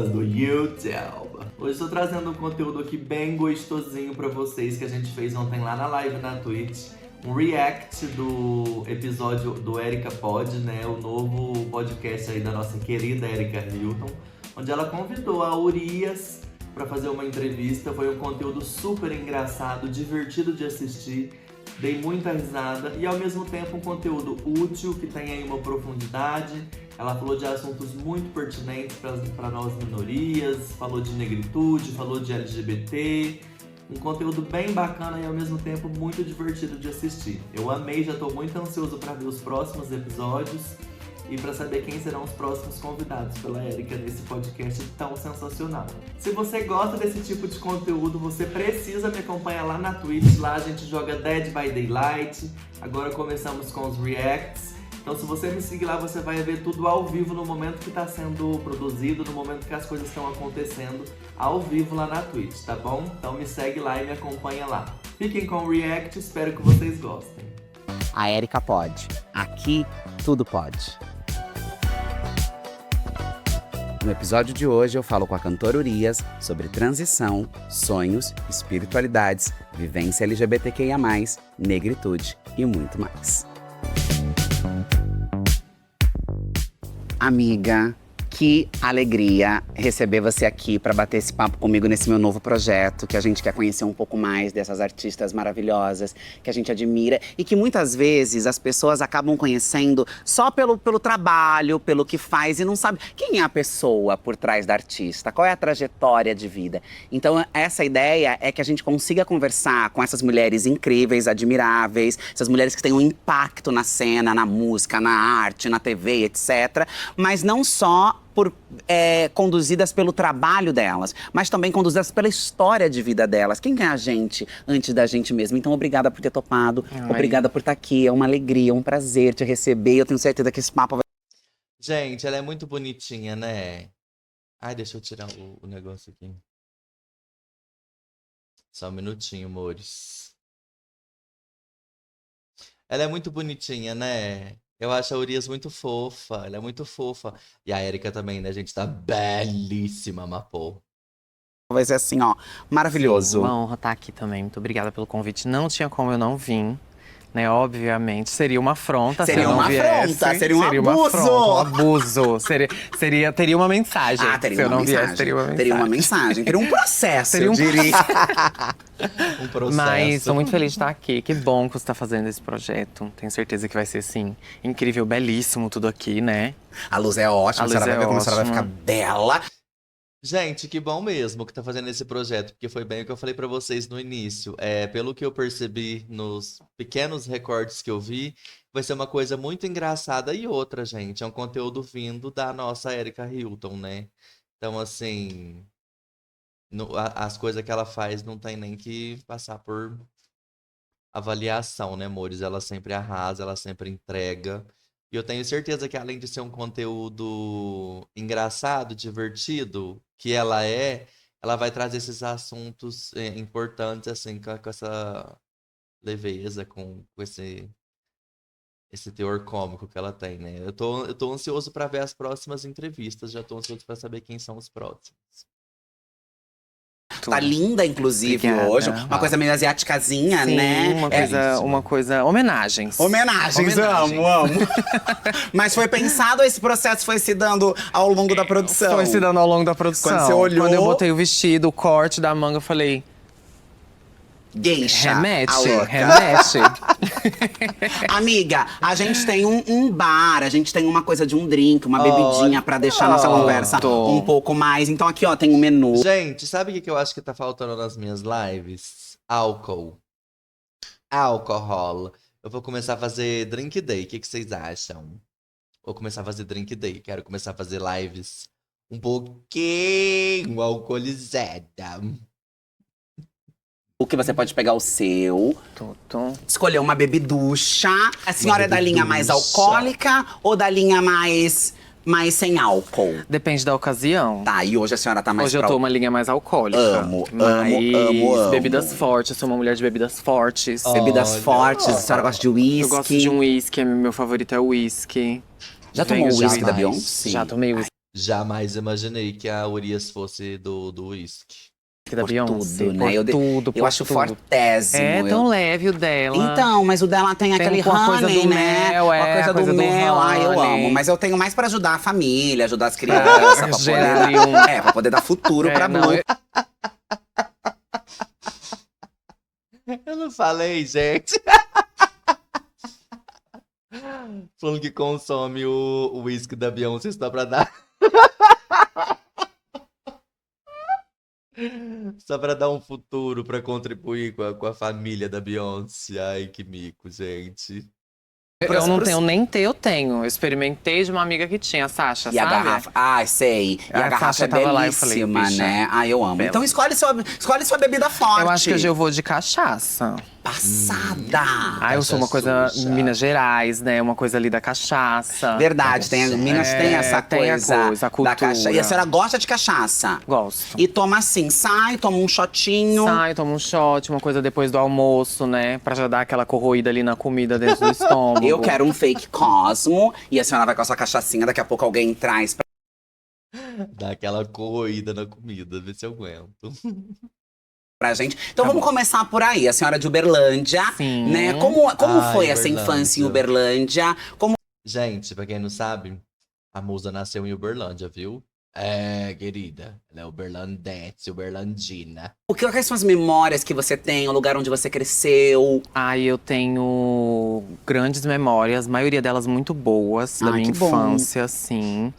do YouTube. Hoje estou trazendo um conteúdo aqui bem gostosinho pra vocês que a gente fez ontem lá na live na Twitch. Um react do episódio do Erika Pod, né? O novo podcast aí da nossa querida Erika Hilton, onde ela convidou a Urias para fazer uma entrevista. Foi um conteúdo super engraçado, divertido de assistir. Dei muita risada e ao mesmo tempo um conteúdo útil, que tem aí uma profundidade. Ela falou de assuntos muito pertinentes para nós minorias, falou de negritude, falou de LGBT. Um conteúdo bem bacana e ao mesmo tempo muito divertido de assistir. Eu amei, já estou muito ansioso para ver os próximos episódios e para saber quem serão os próximos convidados pela Erika nesse podcast tão sensacional. Se você gosta desse tipo de conteúdo, você precisa me acompanhar lá na Twitch. Lá a gente joga Dead by Daylight. Agora começamos com os reacts. Então se você me seguir lá, você vai ver tudo ao vivo no momento que está sendo produzido, no momento que as coisas estão acontecendo ao vivo lá na Twitch, tá bom? Então me segue lá e me acompanha lá. Fiquem com o react, espero que vocês gostem. A Erika pode. Aqui tudo pode. No episódio de hoje eu falo com a cantora Urias sobre transição, sonhos, espiritualidades, vivência LGBTQIA+, negritude e muito mais. Amiga, que alegria receber você aqui para bater esse papo comigo nesse meu novo projeto, que a gente quer conhecer um pouco mais dessas artistas maravilhosas, que a gente admira e que muitas vezes as pessoas acabam conhecendo só pelo trabalho, pelo que faz e não sabe quem é a pessoa por trás da artista, qual é a trajetória de vida. Então essa ideia é que a gente consiga conversar com essas mulheres incríveis, admiráveis, essas mulheres que têm um impacto na cena, na música, na arte, na TV, etc. Mas não só conduzidas pelo trabalho delas, mas também conduzidas pela história de vida delas. Quem é a gente antes da gente mesmo? Então, obrigada por ter topado, obrigada por estar aqui. É uma alegria, um prazer te receber. Eu tenho certeza que esse papo vai... Gente, ela é muito bonitinha, né? Ai, deixa eu tirar o negócio aqui. Só um minutinho, amores. Ela é muito bonitinha, né? Eu acho a Urias muito fofa, ela é muito fofa. E a Erika também, né, gente? Tá belíssima, Mapô. Vai ser assim, ó, maravilhoso. Sim, uma honra estar aqui também. Muito obrigada pelo convite. Não tinha como eu não vir, né? Obviamente. Seria uma afronta se eu não viesse. Seria um abuso. Uma afronta, um abuso. Teria uma mensagem. Teria se eu uma não mensagem. viesse, teria uma mensagem. Teria uma mensagem, teria um processo, Seria eu diria. Um processo. Mas estou muito feliz de estar aqui. Que bom que você está fazendo esse projeto. Tenho certeza que vai ser, sim, incrível, belíssimo tudo aqui, né? A luz é ótima, a senhora vai ver como a senhora vai ficar bela. Gente, que bom mesmo que tá fazendo esse projeto, porque foi bem o que eu falei pra vocês no início. Pelo que eu percebi nos pequenos recortes que eu vi, vai ser uma coisa muito engraçada. E outra, gente, é um conteúdo vindo da nossa Erika Hilton, né? Então, assim, as coisas que ela faz não tem nem que passar por avaliação, né, amores? Ela sempre arrasa, ela sempre entrega. E eu tenho certeza que além de ser um conteúdo engraçado, divertido, que ela vai trazer esses assuntos importantes, assim, com essa leveza, com esse teor cômico que ela tem, né? Eu tô ansioso para ver as próximas entrevistas, já tô ansioso para saber quem são os próximos. Tá linda, inclusive, Obrigada. hoje. Uma coisa meio asiáticazinha, Sim, né? uma coisa. Homenagens. Homenagens, amo. Mas foi pensado, esse processo foi se dando ao longo da produção? Foi se dando ao longo da produção. Quando você olhou... Quando eu botei o vestido, o corte da manga, eu falei… Geisha, remete. Amiga, a gente tem um bar, a gente tem uma coisa de um drink, uma bebidinha pra deixar a nossa conversa um pouco mais. Então aqui, ó, tem um menu. Gente, sabe o que eu acho que tá faltando nas minhas lives? Álcool. Alcohol. Eu vou começar a fazer drink day, o que vocês acham? Vou começar a fazer drink day, quero começar a fazer lives um pouquinho alcoolizada. O que você pode pegar o seu, escolher uma bebiducha. A senhora é da linha mais alcoólica ou da linha mais sem álcool? Depende da ocasião. Tá, e hoje a senhora tá mais Hoje eu tô uma linha mais alcoólica. Amo. Bebidas fortes, eu sou uma mulher de bebidas fortes. Bebidas fortes, a senhora gosta de uísque? Eu gosto de um uísque, meu favorito é o uísque. Já tomou o uísque da Beyoncé? Já tomei uísque. Jamais imaginei que a Urias fosse do whisky. Da Por Beyoncé, tudo, né? por Eu acho tudo. fortésimo. É eu- tão leve o dela. Então, mas o dela tem aquele com a coisa honey, do né? mel, a coisa a coisa do do mel. Ai, eu honey. amo. Mas eu tenho mais pra ajudar a família, ajudar as crianças, pra poder gerar dar, ali um- pra poder dar futuro É, pra não, Blue. Eu não falei, gente. Falando que consome o whisky da Beyoncé só pra dar. Só pra dar um futuro, pra contribuir com a família da Beyoncé. Ai, que mico, gente. Eu não tenho, nem ter, eu tenho. Eu experimentei de uma amiga que tinha, a Sasha, E a sabe? garrafa, ai, sei. E a A garrafa Sasha é tava lá, eu falei, belíssima, bicha, né? Ai, eu amo. bela. Então escolhe sua bebida forte. Eu acho que hoje eu vou de cachaça. Passada. Eu sou uma coisa suja. Minas Gerais, né? Uma coisa ali da cachaça. Verdade, Minas tem essa tem a coisa, coisa, a da cultura. cachaça. E a senhora gosta de cachaça? Gosto. E toma assim, sai, toma um shotinho. Sai, tomo um shot, uma coisa depois do almoço, né? Pra já dar aquela corroída ali na comida dentro do estômago. Eu quero um fake Cosmo. E a senhora vai com a sua cachaçinha, daqui a pouco alguém traz Dá aquela corroída na comida, vê se eu aguento. pra gente. Então Tá vamos bom. começar por aí. A senhora de Uberlândia, Sim. né? Como Ai, foi essa Uberlândia. infância em Uberlândia? Gente, pra quem não sabe, a musa nasceu em Uberlândia, viu? É, querida. Ela é uberlandete, uberlandina. Quais são as memórias que você tem, o lugar onde você cresceu? Eu tenho grandes memórias, a maioria delas muito boas, da Ai, minha que bom. infância, sim.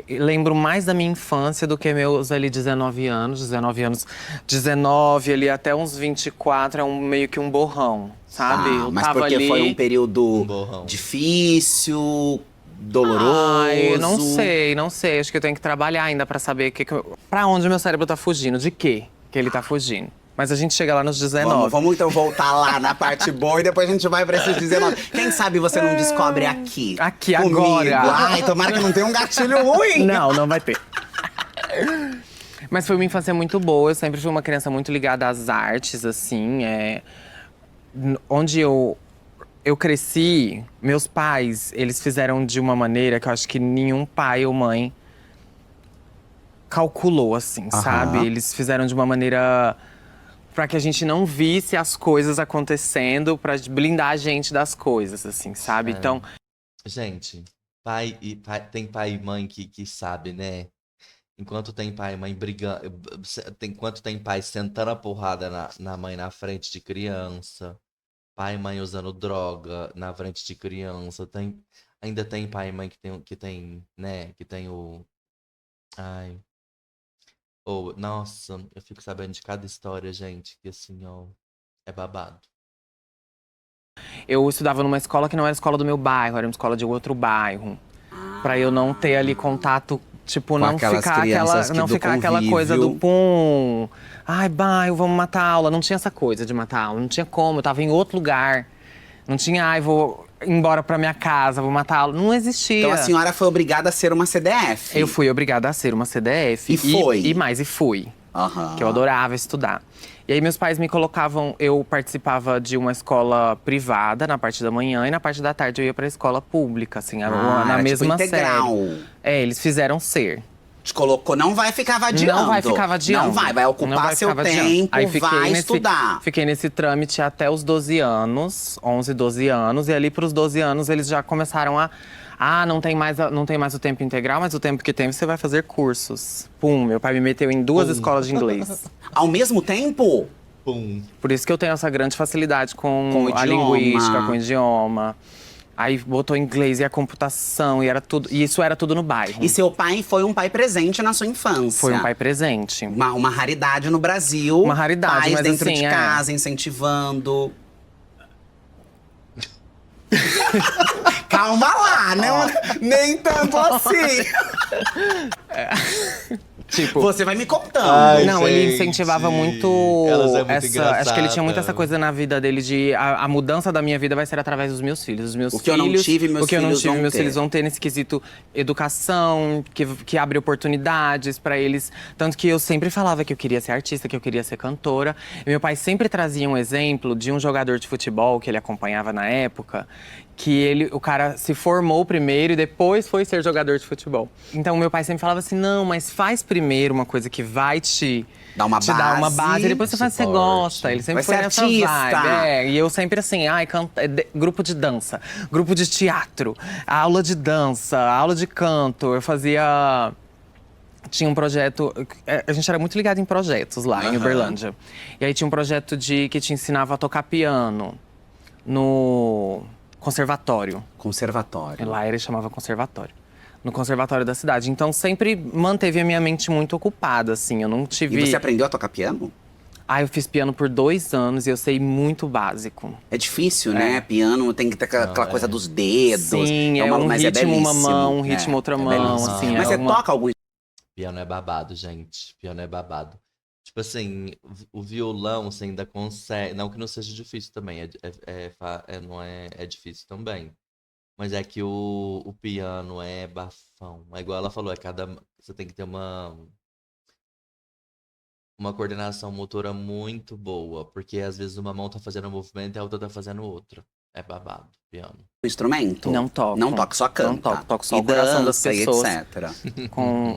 Lembro mais da minha infância do que meus ali 19 anos. 19 ali até uns 24 é meio que um borrão, sabe? Eu Mas tava porque ali. foi um período Um borrão. difícil, doloroso? Não sei. Acho que eu tenho que trabalhar ainda pra saber pra onde meu cérebro tá fugindo, de quê que ele tá fugindo. Mas a gente chega lá nos 19. Vamos então voltar lá na parte boa e depois a gente vai pra esses 19. Quem sabe você não descobre aqui. Aqui, comigo. agora. Ai, tomara que não tenha um gatilho ruim. Não vai ter. Mas foi uma infância muito boa. Eu sempre fui uma criança muito ligada às artes, assim. Onde eu cresci, meus pais, eles fizeram de uma maneira que eu acho que nenhum pai ou mãe calculou, assim, sabe? Eles fizeram de uma maneira pra que a gente não visse as coisas acontecendo, pra blindar a gente das coisas, assim, sabe? É. Então, Gente, tem pai e mãe que sabe, né? Enquanto tem pai e mãe brigando. Enquanto tem pai sentando a porrada na mãe na frente de criança. Pai e mãe usando droga na frente de criança. Ainda tem pai e mãe que tem, né? Que tem o. Ai. Nossa, eu fico sabendo de cada história, gente, que assim, ó, é babado. eu estudava numa escola que não era a escola do meu bairro, era uma escola de outro bairro. Pra eu não ter ali contato, tipo, não aquelas ficar crianças não do ficar aquela coisa convívio. do pum. Ai, bairro, vamos matar a aula. Não tinha essa coisa de matar a aula, não tinha como, eu tava em outro lugar. Não tinha, vou embora pra minha casa, vou matar a aula. Não existia. Então a senhora foi obrigada a ser uma CDF. Eu fui obrigada a ser uma CDF. E foi? E fui. Aham. Que eu adorava estudar. E aí meus pais me colocavam, eu participava de uma escola privada na parte da manhã e na parte da tarde eu ia pra escola pública, assim, na era mesma tipo integral. série. Eles fizeram ser. Te colocou, não vai ficar vadiando. Não vai ficar vadiando. Não vai Não ocupar vai seu ficar vadiando. tempo, Aí vai estudar. Fiquei nesse trâmite até os 12 anos, 11, 12 anos. E ali pros 12 anos eles já começaram não tem mais o tempo integral, mas o tempo que tem você vai fazer cursos. Pum, meu pai me meteu em 2 escolas de inglês. Ao mesmo tempo? Pum. Por isso que eu tenho essa grande facilidade Com com o a idioma. linguística, com o idioma. Aí botou inglês e a computação, e era tudo. E isso era tudo no bairro. E seu pai foi um pai presente na sua infância. Foi um pai presente. Uma raridade no Brasil. Uma raridade, Pais mas dentro assim, de casa, incentivando. Calma lá, nem tanto assim. Tipo, Você vai me contando. Ai, não, ele gente, incentivava muito elas é muito acho que ele tinha muito engraçada. essa coisa na vida dele de a mudança da minha vida vai ser através dos meus filhos. Os meus O que eu não filhos, tive, meus o que eu não filhos tive, vão meus ter. filhos vão ter nesse quesito educação, que abre oportunidades pra eles. Tanto que eu sempre falava que eu queria ser artista, que eu queria ser cantora. E meu pai sempre trazia um exemplo de um jogador de futebol que ele acompanhava na época, que o cara se formou primeiro e depois foi ser jogador de futebol. Então meu pai sempre falava assim, não, mas faz primeiro uma coisa que vai te dar uma base, e depois você faz o que você suporte. gosta. Ele sempre Vai foi ser nessa artista. vibe. E eu sempre assim, grupo de dança, grupo de teatro, aula de dança, aula de canto. Eu fazia… Tinha um projeto, a gente era muito ligado em projetos lá em Uberlândia. E aí tinha um projeto que te ensinava a tocar piano no conservatório. Conservatório. Lá ele chamava conservatório. No conservatório da cidade. Então sempre manteve a minha mente muito ocupada, assim. Eu não tive… E você aprendeu a tocar piano? Eu fiz piano por 2 anos e eu sei muito básico. É difícil, né? Piano tem que ter aquela coisa dos dedos. Sim, é um mas ritmo uma belíssimo. mão, um ritmo outra mão, belíssimo. assim. Mas é você uma… toca algum Piano é babado, gente. Piano é babado. Tipo assim, o violão você ainda consegue. Não que não seja difícil também. Não é difícil também. Mas é que o piano é bafão. É igual ela falou, você tem que ter uma coordenação motora muito boa. Porque às vezes uma mão tá fazendo um movimento e a outra tá fazendo outro. É babado, piano. instrumento? Não toco. Não toco, só canta. Não toco, toco só e o coração das dança, e pessoas. etc.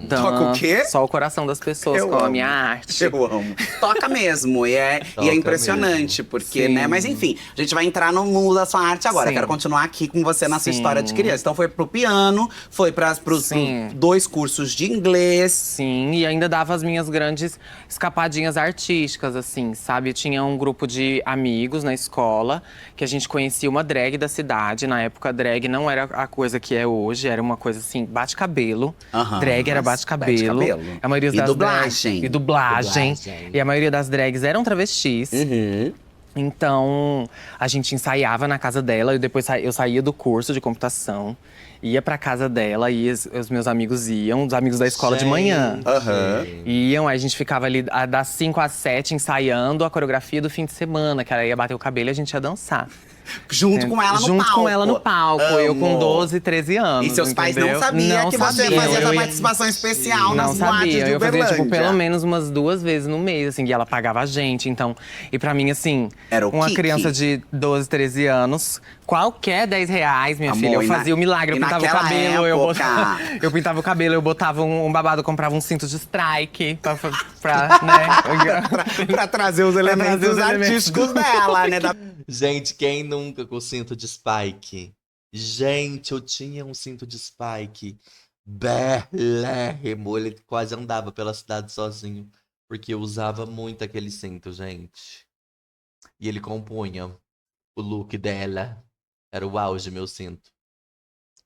Toca o quê? Só o coração das pessoas Eu com a amo. minha arte. Eu amo. Toca mesmo, e é Toca impressionante, mesmo. porque, Sim. né? Mas enfim, a gente vai entrar no mundo da sua arte agora. Sim. Quero continuar aqui com você nessa Sim. história de criança. Então foi pro piano, foi pros Sim. 2 cursos de inglês. Sim, e ainda dava as minhas grandes escapadinhas artísticas, assim, sabe? Eu tinha um grupo de amigos na escola, que a gente conhecia uma drag da cidade. Na época, drag não era a coisa que é hoje, era uma coisa assim, bate-cabelo. Aham, Drag era bate-cabelo. bate-cabelo. A maioria E das dublagem. Drags, e dublagem. Dublagem. E a maioria das drags eram travestis. Então, a gente ensaiava na casa dela e depois eu saía do curso de computação, ia pra casa dela e os meus amigos iam, os amigos da escola de manhã. Aham. Iam, aí a gente ficava ali das 5 às 7 ensaiando a coreografia do fim de semana, que ela ia bater o cabelo e a gente ia dançar. Junto com ela no palco. Junto com ela no palco. Eu com Amo. 12, 13 anos. E seus pais não entendeu? sabiam Não que você sabiam. fazia essa Eu ia- participação especial Não nas boates sabia, de eu fazia Uberlândia. tipo pelo menos umas 2 vezes no mês, assim, e ela pagava a gente, então… E pra mim, assim, Era o uma kick. criança de 12, 13 anos, qualquer R$ 10, minha Amor, filha, eu e fazia o milagre, eu e pintava o naquela cabelo, época… eu pintava o cabelo, eu botava um babado, eu comprava um cinto de strike pra né? pra trazer os elementos trazer os elementos. artísticos dela, né? Gente, quem nunca com cinto de Spike? Gente, eu tinha um cinto de Spike belérrimo. Ele quase andava pela cidade sozinho. Porque eu usava muito aquele cinto, gente. E ele compunha o look dela. Era o auge, meu cinto.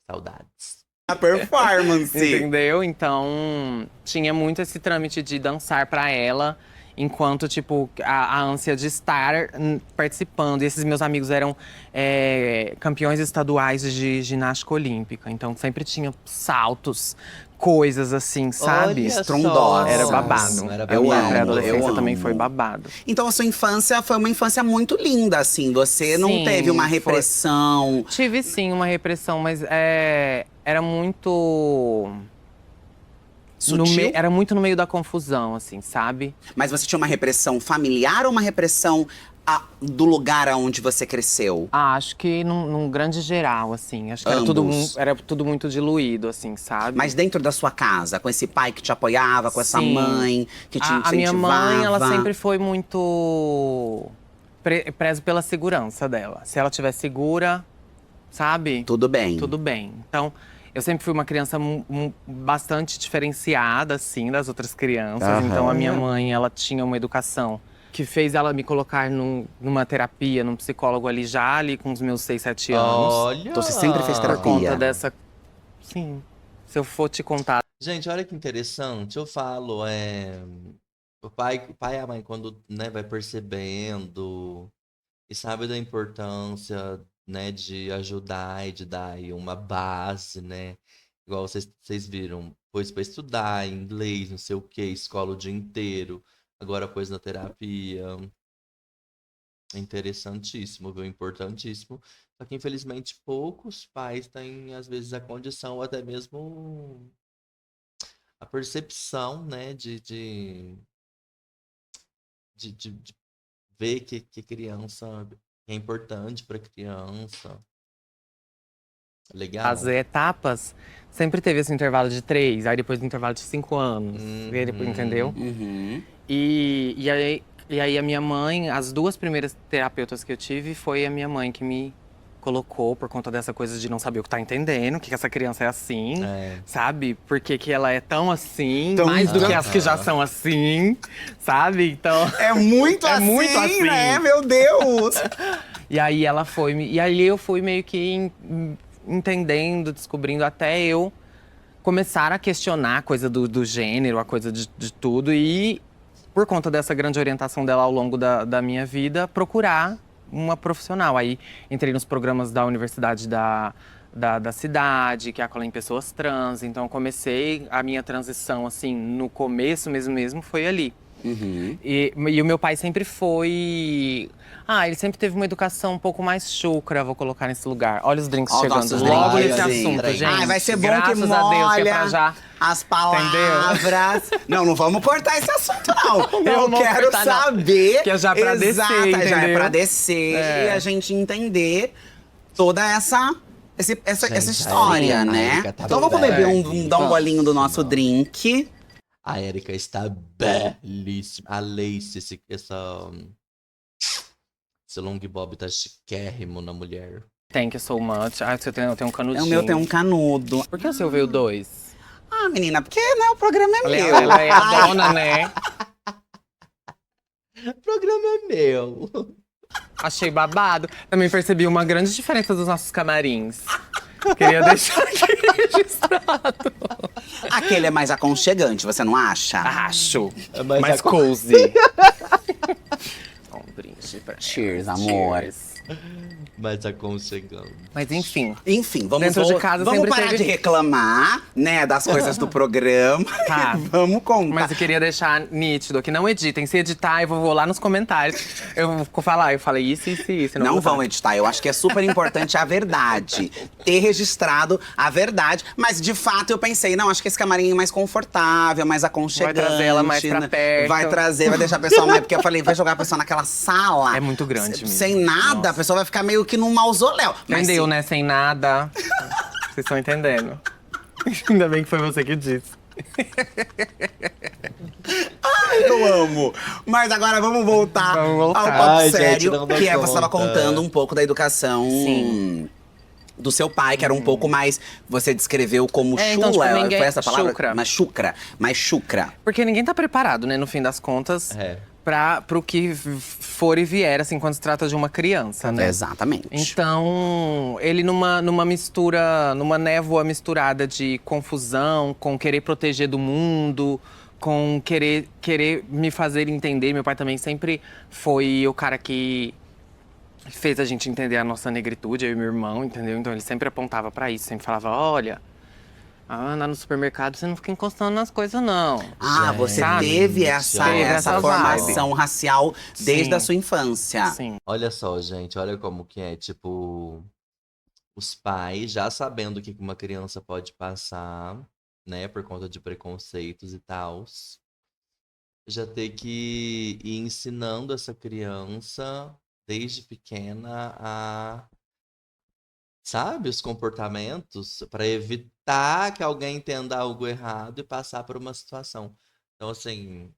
Saudades. A performance. Entendeu? Então, tinha muito esse trâmite de dançar pra ela, enquanto, tipo, a ânsia de estar participando. E esses meus amigos eram campeões estaduais de ginástica olímpica. Então, sempre tinha saltos, coisas assim, sabe? Olha Estrondosas. Era babado. Era Eu A minha amo, pré-adolescência eu também amo. foi babado. Então a sua infância foi uma infância muito linda, assim. Você não Sim, teve uma foi. repressão. Tive sim uma repressão, mas era muito… Sutil? Era muito no meio da confusão, assim, sabe? Mas você tinha uma repressão familiar ou uma repressão do lugar aonde você cresceu? Acho que num grande geral, assim. Acho que Ambos. era tudo muito diluído, assim, sabe? Mas dentro da sua casa, com esse pai que te apoiava, com essa Sim. mãe que te incentivava. A minha mãe, ela sempre foi muito prezo pela segurança dela. Se ela estiver segura, sabe? Tudo bem. Tudo bem. Então, eu sempre fui uma criança bastante diferenciada, assim, das outras crianças. Aham. Então, a minha mãe, ela tinha uma educação que fez ela me colocar numa terapia, num psicólogo ali já, ali com os meus 6, 7 anos. Olha! Então você sempre fez Por terapia. conta dessa… Sim. Se eu for te contar… Gente, olha que interessante. Eu falo, o pai e a mãe, quando, né, vai percebendo e sabe da importância, né, de ajudar e de dar aí uma base, né? Igual vocês viram, pôs pra estudar inglês, não sei o quê, escola o dia inteiro, agora pôs na terapia. Interessantíssimo, viu? Importantíssimo. Só que, infelizmente, poucos pais têm, às vezes, a condição ou até mesmo a percepção, né, de ver que criança é importante para criança. Legal. As etapas sempre teve esse intervalo de 3, aí depois do intervalo de 5 anos. E aí depois, entendeu? Uhum. E aí a minha mãe, as 2 primeiras terapeutas que eu tive, foi a minha mãe que me colocou por conta dessa coisa de não saber o que tá entendendo, que essa criança é assim, sabe? Por que ela é tão assim, mais do que as que já são assim, sabe? Então. É muito É assim, muito assim. né? Meu Deus! E aí ela foi. E aí eu fui meio que entendendo, descobrindo, até eu começar a questionar a coisa do gênero, a coisa de tudo. E por conta dessa grande orientação dela ao longo da minha vida, procurar uma profissional. Aí entrei nos programas da universidade da cidade, que acolhem pessoas trans. Então comecei a minha transição, assim, no começo mesmo foi ali. Uhum. E o meu pai sempre foi… ele sempre teve uma educação um pouco mais chucra, vou colocar nesse lugar. Olha os drinks Ó, chegando nossos logo drinks. nesse assunto, gente. Ai, vai ser bom Graças que a Deus, que é pra molha já… as palavras. Não vamos cortar esse assunto, não. Eu não quero cortar, não. saber. Que é já pra descer, já é entendeu? pra descer e a gente entender toda essa história, a né? Erika tá Então vamos beber dar um golinho do nosso Nossa. drink. A Erika está belíssima. A Lace, esse long bob tá chiquérrimo na mulher. Thank you so much. Eu tenho um canudinho. O meu tem um canudo. Por que o seu veio 2? Menina, porque né, o programa é meu. Ela é a dona, né? O programa é meu. Achei babado. Também percebi uma grande diferença dos nossos camarins. Queria deixar aqui registrado. Aquele é mais aconchegante, você não acha? Acho. É Mais cozy. Um brinde pra Cheers, amor. Cheers. Mais aconchegando. Mas enfim. Enfim, vamos Dentro de casa vamos sempre parar teve- de reclamar, né, das coisas do programa. Tá. Vamos contar. Mas eu queria deixar nítido que não editem. Se editar, eu vou lá nos comentários. Eu vou falar, eu falei isso. Não vão editar. Eu acho que é super importante a verdade. Ter registrado a verdade. Mas, de fato, eu pensei, não, acho que esse camarim é mais confortável, mais aconchegante. Vai trazer ela mais pra né? perto. Vai a pessoa mais… Porque eu falei, vai jogar a pessoa naquela sala. É muito grande mesmo. Sem nada, Nossa. a pessoa vai ficar meio que num mausoléu. Mas Entendeu, sim, né? Sem nada. Vocês estão entendendo. Ainda bem que foi você que disse. eu amo. Mas agora vamos voltar, Vamos voltar. ao papo Ai, sério. gente, não dá que é, você estava conta. contando um pouco da educação… Sim. Do seu pai, que era um pouco mais… Você descreveu como Então, tipo, chula, ninguém- foi essa palavra? chucra. Mais chucra. Porque ninguém tá preparado, né, no fim das contas, É. pro que for e vier, assim, quando se trata de uma criança, né? Exatamente. Então, ele numa mistura, numa névoa misturada de confusão, com querer proteger do mundo, com querer me fazer entender. Meu pai também sempre foi o cara que fez a gente entender a nossa negritude, eu e meu irmão, entendeu? Então ele sempre apontava pra isso, sempre falava, olha… andar no supermercado, você não fica encostando nas coisas, não. Você Sabe? teve essa Teve essa formação racial desde Sim. a sua infância. Sim. Olha só, gente, olha como que é, tipo, os pais já sabendo o que uma criança pode passar, né, por conta de preconceitos e tal, já ter que ir ensinando essa criança desde pequena a, sabe, os comportamentos para evitar que alguém entenda algo errado e passar por uma situação. Então, assim,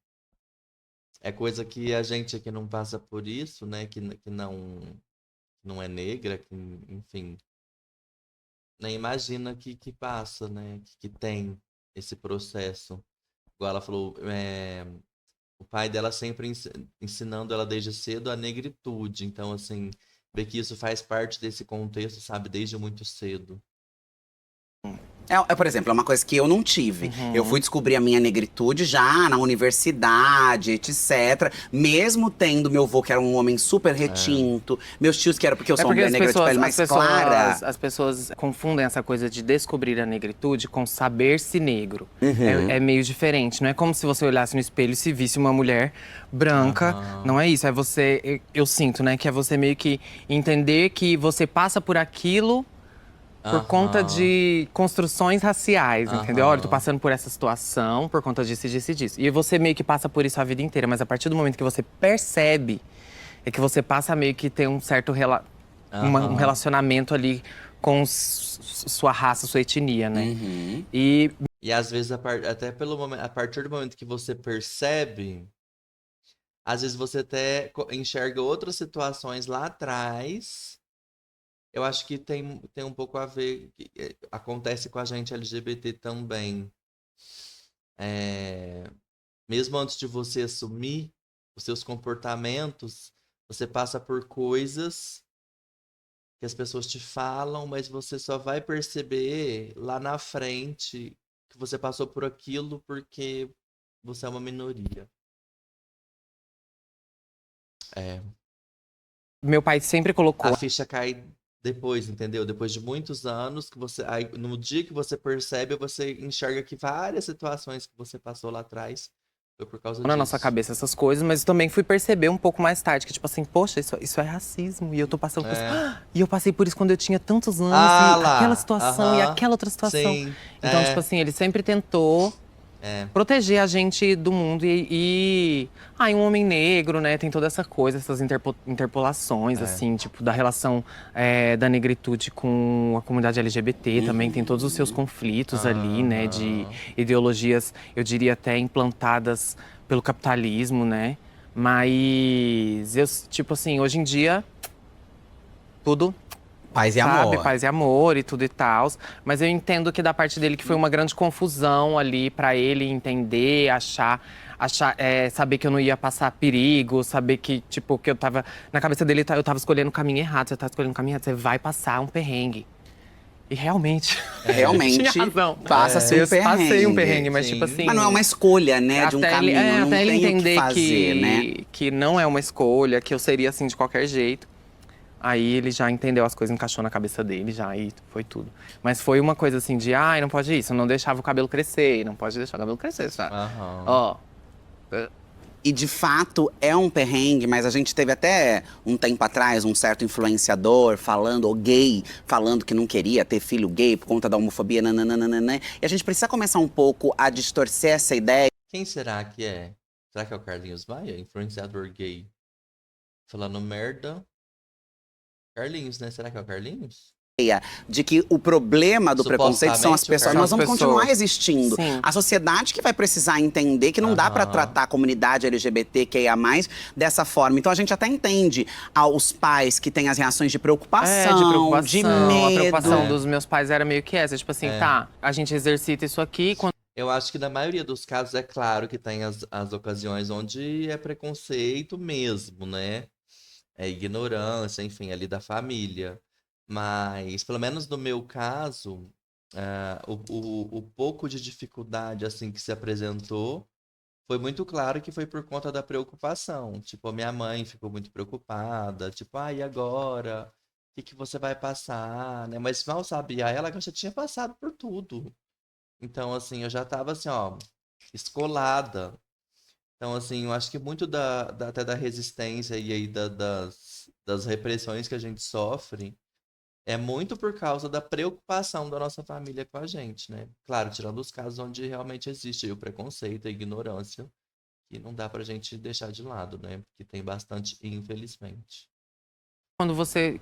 é coisa que a gente aqui não passa por isso, né? Que não é negra, que, enfim, nem imagina que passa, né? Que tem esse processo. Igual ela falou, o pai dela sempre ensinando ela desde cedo a negritude. Então, assim, ver que isso faz parte desse contexto, sabe? Desde muito cedo. Por exemplo, é uma coisa que eu não tive. Eu fui descobrir a minha negritude já na universidade, etc. Mesmo tendo meu avô, que era um homem super retinto. Meus tios, que era porque eu sou uma mulher negra de pele mais clara. As pessoas confundem essa coisa de descobrir a negritude com saber-se negro. É meio diferente. Não é como se você olhasse no espelho e se visse uma mulher branca. Não é isso. É você… Eu sinto, né? Que é você meio que entender que você passa por aquilo… por conta de construções raciais, entendeu? Olha, eu tô passando por essa situação por conta disso, disso e disso. E você meio que passa por isso a vida inteira. Mas a partir do momento que você percebe, é que você passa a meio que ter um certo um relacionamento ali com sua raça, sua etnia, né? Uhum. E às vezes, até pelo momento, a partir do momento que você percebe, às vezes você até enxerga outras situações lá atrás. Eu acho que tem um pouco a ver, acontece com a gente LGBT também. Mesmo antes de você assumir os seus comportamentos, você passa por coisas que as pessoas te falam, mas você só vai perceber lá na frente que você passou por aquilo porque você é uma minoria. Meu pai sempre colocou… A ficha cai depois, entendeu? Depois de muitos anos, que você, aí, no dia que você percebe, você enxerga que várias situações que você passou lá atrás foi por causa na disso. nossa cabeça essas coisas, mas eu também fui perceber um pouco mais tarde que, tipo assim, poxa, isso é racismo. E eu tô passando por isso. E eu passei por isso quando eu tinha tantos anos, e lá. aquela situação e aquela outra situação. Sim. Então, tipo assim, ele sempre tentou proteger a gente do mundo. Um homem negro, né, tem toda essa coisa, essas interpolações, assim, tipo, da relação da negritude com a comunidade LGBT. Também tem todos os seus conflitos ali, né, de ideologias, eu diria até implantadas pelo capitalismo, né. Mas, tipo assim, hoje em dia, tudo… Paz e amor. Paz e amor e tudo e tal. Mas eu entendo que da parte dele que foi uma grande confusão ali pra ele entender, saber que eu não ia passar perigo, saber que, tipo, que eu tava… Na cabeça dele, eu tava escolhendo o caminho errado. Você tá escolhendo o caminho errado, você vai passar um perrengue. E realmente… Realmente, tinha razão. passa-se um perrengue. Passei um perrengue, mas Sim. tipo assim… Mas não é uma escolha, né, de um caminho, não até ele tem o que entender fazer, né? que não é uma escolha, que eu seria assim de qualquer jeito. Aí ele já entendeu as coisas, encaixou na cabeça dele já, e foi tudo. Mas foi uma coisa assim de, não pode isso, não deixava o cabelo crescer, não pode deixar o cabelo crescer, sabe? Ó. E de fato é um perrengue, mas a gente teve até um tempo atrás um certo influenciador falando, ou gay, falando que não queria ter filho gay por conta da homofobia, nananana. E a gente precisa começar um pouco a distorcer essa ideia. Quem será que é? Será que é o Carlinhos Maia, influenciador gay? Falando merda. Carlinhos, né? Será que é o Carlinhos? De que o problema do preconceito são as pessoas. Nós vamos continuar existindo. Sim. A sociedade que vai precisar entender que não dá pra tratar a comunidade LGBTQIA+, dessa forma. Então a gente até entende os pais que têm as reações de preocupação, de medo. A preocupação dos meus pais era meio que essa, tipo assim, tá, a gente exercita isso aqui… Eu acho que na maioria dos casos é claro que tem as ocasiões onde é preconceito mesmo, né? É ignorância, enfim, ali da família. Mas, pelo menos no meu caso, o pouco de dificuldade, assim, que se apresentou, foi muito claro que foi por conta da preocupação. Tipo, a minha mãe ficou muito preocupada. Tipo, e agora? O que você vai passar, né? Mas mal sabia ela que eu já tinha passado por tudo. Então, assim, eu já tava, assim, ó, escolada. Então, assim, eu acho que muito até da resistência e aí das repressões que a gente sofre é muito por causa da preocupação da nossa família com a gente, né? Claro, tirando os casos onde realmente existe aí o preconceito, a ignorância, que não dá pra gente deixar de lado, né? Porque tem bastante, infelizmente. Quando você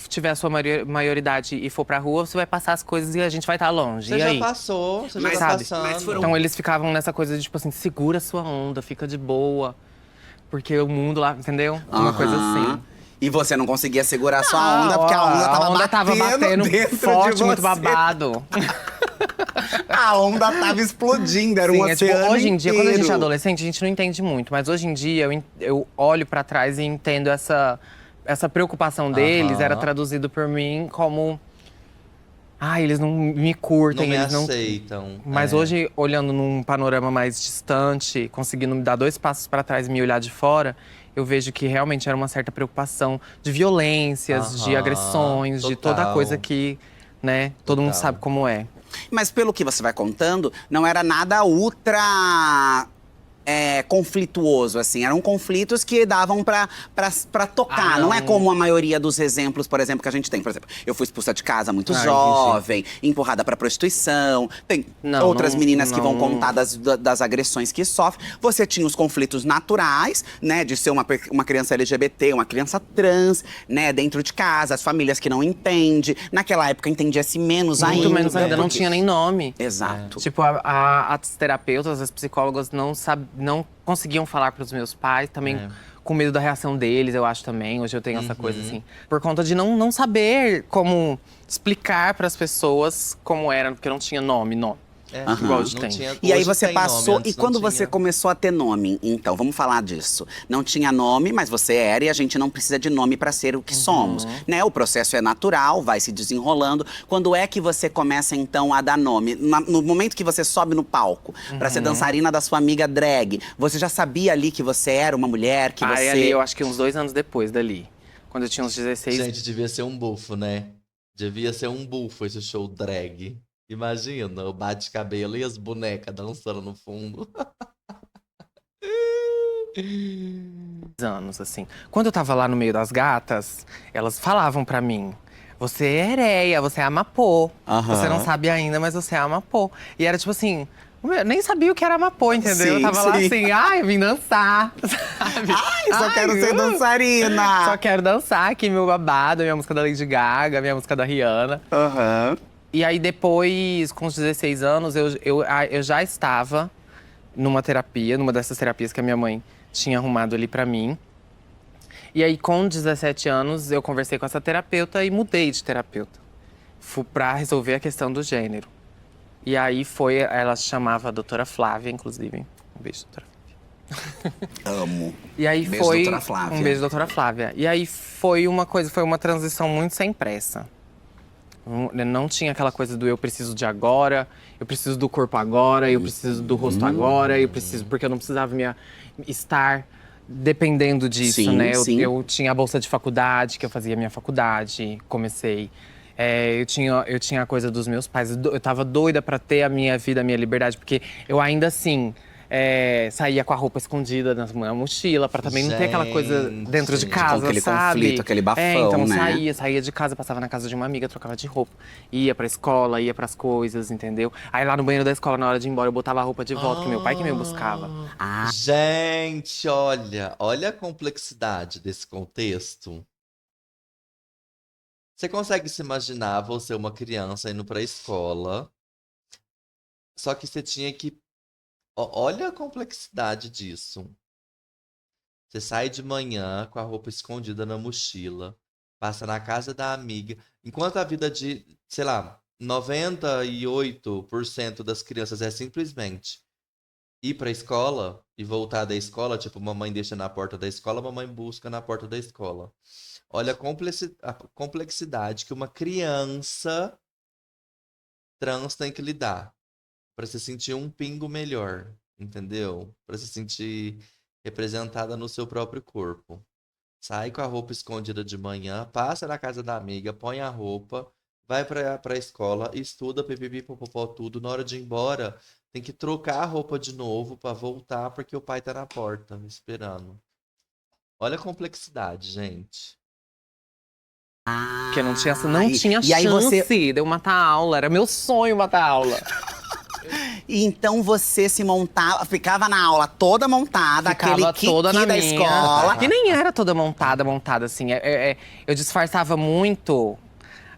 tiver a sua maioridade e for pra rua, você vai passar as coisas e a gente vai estar longe. Você e já aí? passou, você já tá sabe? passando. Então eles ficavam nessa coisa de, tipo assim, segura a sua onda, fica de boa. Porque o mundo lá, entendeu? Uma coisa assim. E você não conseguia segurar a sua onda, porque a onda tava batendo dentro forte, de você. muito babado. A onda tava explodindo, era um oceano tipo, hoje em dia, quando a gente é inteiro. adolescente, a gente não entende muito. Mas hoje em dia, eu olho pra trás e entendo essa preocupação deles. Era traduzido por mim como… eles não me curtem, Não me eles não aceitam. Mas hoje, olhando num panorama mais distante, conseguindo me dar 2 passos pra trás e me olhar de fora, eu vejo que realmente era uma certa preocupação de violências, de agressões, de toda coisa que, né, todo mundo sabe como é. Mas pelo que você vai contando, não era nada ultra conflituoso, assim. Eram conflitos que davam pra tocar. Não é como a maioria dos exemplos, por exemplo, que a gente tem. Por exemplo, eu fui expulsa de casa muito jovem, empurrada pra prostituição. Tem outras meninas que vão contar das agressões que sofrem. Você tinha os conflitos naturais, né? De ser uma criança LGBT, uma criança trans, né? Dentro de casa, as famílias que não entendem. Naquela época entendia-se menos ainda. Muito menos ainda, não tinha nem nome. Exato. Tipo, as terapeutas, as psicólogas não conseguiam falar pros meus pais, também com medo da reação deles, eu acho também. Hoje eu tenho essa coisa assim, por conta de não saber como explicar pras pessoas como era, porque não tinha nome. Igual hoje tem. E aí você passou, e quando você começou a ter nome? Então, vamos falar disso. Não tinha nome, mas você era, e a gente não precisa de nome pra ser o que somos, né? O processo é natural, vai se desenrolando. Quando é que você começa, então, a dar nome? No momento que você sobe no palco pra ser dançarina da sua amiga drag, você já sabia ali que você era uma mulher, que você… ali, eu acho que uns 2 anos depois dali. Quando eu tinha uns 16… Gente, devia ser um bufo, né? Devia ser um bufo esse show drag. Imagina, o bate-cabelo e as bonecas dançando no fundo. Anos, assim. Quando eu tava lá no meio das gatas, elas falavam pra mim: você é Ereia, você é Amapô. Você não sabe ainda, mas você é Amapô. E era tipo assim… Eu nem sabia o que era Amapô, entendeu? Eu tava lá assim, eu vim dançar, sabe? Só quero ser dançarina! Só quero dançar aqui, meu babado, minha música da Lady Gaga, minha música da Rihanna. E aí depois, com os 16 anos, eu já estava numa terapia, numa dessas terapias que a minha mãe tinha arrumado ali pra mim. E aí, com 17 anos, eu conversei com essa terapeuta e mudei de terapeuta. Fui pra resolver a questão do gênero. E aí ela se chamava doutora Flávia, inclusive. Um beijo, doutora Flávia. Amo. E aí Beijo, foi doutora Flávia. um beijo, doutora Flávia. E aí foi uma transição muito sem pressa. Não tinha aquela coisa do eu preciso de agora, eu preciso do corpo agora, eu preciso do rosto agora, eu preciso… Porque eu não precisava estar dependendo disso, né? Eu tinha a bolsa de faculdade, que eu fazia minha faculdade, comecei… eu tinha a coisa dos meus pais, eu tava doida pra ter a minha vida, a minha liberdade, porque eu ainda assim… saía com a roupa escondida na mochila, pra também não ter aquela coisa dentro de casa, com aquele sabe? conflito, aquele bafão, então né? saía de casa, passava na casa de uma amiga, trocava de roupa. Ia pra escola, ia pras coisas, entendeu? Aí lá no banheiro da escola, na hora de ir embora, eu botava a roupa de volta, que meu pai que me buscava. Gente, olha a complexidade desse contexto. Você consegue se imaginar você uma criança indo pra escola, só que você tinha que… Olha a complexidade disso. Você sai de manhã com a roupa escondida na mochila, passa na casa da amiga, enquanto a vida de, sei lá, 98% das crianças é simplesmente ir pra escola e voltar da escola, tipo, mamãe deixa na porta da escola, mamãe busca na porta da escola. Olha a complexidade que uma criança trans tem que lidar para se sentir um pingo melhor, entendeu? Para se sentir representada no seu próprio corpo. Sai com a roupa escondida de manhã, passa na casa da amiga, põe a roupa, vai pra escola, estuda, pipipi, popopó, tudo. Na hora de ir embora, tem que trocar a roupa de novo para voltar, porque o pai tá na porta, esperando. Olha a complexidade, gente. Porque não tinha chance aí você… de eu matar a aula. Era meu sonho matar a aula. E então você se montava, ficava na aula toda montada, Ficava aquele toda kiki na da minha. escola. E nem era toda montada assim. Eu disfarçava muito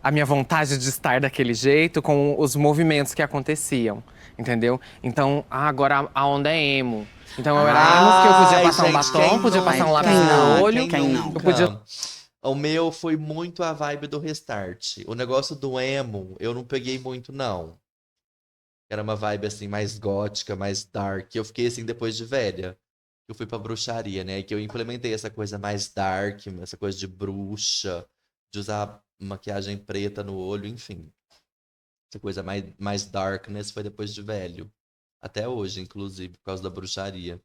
a minha vontade de estar daquele jeito com os movimentos que aconteciam, entendeu? Então, agora a onda é emo. Então eu era emo, porque eu podia passar um batom, podia passar um lápis no olho. Eu podia… O meu foi muito a vibe do Restart. O negócio do emo, eu não peguei muito, não. Era uma vibe, assim, mais gótica, mais dark. Eu fiquei, assim, depois de velha. Eu fui pra bruxaria, né? Que eu implementei essa coisa mais dark, essa coisa de bruxa, de usar maquiagem preta no olho, enfim. Essa coisa mais darkness foi depois de velho. Até hoje, inclusive, por causa da bruxaria.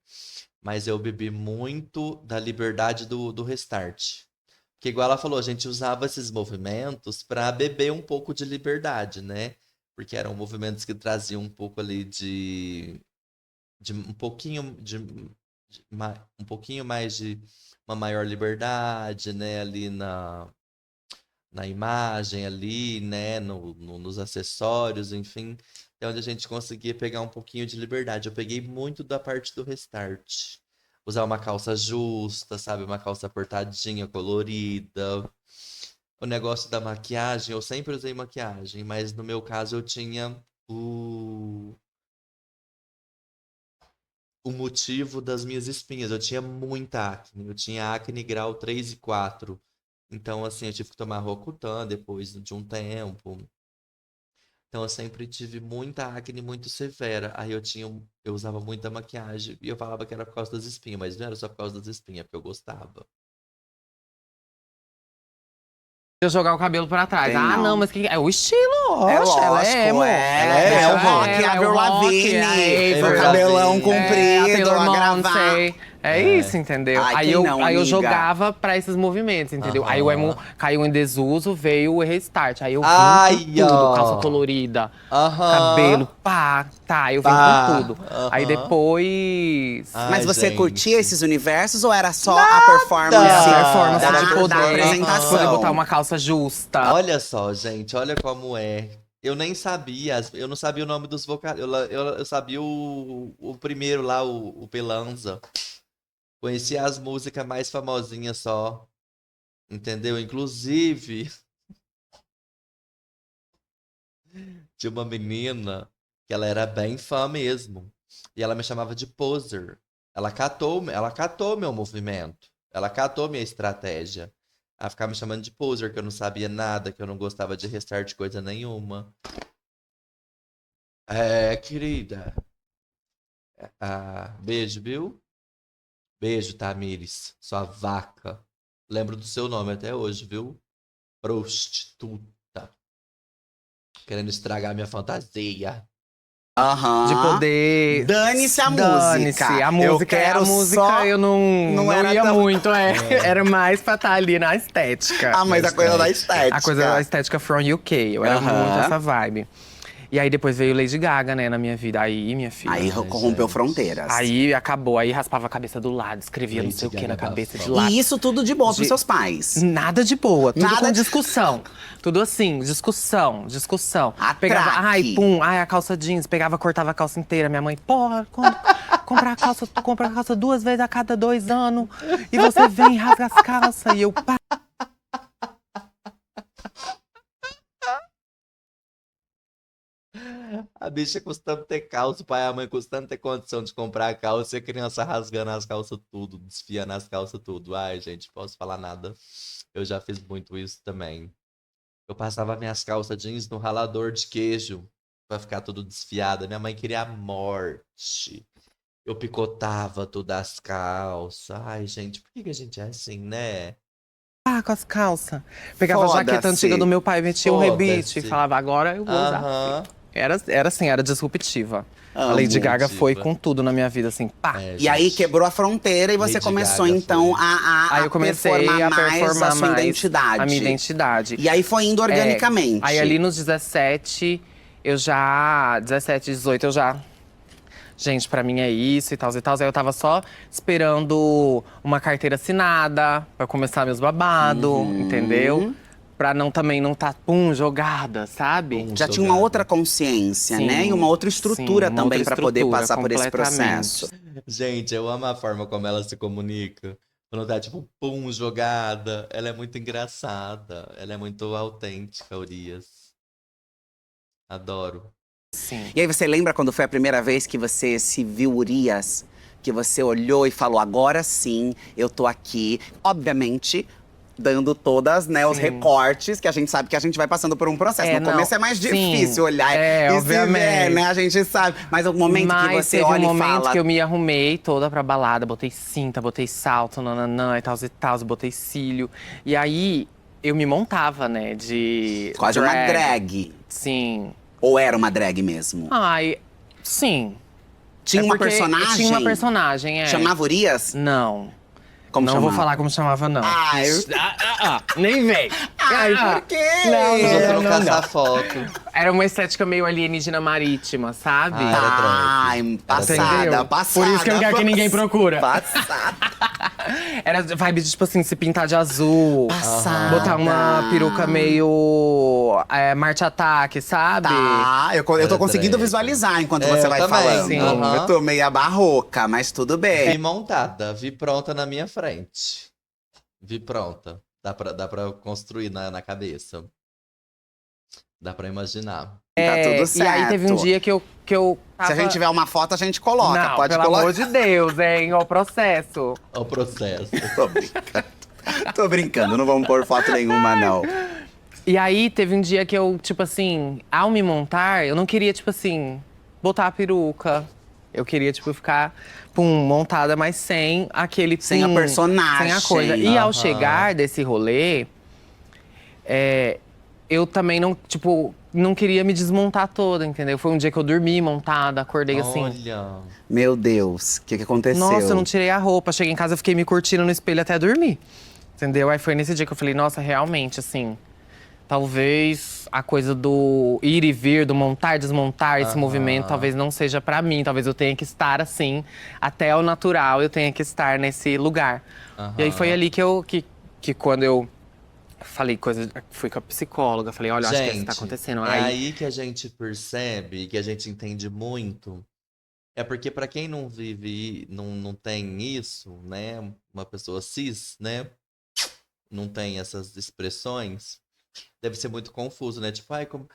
Mas eu bebi muito da liberdade do Restart. Porque, igual ela falou, a gente usava esses movimentos pra beber um pouco de liberdade, né? Porque eram movimentos que traziam um pouco ali um pouquinho mais de uma maior liberdade, né, ali na imagem ali, né, nos acessórios, enfim. É onde a gente conseguia pegar um pouquinho de liberdade. Eu peguei muito da parte do Restart. Usar uma calça justa, sabe? Uma calça apertadinha, colorida. O negócio da maquiagem, eu sempre usei maquiagem, mas no meu caso eu tinha o motivo das minhas espinhas. Eu tinha muita acne. Eu tinha acne grau 3 e 4. Então, assim, eu tive que tomar Roacutan depois de um tempo. Então, eu sempre tive muita acne muito severa. Aí eu usava muita maquiagem e eu falava que era por causa das espinhas, mas não era só por causa das espinhas, porque eu gostava. Eu jogar o cabelo pra trás. Tem Ah, não, não. mas que é o estilo, É oxe, ela é emo. é o rock, a Avril Lavigne, o cabelão comprido, a Taylor a gravata. Monte. É isso, entendeu? Ai, aí quem eu, não, aí eu amiga? jogava pra esses movimentos, entendeu? Aí o emo caiu em desuso, veio o restart. Aí eu vim Ai, com tudo, ó. calça colorida, Aham. cabelo, pá, tá, eu vim Pá, com tudo. Aí aham. depois… Ai, Mas você gente. curtia esses universos ou era só a performance, a performance da, de da poder, apresentação? poder botar uma calça justa. Olha só, gente, olha como é. Eu nem sabia, eu não sabia o nome dos vocalistas. Eu sabia o primeiro lá, o Pelanza. Conhecia as músicas mais famosinhas só. Entendeu? Inclusive, tinha uma menina que ela era bem fã mesmo. E ela me chamava de poser. Ela catou meu movimento. Ela catou minha estratégia. Ela ficava me chamando de poser, que eu não sabia nada, que eu não gostava de restart coisa nenhuma. É, querida. Ah, beijo, viu? Beijo, Tamires, sua vaca. Lembro do seu nome até hoje, viu? Prostituta. Querendo estragar minha fantasia. Aham. De poder. Dane-se a Dane-se. música. A música, eu quero a música só... eu não era ia tão- muito, Era mais pra estar ali na estética. Ah, mas a coisa da estética. A coisa da estética from UK. Eu era Aham. muito essa vibe. E aí depois veio Lady Gaga, né, na minha vida. Aí, minha filha. Aí corrompeu fronteiras. Aí acabou, aí raspava a cabeça do lado, escrevia não Lady sei o que na Gaga cabeça de bafão. lado. E isso tudo de bom pros seus pais. Nada de boa, tudo Nada com de- discussão. Tudo assim, discussão. Atraque. Pegava, ai, pum, ai, a calça jeans, pegava, cortava a calça inteira. Minha mãe, porra, compra a calça 2 vezes a cada 2 anos. E você vem e rasga as calças. E eu, pá. A bicha custando ter calça, o pai e a mãe custando ter condição de comprar a calça e a criança rasgando as calças tudo, desfiando as calças tudo. Ai, gente, posso falar nada. Eu já fiz muito isso também. Eu passava minhas calças jeans no ralador de queijo pra ficar tudo desfiada. Minha mãe queria a morte. Eu picotava todas as calças. Ai, gente, por que a gente é assim, né? Ah, com as calças. Pegava a jaqueta Foda-se. antiga do meu pai, metia um rebite e Foda-se. falava, agora eu vou usar. Aham. Era assim, era disruptiva. A Amo. Lady Gaga foi Disruptiva. com tudo na minha vida, assim, pá. É, E aí gente. quebrou a fronteira e você Lady começou Gaga então foi. Aí eu comecei performar a mais performar a sua mais identidade. a minha identidade. E aí foi indo organicamente. Aí ali nos 17, 17, 18, eu já… Gente, pra mim é isso e tal e tal. Aí eu tava só esperando uma carteira assinada pra começar meus babados, entendeu? Pra também não tá, jogada, sabe? Pum. Já tinha uma Jogada. outra consciência, Sim, né? E uma outra estrutura sim, uma também outra pra poder estrutura, passar por esse completamente. processo. Gente, eu amo a forma como ela se comunica. Quando tá tipo, pum, jogada. Ela é muito engraçada. Ela é muito autêntica, Urias. Adoro. Sim. E aí você lembra quando foi a primeira vez que você se viu Urias? Que você olhou e falou, agora sim, eu tô aqui. Obviamente, dando todas, né, os Sim. recortes, que a gente sabe que a gente vai passando por um processo. É, No não. começo é mais Sim. difícil olhar É, e se obviamente. ver, né? A gente sabe. Mas o momento que Mas você teve olha um e momento fala… que eu me arrumei toda pra balada, botei cinta, botei salto, nananã, e tal, botei cílio. E aí, eu me montava, né, de Quase uma drag. Sim. Ou era uma drag mesmo? Ai, sim. Tinha É uma porque personagem? Tinha uma personagem, é. Chamava Urias? Não. Como não chamava? vou falar como chamava, não. Ah, Nem vem. Ai, por quê? Não, Os outros não não, caçar foto. Era uma estética meio alienígena marítima, sabe? Ah, era drag. Ai, Era passada, Entendeu? passada. Por isso que eu não quero que ninguém procura. Passada. Era vibe de, tipo assim, se pintar de azul. Passada. Botar uma peruca meio Marte Ataque, sabe? Tá, eu tô Era conseguindo drag. visualizar enquanto É, você eu vai também, falando. sim. Eu tô meio barroca, mas tudo bem. Vi montada, vi pronta na minha frente. Vi pronta. Dá pra construir na cabeça. Dá pra imaginar. Tá tudo certo. E aí teve um dia que eu tava… Se a gente tiver uma foto, a gente coloca. Não, Pode pelo colocar. amor de Deus, hein? Ó o processo. Olha o processo. Tô brincando. Tô brincando, não vamos pôr foto nenhuma, não. E aí teve um dia que eu, tipo assim, ao me montar, eu não queria, tipo assim, botar a peruca. Eu queria, tipo, ficar, montada, mas sem aquele… Sem a personagem. Sem a coisa. E ao Aham. chegar desse rolê, eu também não, tipo, não queria me desmontar toda, entendeu? Foi um dia que eu dormi montada, acordei assim. Olha. Meu Deus, o que aconteceu? Nossa, eu não tirei a roupa. Cheguei em casa, eu fiquei me curtindo no espelho até dormir. Entendeu? Aí foi nesse dia que eu falei, nossa, realmente, assim… Talvez a coisa do ir e vir, do montar e desmontar, esse movimento, talvez não seja pra mim. Talvez eu tenha que estar assim, até o natural, eu tenha que estar nesse lugar. E aí foi ali que quando eu falei coisa, fui com a psicóloga, falei, olha, eu acho que isso tá acontecendo. É Aí, aí que a gente percebe, que a gente entende muito. É porque pra quem não vive, não tem isso, né? Uma pessoa cis, né? Não tem essas expressões. Deve ser muito confuso, né? Tipo, ai, como…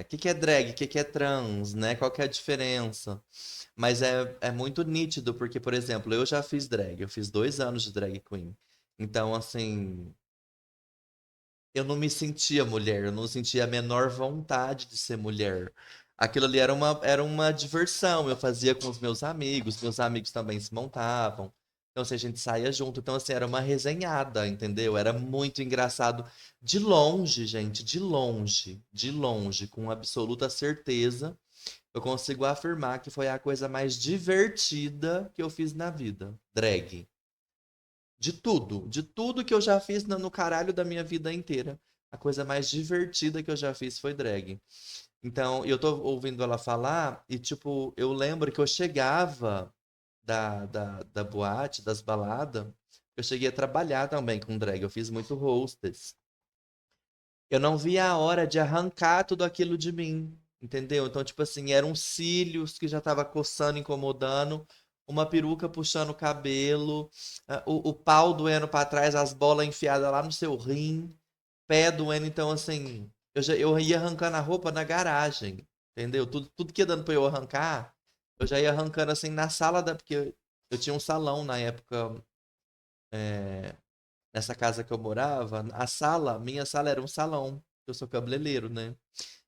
que é drag? O que é trans, né? Qual que é a diferença? Mas é muito nítido, porque, por exemplo, eu já fiz drag. Eu fiz 2 anos de drag queen. Então, assim… Eu não me sentia mulher. Eu não sentia a menor vontade de ser mulher. Aquilo ali era uma diversão. Eu fazia com os meus amigos também se montavam. Então, assim, a gente saía junto. Então, assim, era uma resenhada, entendeu? Era muito engraçado. De longe, gente, de longe, com absoluta certeza, eu consigo afirmar que foi a coisa mais divertida que eu fiz na vida. Drag. De tudo que eu já fiz no caralho da minha vida inteira. A coisa mais divertida que eu já fiz foi drag. Então, eu tô ouvindo ela falar e, tipo, eu lembro que eu chegava da boate, das baladas, eu cheguei a trabalhar também com drag. Eu fiz muito hostess. Eu não via a hora de arrancar tudo aquilo de mim, entendeu? Então, tipo assim, eram cílios que já tava coçando, incomodando, uma peruca puxando o cabelo, o pau doendo pra trás, as bolas enfiadas lá no seu rim, pé doendo. Então, assim, eu ia arrancando a roupa na garagem, entendeu? Tudo que ia dando pra eu arrancar, eu já ia arrancando assim na sala porque eu tinha um salão na época, é, nessa casa que eu morava, minha sala era um salão. Eu sou cabeleireiro, né?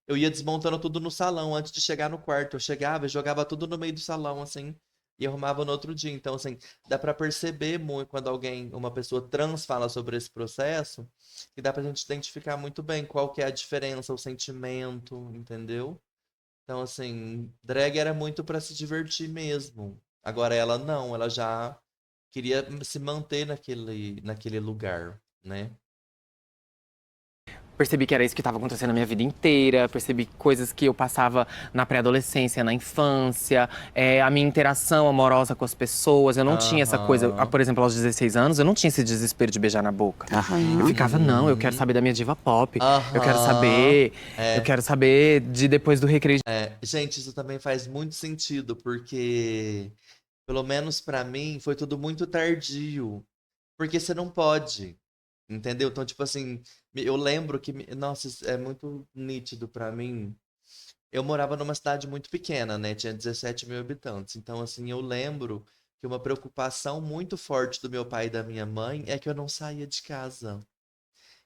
Eu ia desmontando tudo no salão antes de chegar no quarto. Eu chegava e jogava tudo no meio do salão, assim, e arrumava no outro dia. Então, assim, dá pra perceber muito quando uma pessoa trans fala sobre esse processo, que dá pra gente identificar muito bem qual que é a diferença, o sentimento, entendeu? Então, assim, drag era muito pra se divertir mesmo. Agora ela não, ela já queria se manter naquele lugar, né? percebi que era isso que estava acontecendo na minha vida inteira. Percebi coisas que eu passava na pré-adolescência, na infância. A minha interação amorosa com as pessoas. Eu não tinha essa coisa… Aham. Por exemplo, aos 16 anos, eu não tinha esse desespero de beijar na boca. Aham. Eu ficava, não, eu quero saber da minha diva pop. Eu quero Aham. saber… É. Eu quero saber de depois do recreio. Gente, isso também faz muito sentido, porque, pelo menos pra mim, foi tudo muito tardio. Porque você não pode, entendeu? Então, tipo assim, eu lembro que, nossa, isso é muito nítido pra mim. Eu morava numa cidade muito pequena, né? Tinha 17 mil habitantes. Então, assim, eu lembro que uma preocupação muito forte do meu pai e da minha mãe é que eu não saía de casa.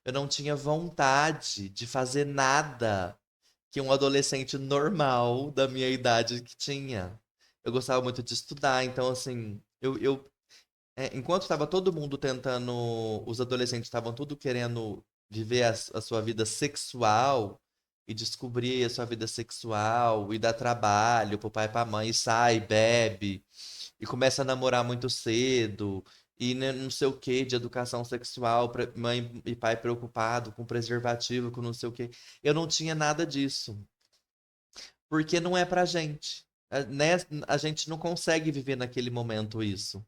Eu não tinha vontade de fazer nada que um adolescente normal da minha idade que tinha. Eu gostava muito de estudar, então assim, enquanto estava todo mundo tentando, os adolescentes estavam tudo querendo viver a sua vida sexual e descobrir a sua vida sexual e dar trabalho pro pai e pra mãe, e sai, bebe e começa a namorar muito cedo e né, não sei o que de educação sexual, mãe e pai preocupado com preservativo, com não sei o que. Eu não tinha nada disso. Porque não é pra gente. Né? A gente não consegue viver naquele momento isso.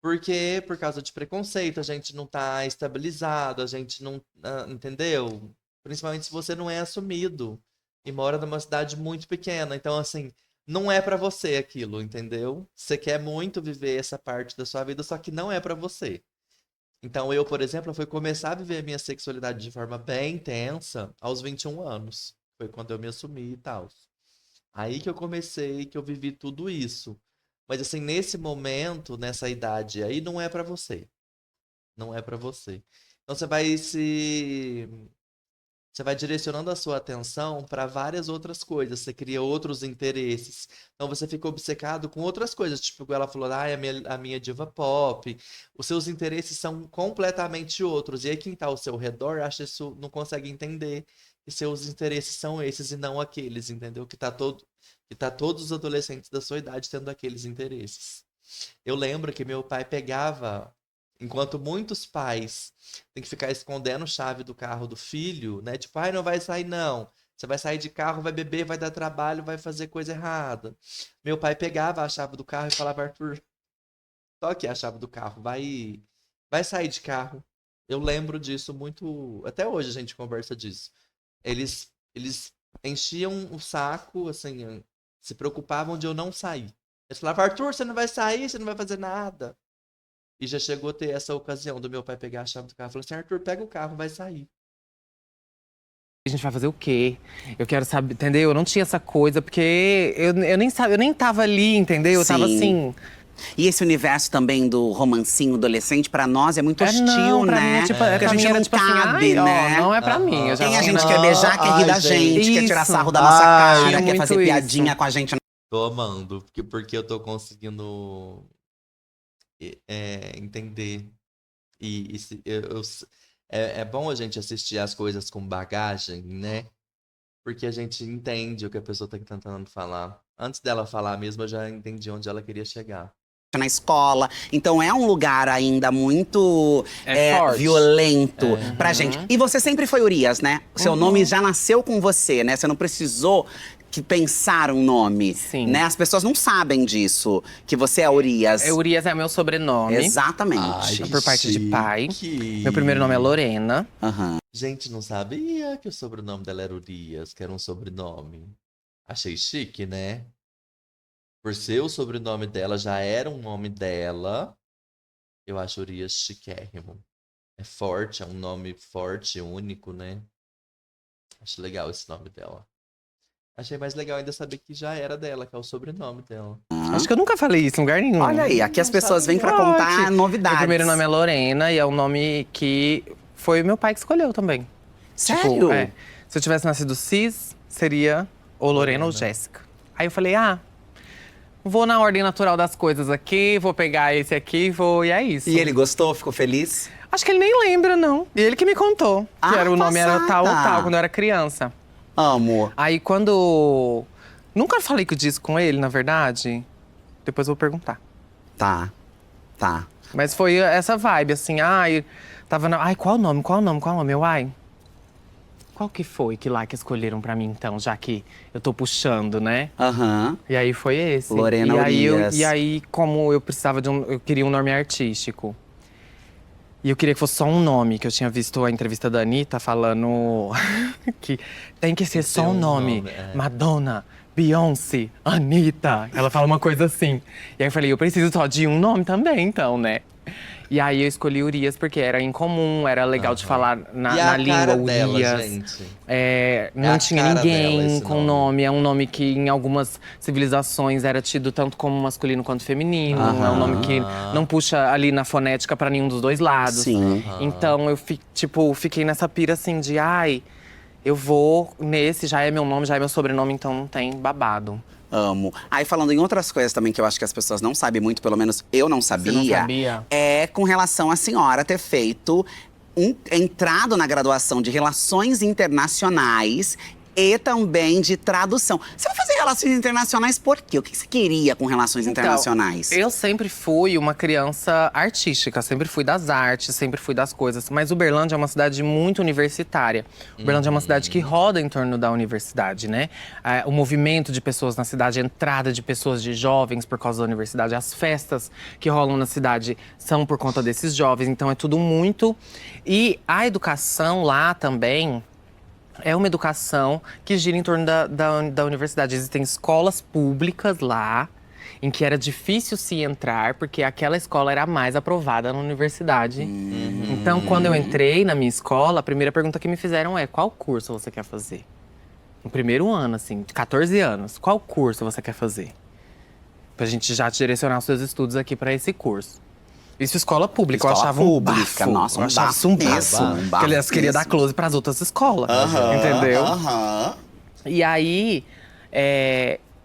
Porque, por causa de preconceito, a gente não tá estabilizado, a gente não. Entendeu? Principalmente se você não é assumido e mora numa cidade muito pequena. Então, assim, não é pra você aquilo, entendeu? Você quer muito viver essa parte da sua vida, só que não é pra você. Então, eu, por exemplo, fui começar a viver a minha sexualidade de forma bem intensa aos 21 anos. Foi quando eu me assumi e tal. Aí que eu comecei, que eu vivi tudo isso. Mas assim, nesse momento, nessa idade aí, não é pra você. Não é pra você. Então você vai direcionando a sua atenção para várias outras coisas, você cria outros interesses. Então você fica obcecado com outras coisas, tipo ela falou, ah, a minha diva pop. Os seus interesses são completamente outros. E aí quem tá ao seu redor acha isso, não consegue entender que seus interesses são esses e não aqueles, entendeu? Que tá todos os adolescentes da sua idade tendo aqueles interesses. Eu lembro que meu pai pegava, enquanto muitos pais têm que ficar escondendo chave do carro do filho, né? Tipo, ai, não vai sair não. Você vai sair de carro, vai beber, vai dar trabalho, vai fazer coisa errada. Meu pai pegava a chave do carro e falava, Arthur, toque a chave do carro, vai sair de carro. Eu lembro disso muito, até hoje a gente conversa disso. Eles enchiam o saco, assim, se preocupavam de eu não sair. Eles falavam, Arthur, você não vai sair, você não vai fazer nada. E já chegou a ter essa ocasião do meu pai pegar a chave do carro e falar assim, Arthur, pega o carro, vai sair. A gente vai fazer o quê? Eu quero saber, entendeu? Eu não tinha essa coisa, porque eu nem sabia, eu nem tava ali, entendeu? Eu tava Sim. assim. E esse universo também do romancinho adolescente, pra nós, é muito hostil, não, pra né? mim é tipo, Porque a pra gente mim era não tipo cabe, assim, ai, né? ó, não é pra mim. Eu já Quem a assim, gente não. quer beijar, quer rir da Ai, gente, quer tirar isso. sarro da nossa Ai, cara, quer muito fazer isso. piadinha com a gente. Tô amando, porque eu tô conseguindo entender. É bom a gente assistir as coisas com bagagem, né? Porque a gente entende o que a pessoa tá tentando falar. Antes dela falar mesmo, eu já entendi onde ela queria chegar. Na escola. Então é um lugar ainda muito Forte. violento pra Uhum. gente. E você sempre foi Urias, né? O seu nome já nasceu com você, né? Você não precisou que pensar um nome. Sim. Né? As pessoas não sabem disso, que você é Urias. Urias é meu sobrenome. Exatamente. Ai, Por parte de pai. chique. Meu primeiro nome é Lorena. Aham. Gente, não sabia que o sobrenome dela era Urias, que era um sobrenome. Achei chique, né? Por ser o sobrenome dela, já era um nome dela. Eu acho Urias chiquérrimo. É forte, é um nome forte, único, né? Acho legal esse nome dela. Achei mais legal ainda saber que já era dela, que é o sobrenome dela. Acho que eu nunca falei isso em lugar nenhum. Olha aí, aqui as pessoas vêm pra contar novidades. Meu primeiro nome é Lorena e é um nome que foi meu pai que escolheu também. Sério? Tipo, se eu tivesse nascido cis, seria ou Lorena ou Jéssica. Aí eu falei, vou na ordem natural das coisas aqui, vou pegar esse aqui, e é isso. E ele gostou? Ficou feliz? Acho que ele nem lembra, não. E ele que me contou que o nome era tal ou tal, quando eu era criança. Amo. Aí quando… Nunca falei que eu disse com ele, na verdade. Depois eu vou perguntar. Tá. Mas foi essa vibe, assim, tava na… qual o nome? Eu, qual que foi que escolheram pra mim, então, já que eu tô puxando, né? Aham. E aí foi esse. Lorena Urias. E aí, como eu precisava eu queria um nome artístico. E eu queria que fosse só um nome, que eu tinha visto a entrevista da Anitta falando que tem que ser só um nome. Madonna, Beyoncé, Anitta. Ela fala uma coisa assim. E aí eu falei, eu preciso só de um nome também, então, né? E aí eu escolhi Urias porque era incomum, era legal de falar na língua Urias. Gente. Não tinha cara ninguém dela, esse com nome. nome. É um nome que em algumas civilizações era tido tanto como masculino quanto feminino. É um nome que não puxa ali na fonética pra nenhum dos dois lados. Sim. Então eu fiquei nessa pira assim de eu vou nesse, já é meu nome, já é meu sobrenome, então não tem babado. Amo. Aí falando em outras coisas também que eu acho que as pessoas não sabem muito, pelo menos eu não sabia. Você não sabia? É com relação à senhora ter feito entrado na graduação de Relações Internacionais e também de tradução. Você vai fazer relações internacionais por quê? O que você queria com relações internacionais? Eu sempre fui uma criança artística, sempre fui das artes, sempre fui das coisas. Mas Uberlândia é uma cidade muito universitária. Uberlândia é uma cidade que roda em torno da universidade, né? O movimento de pessoas na cidade, a entrada de pessoas, de jovens por causa da universidade. As festas que rolam na cidade são por conta desses jovens. Então é tudo muito… E a educação lá também… É uma educação que gira em torno da universidade. Existem escolas públicas lá, em que era difícil se entrar, porque aquela escola era a mais aprovada na universidade. Então, quando eu entrei na minha escola, a primeira pergunta que me fizeram é: qual curso você quer fazer? No primeiro ano, assim, de 14 anos. Qual curso você quer fazer? Pra gente já direcionar os seus estudos aqui pra esse curso. Isso escola pública, Escola eu achava pública, um bafo. nossa, um eu achava bafo isso um mesmo, bafo. um bafo Porque eles queriam dar mesmo. close pras outras escolas, entendeu? E aí,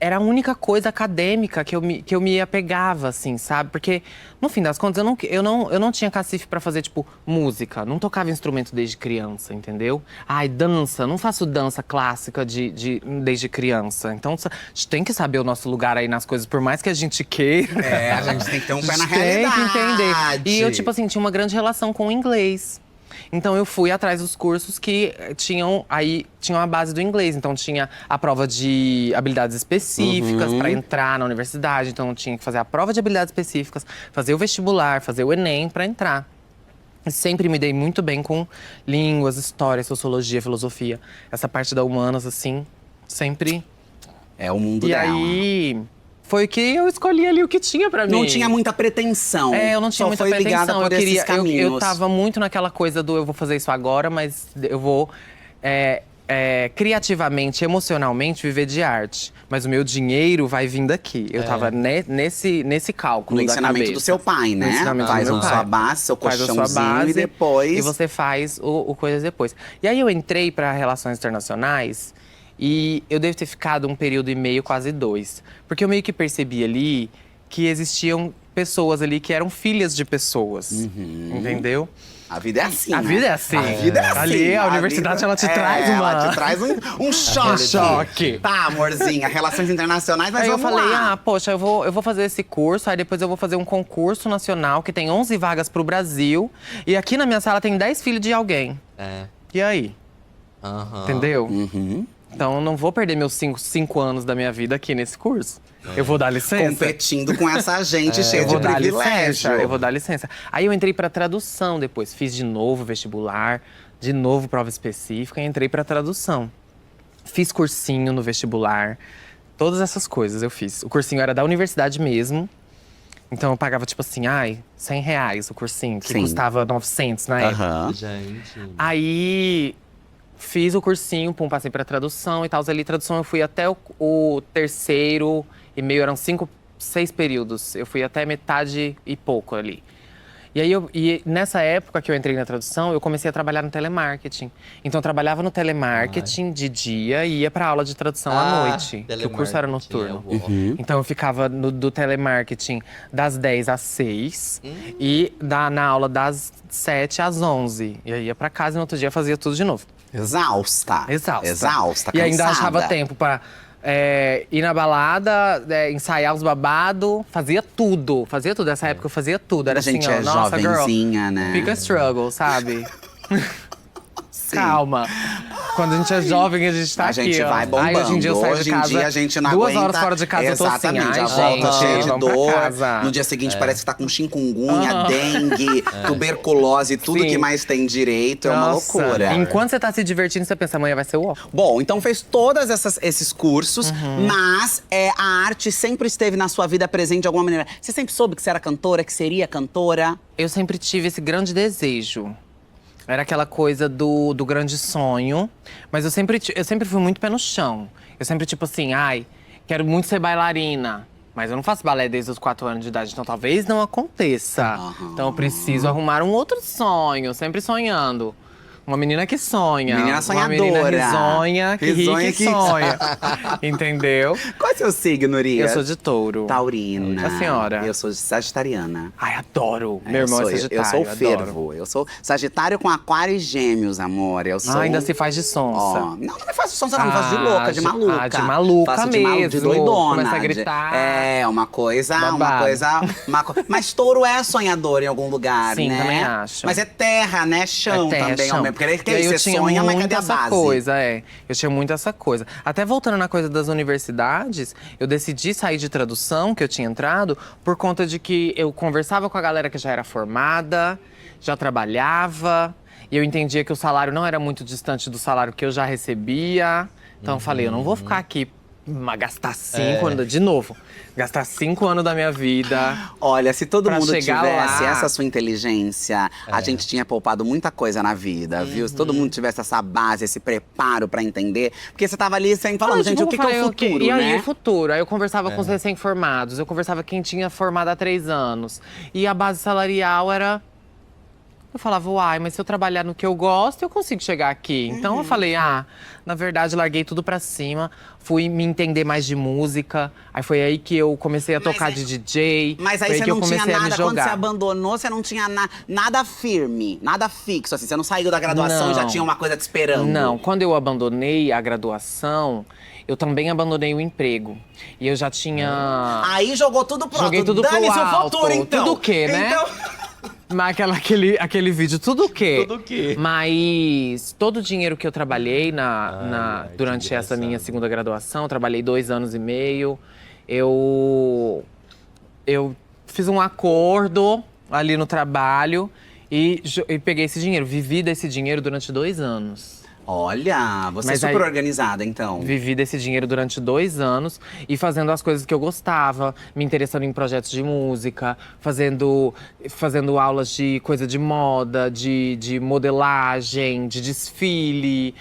era a única coisa acadêmica que eu me apegava, assim, sabe? Porque, no fim das contas, eu não tinha cacife pra fazer, tipo, música. Não tocava instrumento desde criança, entendeu? Ai, dança. Não faço dança clássica desde criança. Então, a gente tem que saber o nosso lugar aí nas coisas, por mais que a gente queira. A gente tem que ter um pé na Tem realidade. que entender. E eu, tipo assim, tinha uma grande relação com o inglês. Então eu fui atrás dos cursos que tinham a base do inglês. Então tinha a prova de habilidades específicas para entrar na universidade. Então eu tinha que fazer a prova de habilidades específicas, fazer o vestibular, fazer o Enem para entrar. E sempre me dei muito bem com línguas, história, sociologia, filosofia. Essa parte da humanas, assim, sempre… É o mundo E dela. aí… Foi que eu escolhi ali o que tinha pra mim. Não tinha muita pretensão. Eu não tinha Só muita foi ligada pretensão. por Eu esses caminhos. eu tava muito naquela coisa do eu vou fazer isso agora, mas eu vou criativamente, emocionalmente viver de arte. Mas o meu dinheiro vai vir daqui. Eu tava nesse cálculo No da ensinamento cabeça. do seu pai, né? No ensinamento Faz do a meu sua pai. base, seu Faz a sua colchãozinho base, e depois… E você faz o coisas depois. E aí eu entrei para relações internacionais e eu devo ter ficado um período e meio, quase 2. Porque eu meio que percebi ali que existiam pessoas ali que eram filhas de pessoas, entendeu? A vida é assim, A né? vida é assim. A vida é assim. Ali, a universidade, vida- ela te traz uma… Ela te traz um choque. choque. Tá, amorzinha, relações internacionais, mas Aí eu vamos falei, lá. poxa, eu vou fazer esse curso, aí depois eu vou fazer um concurso nacional que tem 11 vagas pro Brasil. E aqui na minha sala tem 10 filhos de alguém. E aí? Entendeu? Então eu não vou perder meus 5 anos da minha vida aqui nesse curso. Eu vou dar licença. Competindo com essa gente cheia Eu de vou dar privilégio. licença, eu vou dar licença. Aí eu entrei pra tradução depois. Fiz de novo vestibular, de novo prova específica e entrei pra tradução. Fiz cursinho no vestibular. Todas essas coisas eu fiz. O cursinho era da universidade mesmo. Então eu pagava tipo assim, R$100 o cursinho. Que Sim. custava 900 na época. Aham. Gente. Aí… Fiz o cursinho, passei pra tradução e tal. Ali, tradução, eu fui até o terceiro e meio, eram 6 períodos. Eu fui até metade e pouco ali. E aí, nessa época que eu entrei na tradução, eu comecei a trabalhar no telemarketing. Então, eu trabalhava no telemarketing de dia e ia pra aula de tradução à noite. Que o curso era noturno. Então, eu ficava do telemarketing das 10 às 6 e na aula das 7 às 11. E aí, ia pra casa e no outro dia fazia tudo de novo. Exausta. Exausta. E ainda cansada. achava tempo pra ir na balada, ensaiar os babados. Fazia tudo. Nessa época eu fazia tudo. Era A gente assim, é ó, nossa, girl, jovenzinha, né? fica struggle, sabe? Calma. Quando a gente é jovem, a gente tá A aqui, gente ó. vai bombando. Hoje em dia eu saio de Hoje em casa, dia a gente não 2 aguenta. horas fora de casa, eu tô assim, Exatamente, ai, a volta gente, cheia de vamos pra dor. casa. No dia seguinte parece que tá com chikungunya, dengue, tuberculose, tudo Sim. que mais tem direito. É uma Nossa. loucura. Enquanto você tá se divertindo, você pensa, amanhã vai ser o ó. Bom, então fez todos esses cursos, mas a arte sempre esteve na sua vida presente de alguma maneira. Você sempre soube que você era cantora, que seria cantora? Eu sempre tive esse grande desejo. Era aquela coisa do grande sonho. Mas eu sempre fui muito pé no chão. Eu sempre, tipo assim, quero muito ser bailarina. Mas eu não faço balé desde os 4 anos de idade, então talvez não aconteça. Então eu preciso arrumar um outro sonho, sempre sonhando. Uma menina que sonha. Menina sonhadora. Uma menina risonha, que ri que sonha. Entendeu? Qual é o seu signo, Ria? Eu sou de touro. Taurina. A senhora? Eu sou sagitariana. Ai, adoro. Meu irmão é Eu sagitário, sou adoro. fervo. Eu sou sagitário com aquário e gêmeos, amor. Eu sou… Ah, ainda se faz de sonsa. Ó, não me faço sonsa não, me faço de louca, de maluca. de maluca faço mesmo. de doidona. Começa a gritar. É, uma coisa, Babado. Mas touro é sonhador em algum lugar, Sim, né? também acho. Mas é terra, né? Chão É terra, também, chão. porque E aí você sonha, mas cadê a essa base? coisa, Eu tinha muito essa coisa. Até voltando na coisa das universidades, eu decidi sair de tradução, que eu tinha entrado, por conta de que eu conversava com a galera que já era formada, já trabalhava. E eu entendia que o salário não era muito distante do salário que eu já recebia. Então eu falei, eu não vou ficar aqui gastar 5 anos, de novo. Gastar 5 anos da minha vida. Olha, se todo pra mundo chegar tivesse lá. essa sua inteligência, a gente tinha poupado muita coisa na vida, viu? Se todo mundo tivesse essa base, esse preparo pra entender. Porque você tava ali sempre falando, gente, o que é o futuro, E né? aí, o futuro? Aí eu conversava com os recém-formados, eu conversava com quem tinha formado há 3 anos. E a base salarial era… Eu falava, uai, mas se eu trabalhar no que eu gosto, eu consigo chegar aqui. Então eu falei, na verdade, larguei tudo pra cima. Fui me entender mais de música. Aí foi aí que eu comecei a tocar de DJ. Mas aí foi você que eu não tinha comecei a me nada, quando jogar. você abandonou, você não tinha nada firme, nada fixo, assim. Você não saiu da graduação e já Não. tinha uma coisa te esperando. Não, quando eu abandonei a graduação, eu também abandonei o emprego. E eu já tinha… Aí jogou tudo pro alto. Joguei tudo pro Dane-se o alto. futuro, então. Tudo o quê, né? Então… Mas aquele vídeo, tudo o quê? Tudo o quê? Mas todo o dinheiro que eu trabalhei durante que essa minha engraçado. segunda graduação, eu trabalhei 2 anos e meio. Eu fiz um acordo ali no trabalho e peguei esse dinheiro. Vivi desse dinheiro durante 2 anos. Olha, você Mas é super aí- organizada, então. Vivi desse dinheiro durante 2 anos e fazendo as coisas que eu gostava, me interessando em projetos de música, fazendo aulas de coisa de moda, de modelagem, de desfile,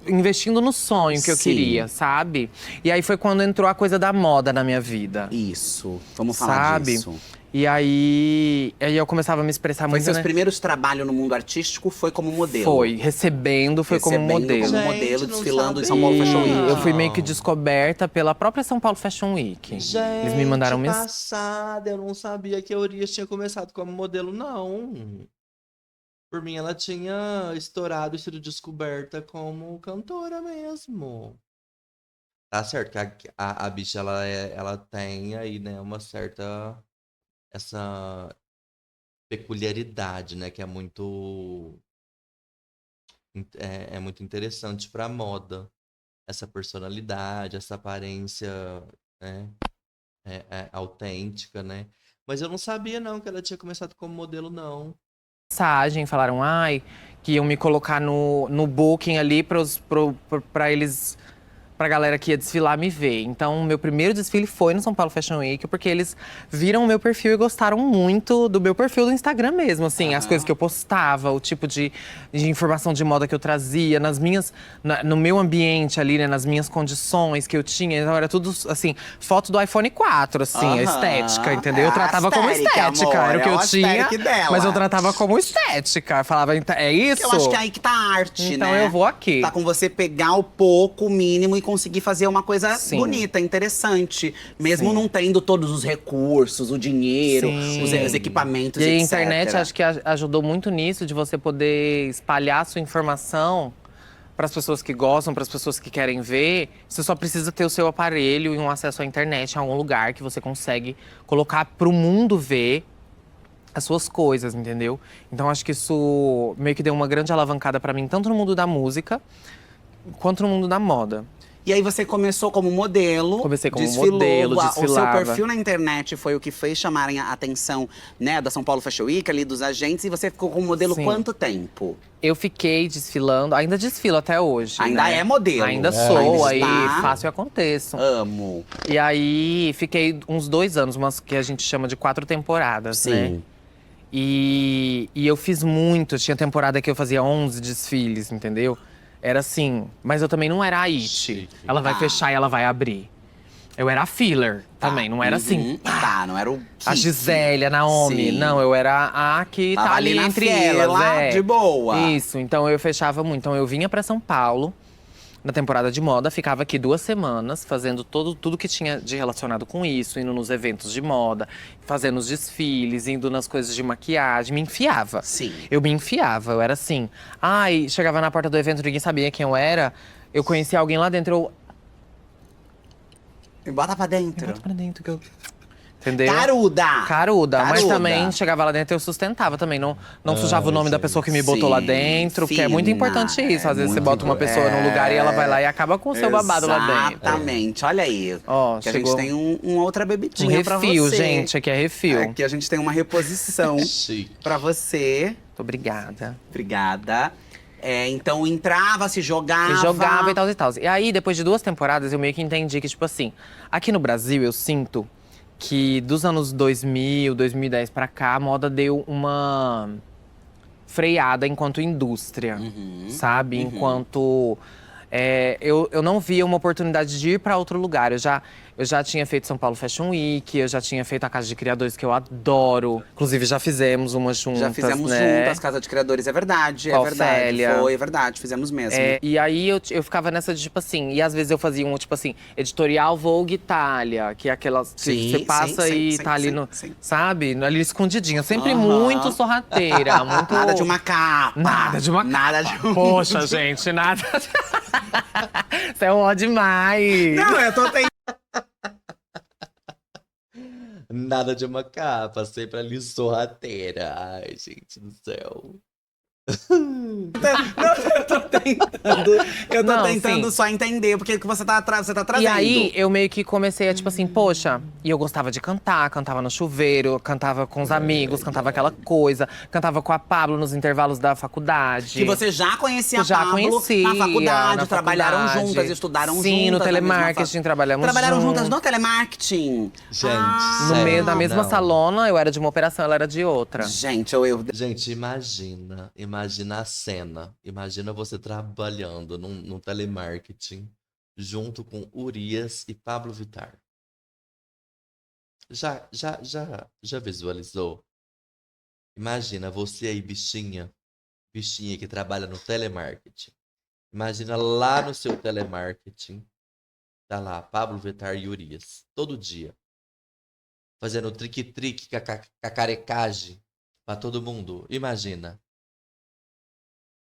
investindo no sonho que eu Sim. queria, sabe? E aí foi quando entrou a coisa da moda na minha vida. Isso, vamos falar Sabe? disso. E aí eu começava a me expressar Foi muito, seus né? primeiros trabalhos no mundo artístico, foi como modelo. Foi, recebendo, foi como modelo. Como Gente, modelo, não desfilando em sabia. São Paulo Fashion Week. Eu fui meio que descoberta pela própria São Paulo Fashion Week. Eles me mandaram mensagem. Passada, eu não sabia que a Urias tinha começado como modelo, não. Por mim, ela tinha estourado e sido descoberta como cantora mesmo. Tá certo que a bicha, ela tem aí, né, uma certa… Essa peculiaridade, né, que é muito… É muito interessante pra moda. Essa personalidade, essa aparência, né, autêntica, né. Mas eu não sabia, não, que ela tinha começado como modelo, não. Falaram, que iam me colocar no booking ali pra eles… Pra galera que ia desfilar me ver. Então, meu primeiro desfile foi no São Paulo Fashion Week, porque eles viram o meu perfil e gostaram muito do meu perfil do Instagram mesmo, assim. As coisas que eu postava, o tipo de informação de moda que eu trazia, no meu ambiente ali, né, nas minhas condições que eu tinha. Então, era tudo, assim, foto do iPhone 4, assim, a estética, entendeu? Eu tratava como Aesthetic, estética, amor, era o que é eu o tinha, aesthetic dela. mas eu tratava como estética. Eu falava, é isso? Eu acho que é aí que tá a arte, Então né? eu vou aqui. Tá com você pegar o pouco, o mínimo e conseguir fazer uma coisa Sim. bonita, interessante. Mesmo Sim. não tendo todos os recursos, o dinheiro, Sim. os equipamentos, E a etc. internet acho que ajudou muito nisso, de você poder espalhar a sua informação para as pessoas que gostam, para as pessoas que querem ver. Você só precisa ter o seu aparelho e um acesso à internet em algum lugar que você consegue colocar para o mundo ver as suas coisas, entendeu? Então acho que isso meio que deu uma grande alavancada para mim, tanto no mundo da música quanto no mundo da moda. E aí você começou como modelo. Comecei como desfilou, modelo, O desfilava. seu perfil na internet foi o que fez chamarem a atenção, né, da São Paulo Fashion Week, ali dos agentes. E você ficou como modelo Sim. quanto tempo? Eu fiquei desfilando, ainda desfilo até hoje. Ainda né? é modelo. Ainda É. sou, Ainda aí está. faço e aconteço. Amo. E aí fiquei uns 2 anos, umas que a gente chama de 4 temporadas, né? E eu fiz muito, tinha temporada que eu fazia 11 desfiles, entendeu? Era assim, mas eu também não era a It. Chique. Ela vai fechar e ela vai abrir. Eu era a filler também, não era assim. Tá, não era o A Kiki. Gisele, a Naomi. Sim. Não, eu era a que Tava tá ali ali na entre fila, elas. de boa. Isso, então eu fechava muito. Então eu vinha pra São Paulo na temporada de moda, ficava aqui 2 semanas, fazendo tudo que tinha de relacionado com isso, indo nos eventos de moda, fazendo os desfiles, indo nas coisas de maquiagem, me enfiava. Sim. Eu me enfiava, eu era assim. Ai, chegava na porta do evento, ninguém sabia quem eu era. Eu conhecia alguém lá dentro, eu. Me bota pra dentro. Bota pra dentro que eu. Entendeu? Caruda! Mas Caruda. também chegava lá dentro, eu sustentava também. Não sujava o nome da pessoa que me botou lá Sim, dentro, porque é muito fina, importante isso. Às vezes você muito bota uma pessoa num lugar e ela vai lá e acaba com o seu babado lá dentro. Exatamente, olha aí. Ó, que a chegou gente tem uma outra Um bebidinha pra você. refil, gente, aqui é refil. Aqui a gente tem uma reposição Chique. pra você. Muito obrigada. Obrigada. Então entrava, se jogava. E jogava e tal e tal. E aí, depois de 2 temporadas, eu meio que entendi que, tipo assim, aqui no Brasil eu sinto que dos anos 2000, 2010 pra cá, a moda deu uma freada enquanto indústria, sabe? Enquanto eu não via uma oportunidade de ir pra outro lugar. Eu já tinha feito São Paulo Fashion Week, eu já tinha feito a Casa de Criadores, que eu adoro. Inclusive, já fizemos uma juntas, Já fizemos né? juntas, Casa de Criadores, é verdade, Com a é verdade. Ofélia. Foi, é verdade, fizemos mesmo. E aí eu ficava nessa de, tipo assim, e às vezes eu fazia um, tipo assim, editorial Vogue Itália, que é aquelas que Sim, você passa sim, e sim, tá ali sim, no, sim. sabe? Ali escondidinha, sempre Aham. muito sorrateira, muito… Nada de uma capa. Nada de uma Nada de uma… Poxa, gente, nada de… Isso é ó demais! Não, eu tô tentando. Nada de uma capa, sempre ali sorrateira. Ai, gente do céu. Eu tô Não, tentando sim. só entender porque que você tá trazendo. E aí, eu meio que comecei a, tipo assim, poxa… E eu gostava de cantar, cantava no chuveiro, cantava com os amigos, cantava aquela coisa. Cantava com a Pablo nos intervalos da faculdade. Que você já conhecia Eu já a Pablo conhecia, na faculdade, na trabalharam faculdade. juntas, estudaram juntas. Sim, no na mesma telemarketing, trabalhamos Trabalharam juntas juntas. no telemarketing. Gente, No sério, meio da mesma não. salona, eu era de uma operação, ela era de outra. Gente, eu… Gente, imagina a cena. Imagina você trabalhando num telemarketing junto com Urias e Pablo Vittar. Já visualizou? Imagina você aí, bichinha que trabalha no telemarketing. Imagina lá no seu telemarketing, tá lá, Pablo Vittar e Urias, todo dia. Fazendo trique-trique, cacarecagem pra todo mundo. Imagina.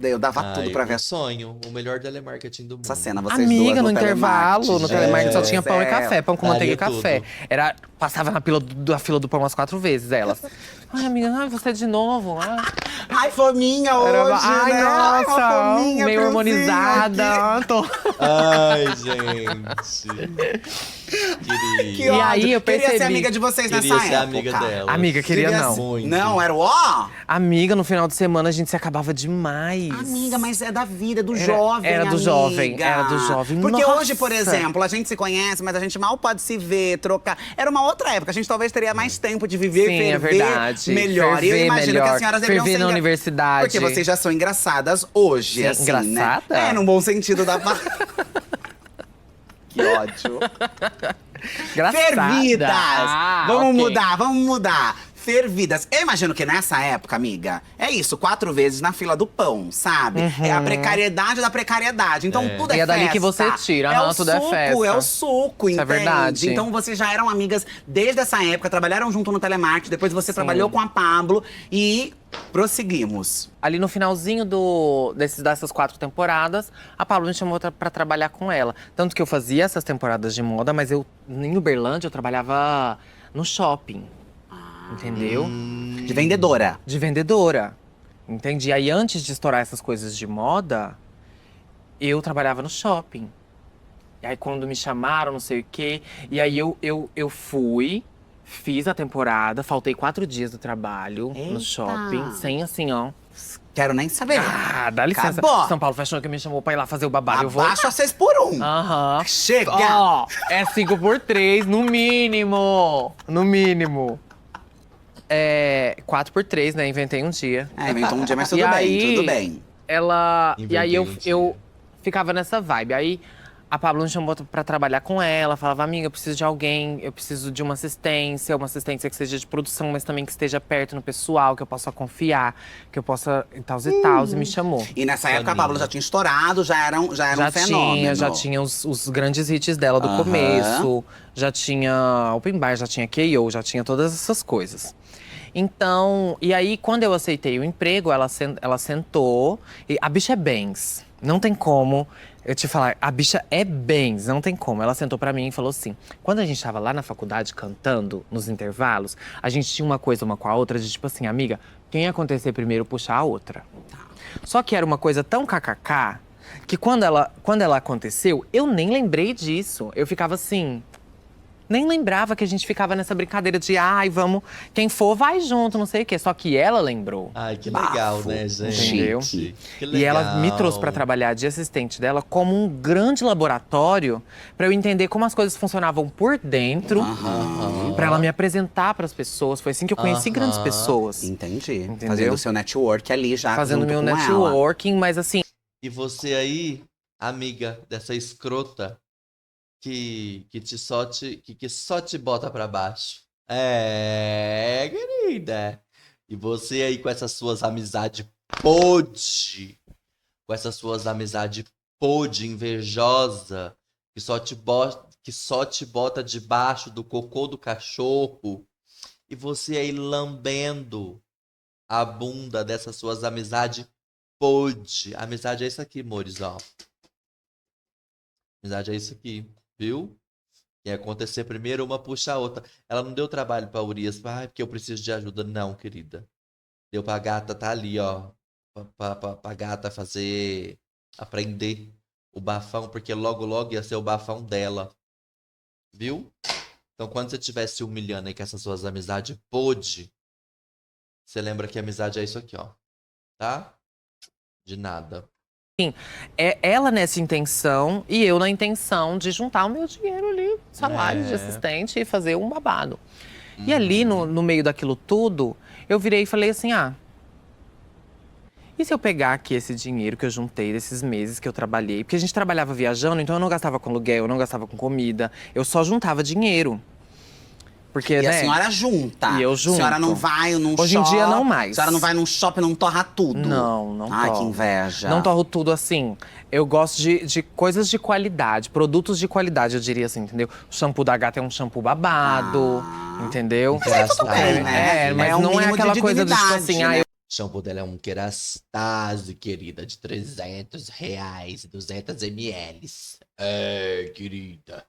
Eu dava tudo pra ver Um sonho, o melhor telemarketing do mundo. essa cena. Vocês Amiga, duas no intervalo, no gente. telemarketing só tinha pão e É, café, pão com manteiga e daria café. tudo. Passava na fila do pão umas 4 vezes, elas. Ai, amiga, você de novo. Ai, fominha hoje, Ai, né? Ai, uma nossa, fominha meio friozinha harmonizada. aqui. Ai, gente. Que E ódio. aí eu Queria ser percebi- amiga de vocês Queria nessa ser época. amiga dela. Amiga, queria não. Muito. Não, era o ó. Amiga, no final de semana a gente se acabava demais. Amiga, mas é da vida, do Era- jovem, era do amiga. jovem, era do jovem. Porque Nossa! hoje, por exemplo, a gente se conhece, mas a gente mal pode se ver, trocar. Era uma outra época, a gente talvez teria mais tempo de viver Sim, e ferver é verdade. melhor. E eu Ferver imagino que melhor. as senhoras deveriam Ferver ser na universidade. Porque vocês já são engraçadas hoje, Sim, assim, engraçada? né? Num bom sentido da… Que ódio. Engraçada. Fervidas! Vamos ok. vamos mudar. Fervidas. Eu imagino que nessa época, amiga, é isso, 4 vezes na fila do pão, sabe? É a precariedade da precariedade. Então tudo é E é dali festa. que você tira, é o tudo é suco, festa. é o suco, Isso é entende? verdade. Então vocês já eram amigas desde essa época, trabalharam junto no telemarketing, depois você trabalhou com a Pablo e prosseguimos. Ali no finalzinho dessas 4 temporadas, a Pablo me chamou pra trabalhar com ela. Tanto que eu fazia essas temporadas de moda, mas em Uberlândia, eu trabalhava no shopping. Entendeu? De vendedora. De vendedora. Entendi. Aí antes de estourar essas coisas de moda, eu trabalhava no shopping. E aí quando me chamaram, não sei o quê. E aí eu fui, fiz a temporada, faltei 4 dias do trabalho no Eita. shopping, sem assim, ó. Quero nem saber. Ah, dá licença. Acabou. São Paulo Fashion Week me chamou pra ir lá fazer o babado. Eu vou. Abaixa 6 por 1. Aham. Chega! Ó, é 5 por 3, no mínimo. No mínimo. 4 por 3, né? Inventei um dia. Inventou um dia, mas tudo E bem, aí, tudo bem. E aí Inventei um eu ficava nessa vibe. Aí a Pablo me chamou pra trabalhar com ela. Falava, amiga, eu preciso de alguém, eu preciso de uma assistência que seja de produção, mas também que esteja perto no pessoal, que eu possa confiar, que eu possa e tal e tal. E me chamou. E nessa época a Pablo já tinha estourado, já era um fenômeno. Já tinha os grandes hits dela do começo. Já tinha Open Bar, já tinha K.O., já tinha todas essas coisas. Então, e aí quando eu aceitei o emprego, ela sentou. E a bicha é bens, não tem como eu te falar. A bicha é bens, não tem como. Ela sentou pra mim e falou assim: quando a gente tava lá na faculdade cantando, nos intervalos, a gente tinha uma coisa uma com a outra, de tipo assim, amiga, quem acontecer primeiro puxar a outra. Só que era uma coisa tão kkk que quando ela aconteceu, eu nem lembrei disso. Eu ficava assim. Nem lembrava que a gente ficava nessa brincadeira de ai, vamos, quem for vai junto, não sei o quê. Só que ela lembrou. Ai, que legal, né, gente? Entendeu? Que legal. E ela me trouxe pra trabalhar de assistente dela como um grande laboratório pra eu entender como as coisas funcionavam por dentro, pra ela me apresentar pras pessoas. Foi assim que eu conheci grandes pessoas. Entendi. Entendeu? Fazendo o seu network ali já. Fazendo junto meu com networking, mas assim. E você aí, amiga dessa escrota que só te bota pra baixo. É, querida. E você aí com essas suas amizades podre, com essas suas amizades podre, invejosa, que só te bota debaixo do cocô do cachorro. E você aí lambendo a bunda dessas suas amizades podre. Amizade é isso aqui, amores, ó. Amizade é isso aqui. Viu? Quem acontecer primeiro, uma puxa a outra. Ela não deu trabalho pra Urias, porque eu preciso de ajuda. Não, querida. Deu pra gata, tá ali, ó. Pra gata aprender o bafão, porque logo, logo ia ser o bafão dela. Viu? Então, quando você estiver se humilhando aí com essas suas amizades podre, você lembra que amizade é isso aqui, ó. Tá? De nada. É ela nessa intenção e eu na intenção de juntar o meu dinheiro ali, salário de assistente e fazer um babado. E ali, no meio daquilo tudo, eu virei e falei assim, e se eu pegar aqui esse dinheiro que eu juntei desses meses que eu trabalhei? Porque a gente trabalhava viajando, então eu não gastava com aluguel, eu não gastava com comida, eu só juntava dinheiro. Porque, E né? a senhora junta. E eu junto. A senhora não vai num shopping. Hoje em dia, não mais. A senhora não vai num shopping, não torra tudo. Não Ai, torro. que inveja. Não torro tudo assim. Eu gosto de coisas de qualidade, produtos de qualidade, eu diria assim, entendeu? O shampoo da gata é um shampoo babado, entendeu? Tudo bem, né? Mas um não é mínimo de aquela coisa do tipo dignidade, assim, né? O shampoo dela é um Kerastase, querida, de R$300, 200 ml. É, querida.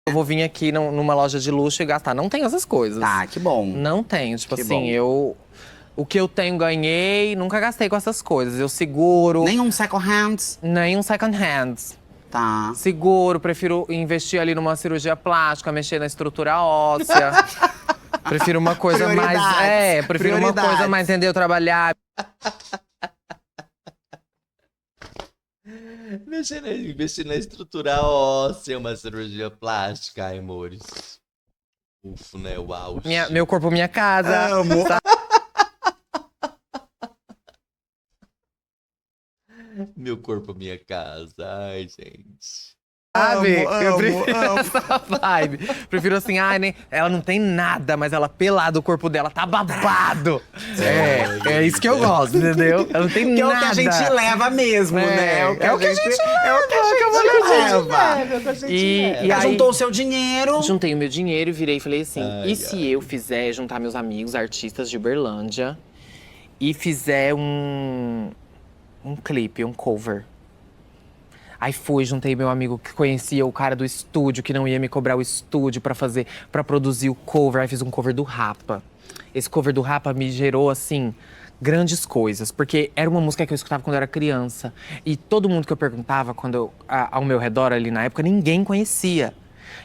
eu vou vir aqui numa loja de luxo e gastar. Não tem essas coisas. Tá, que bom. Não tenho. Tipo Que assim, bom. o que eu tenho, ganhei, nunca gastei com essas coisas. Eu seguro. Nenhum second hand. Nenhum second hand. Tá. Seguro, prefiro investir ali numa cirurgia plástica, mexer na estrutura óssea. Prefiro uma coisa mais. Prefiro uma coisa mais, entendeu? Trabalhar. Investir na estrutura óssea, uma cirurgia plástica, ai, amores. Ufo, né? O auge. Meu corpo, minha casa. Amo. Meu corpo, minha casa. Ai, gente. Sabe? Eu amo, prefiro amo. essa vibe. Prefiro assim, ela não tem nada, mas ela pelada, o corpo dela tá babado. É isso que eu gosto, entendeu? Ela não tem Que é nada. o que a gente leva mesmo, né? É o que a gente leva. E aí, Juntou o seu dinheiro. juntei o meu dinheiro e virei e falei assim, se eu fizer, juntar meus amigos, artistas de Uberlândia, e fizer um clipe, um cover. Aí juntei meu amigo que conhecia o cara do estúdio, que não ia me cobrar o estúdio pra produzir o cover. Aí fiz um cover do Rapa. Esse cover do Rapa me gerou, assim, grandes coisas. Porque era uma música que eu escutava quando eu era criança. E todo mundo que eu perguntava ao meu redor ali na época, ninguém conhecia.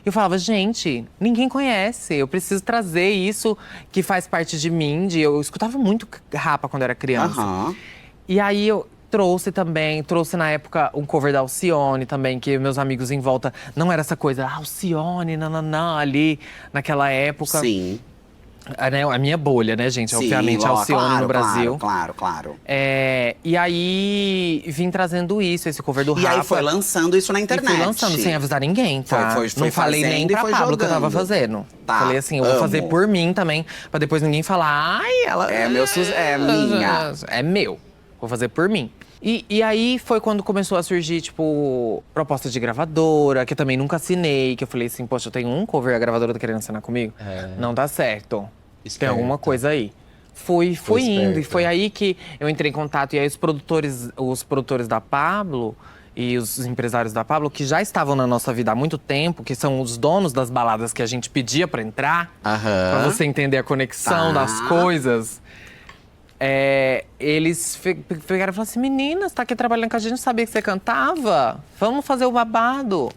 Eu falava, gente, ninguém conhece. Eu preciso trazer isso que faz parte de mim. Eu escutava muito Rapa quando eu era criança. E aí eu trouxe na época um cover da Alcione também, que meus amigos em volta, não era essa coisa, Alcione, nananã, ali, naquela época. Sim. A minha bolha, né, gente? Sim, Obviamente, ó, Alcione claro, no Brasil. Claro. E aí, vim trazendo isso, esse cover do E Rafa. aí foi lançando isso na internet. E fui lançando sem avisar ninguém, tá? Foi Não falei nem fazendo e pra foi Pablo que eu tava jogando. fazendo. Tá, Falei assim, eu vou fazer amo. por mim também, pra depois ninguém falar, ai, ela… É minha. É meu, vou fazer por mim. E aí foi quando começou a surgir, tipo, proposta de gravadora, que eu também nunca assinei. Que eu falei assim, poxa, eu tenho um cover, a gravadora tá querendo assinar comigo? Não dá certo. Tem alguma coisa aí. Fui indo, e foi aí que eu entrei em contato. E aí os produtores da Pablo e os empresários da Pablo, que já estavam na nossa vida há muito tempo, que são os donos das baladas que a gente pedia pra entrar, pra você entender a conexão Tá. das coisas. Eles pegaram e falaram assim, menina, você tá aqui trabalhando com a gente, sabia que você cantava? Vamos fazer o babado.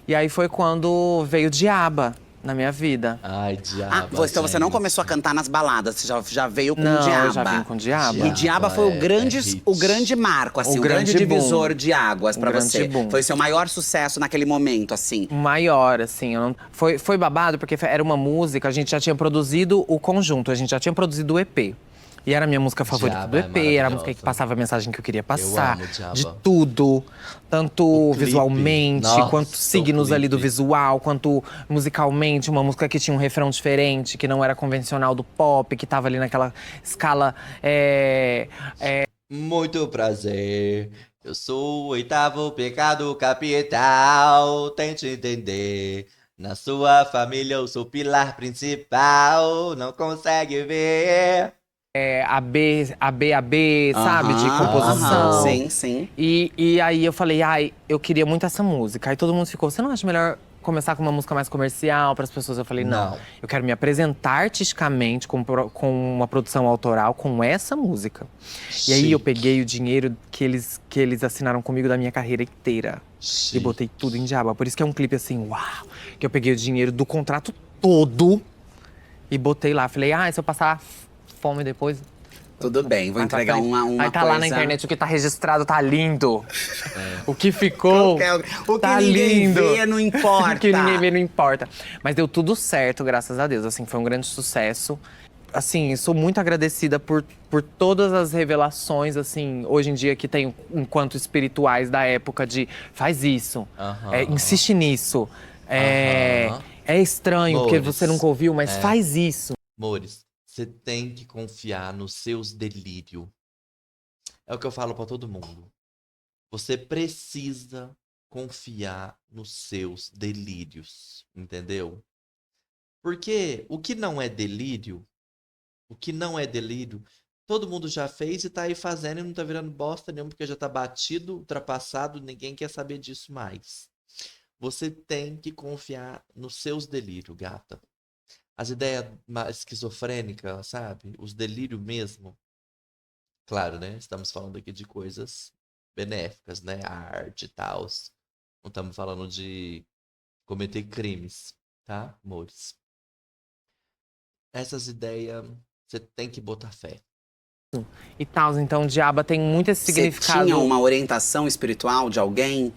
E aí foi quando veio Diaba na minha vida. Ai, Diaba. Então você não começou a cantar nas baladas, você já veio com Não, Diaba. eu já vim com Diaba. E Diaba foi o grande marco, assim, o grande divisor de águas pra grande você. boom. Foi o seu maior sucesso naquele momento, assim. Maior, assim. Foi babado porque era uma música, a gente já tinha produzido o conjunto, a gente já tinha produzido o EP. E era a minha música favorita Diaba do EP, é era a música que passava a mensagem que eu queria passar. amo Diaba. De tudo. Tanto clipe. visualmente, Nossa, quanto o signos ali do clipe. visual, quanto musicalmente. Uma música que tinha um refrão diferente, que não era convencional do pop, que tava ali naquela escala… Muito prazer. Eu sou o oitavo pecado capital. Tente entender. Na sua família eu sou o pilar principal. Não consegue ver. AB, sabe? De composição. Sim. E aí eu falei, ai, eu queria muito essa música. Aí todo mundo ficou, você não acha melhor começar com uma música mais comercial para as pessoas? Eu falei, não. Eu quero me apresentar artisticamente com uma produção autoral com essa música. E aí eu peguei o dinheiro que eles assinaram comigo da minha carreira inteira. E botei tudo em Diaba. Por isso que é um clipe assim, uau! Que eu peguei o dinheiro do contrato todo e botei lá. Falei, se eu passar fome depois… Tudo bem, vou entregar uma Aí tá coisa… lá na internet, o que tá registrado tá lindo. O que ficou O que tá ninguém lindo. vê não importa. O que ninguém vê não importa. Mas deu tudo certo, graças a Deus. Assim, foi um grande sucesso. Assim, sou muito agradecida por todas as revelações, assim, hoje em dia que tem enquanto espirituais da época de faz isso, insiste nisso. É estranho, porque Mores. você nunca ouviu, mas faz isso. Mores, você tem que confiar nos seus delírios. É o que eu falo pra todo mundo. Você precisa confiar nos seus delírios, entendeu? Porque o que não é delírio, todo mundo já fez e tá aí fazendo e não tá virando bosta nenhuma, porque já tá batido, ultrapassado, ninguém quer saber disso mais. Você tem que confiar nos seus delírios, gata. As ideias esquizofrênicas, sabe? Os delírios mesmo. Claro, né? Estamos falando aqui de coisas benéficas, né? A arte e tal. Não estamos falando de cometer crimes, tá, amores? Essas ideias, você tem que botar fé. E tal, então Diaba tem muito esse significado. Você tinha uma orientação espiritual de alguém?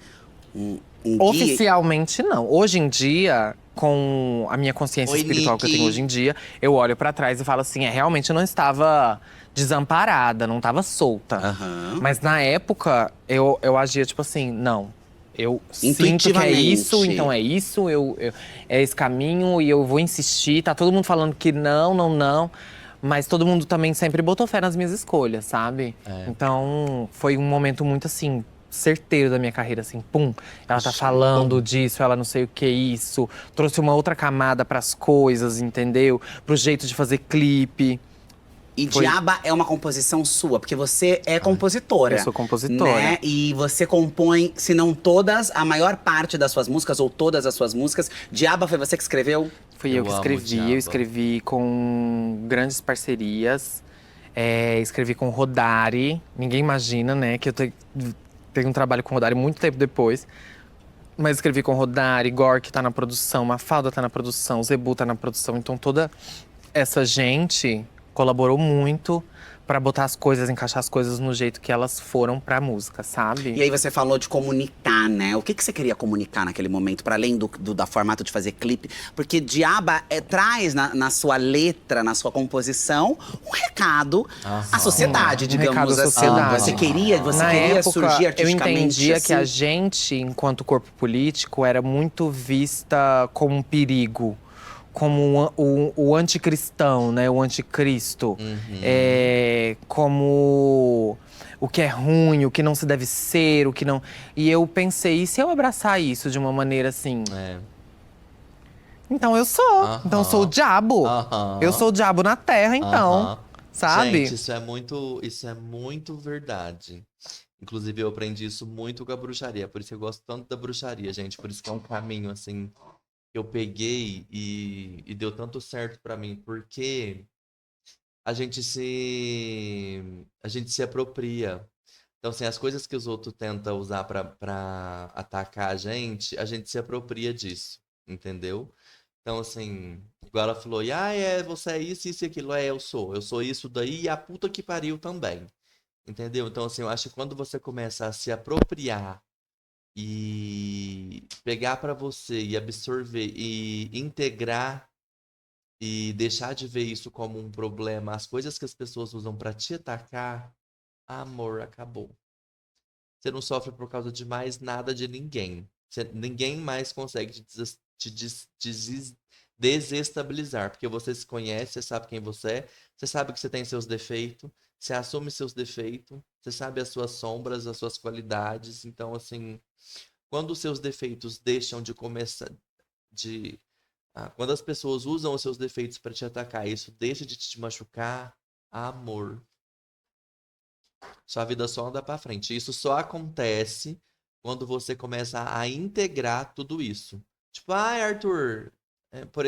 Um guia? Oficialmente não. Hoje em dia, com a minha consciência espiritual que eu tenho hoje em dia, eu olho pra trás e falo assim, realmente eu não estava desamparada, não estava solta. Mas na época, eu agia tipo assim, não. Eu sinto que é isso, então é isso, é esse caminho e eu vou insistir. Tá todo mundo falando que não. Mas todo mundo também sempre botou fé nas minhas escolhas, sabe? Então, foi um momento muito assim, certeiro da minha carreira, assim, pum. Ela tá falando disso, ela não sei o que é isso. Trouxe uma outra camada pras coisas, entendeu? Pro jeito de fazer clipe. E Diaba é uma composição sua, porque você é compositora. Eu sou compositora. Né? E você compõe, se não todas, a maior parte das suas músicas, ou todas as suas músicas. Diaba foi você que escreveu? Fui eu que escrevi. Eu escrevi com grandes parcerias. Escrevi com Rodari. Ninguém imagina, né, que eu tenho um trabalho com Rodari muito tempo depois. Mas escrevi com Rodari, Gork tá na produção, Mafalda tá na produção, Zebu tá na produção. Então toda essa gente colaborou muito pra botar as coisas, encaixar as coisas no jeito que elas foram pra música, sabe? E aí você falou de comunicar, né? O que você queria comunicar naquele momento, para além da formato de fazer clipe? Porque Diaba traz na sua letra, na sua composição, um recado à sociedade, Um recado digamos à assim. sociedade. Você Na queria época, surgir eu artisticamente entendia assim? que a gente, enquanto corpo político, era muito vista como um perigo. Como o anticristão, né? O anticristo. Como o que é ruim, o que não se deve ser, o que não… E eu pensei, e se eu abraçar isso de uma maneira assim… Então eu sou. Então eu sou o diabo. Eu sou o diabo na terra, então. Sabe? Gente, isso é muito verdade. Inclusive, eu aprendi isso muito com a bruxaria. Por isso que eu gosto tanto da bruxaria, gente. Por isso que é um caminho, assim, que eu peguei e deu tanto certo pra mim. Porque a gente se apropria. Então, assim, as coisas que os outros tentam usar pra atacar a gente se apropria disso. Entendeu? Então, assim, igual ela falou, você é isso e aquilo. Eu sou. Eu sou isso daí e a puta que pariu também. Entendeu? Então, assim, eu acho que quando você começa a se apropriar e pegar pra você e absorver e integrar e deixar de ver isso como um problema, as coisas que as pessoas usam pra te atacar, amor, acabou. Você não sofre por causa de mais nada de ninguém. Ninguém mais consegue te desestabilizar, porque você se conhece, você sabe quem você sabe que você tem seus defeitos, você assume seus defeitos, você sabe as suas sombras, as suas qualidades. Então, assim, quando os seus defeitos deixam de começar, quando as pessoas usam os seus defeitos para te atacar, isso deixa de te machucar, amor. Sua vida só anda pra frente. Isso só acontece quando você começa a integrar tudo isso. Tipo, Arthur.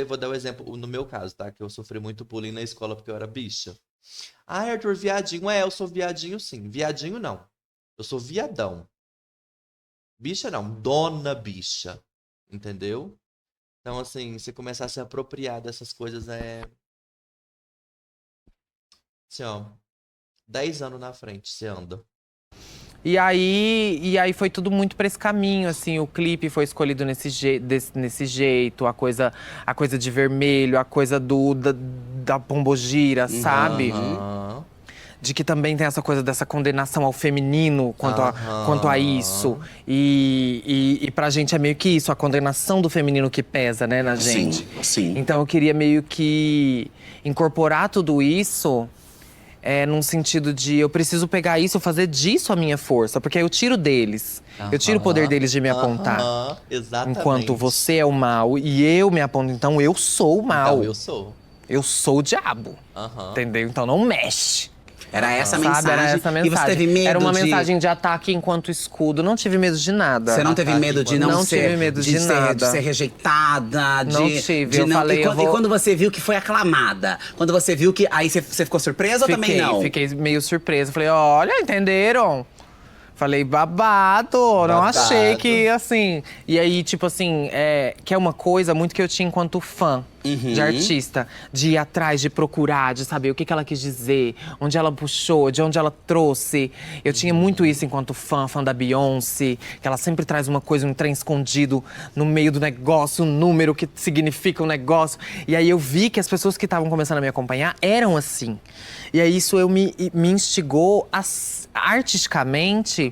Vou dar um exemplo no meu caso, tá? Que eu sofri muito bullying na escola porque eu era bicha. Arthur, viadinho. Eu sou viadinho sim. Viadinho não. Eu sou viadão. Bicha não. Dona bicha. Entendeu? Então, assim, você começar a se apropriar dessas coisas assim, ó. 10 anos na frente você anda. E aí foi tudo muito pra esse caminho, assim. O clipe foi escolhido nesse jeito, a coisa de vermelho, a coisa da pombogira, sabe? De que também tem essa coisa dessa condenação ao feminino quanto a isso. E pra gente é meio que isso, a condenação do feminino que pesa, né, na gente. Sim. Então eu queria meio que incorporar tudo isso num sentido de eu preciso pegar isso, fazer disso a minha força. Porque aí eu tiro deles. Eu tiro o poder deles de me apontar. Exatamente. Enquanto você é o mal e eu me aponto, então eu sou o mal. Então eu sou. Eu sou o diabo. Entendeu? Então não mexe. Era essa a Sabe? mensagem. Era essa mensagem. E você teve medo Era uma de… mensagem de ataque enquanto escudo. Não tive medo de nada. Você não teve medo de não ser… tive medo de nada. De ser rejeitada, Não tive. Eu falei, e quando você viu que foi aclamada? Quando você viu que… Aí você ficou surpresa ou também não? Fiquei meio surpresa. Falei, olha, entenderam? Falei, babado, não achei que, assim… E aí, tipo assim, que é uma coisa muito que eu tinha enquanto fã de artista. De ir atrás, de procurar, de saber o que ela quis dizer. Onde ela puxou, de onde ela trouxe. Eu tinha muito isso enquanto fã da Beyoncé. Que ela sempre traz uma coisa, um trem escondido no meio do negócio. Um número que significa um negócio. E aí eu vi que as pessoas que estavam começando a me acompanhar eram assim. E aí isso me instigou artisticamente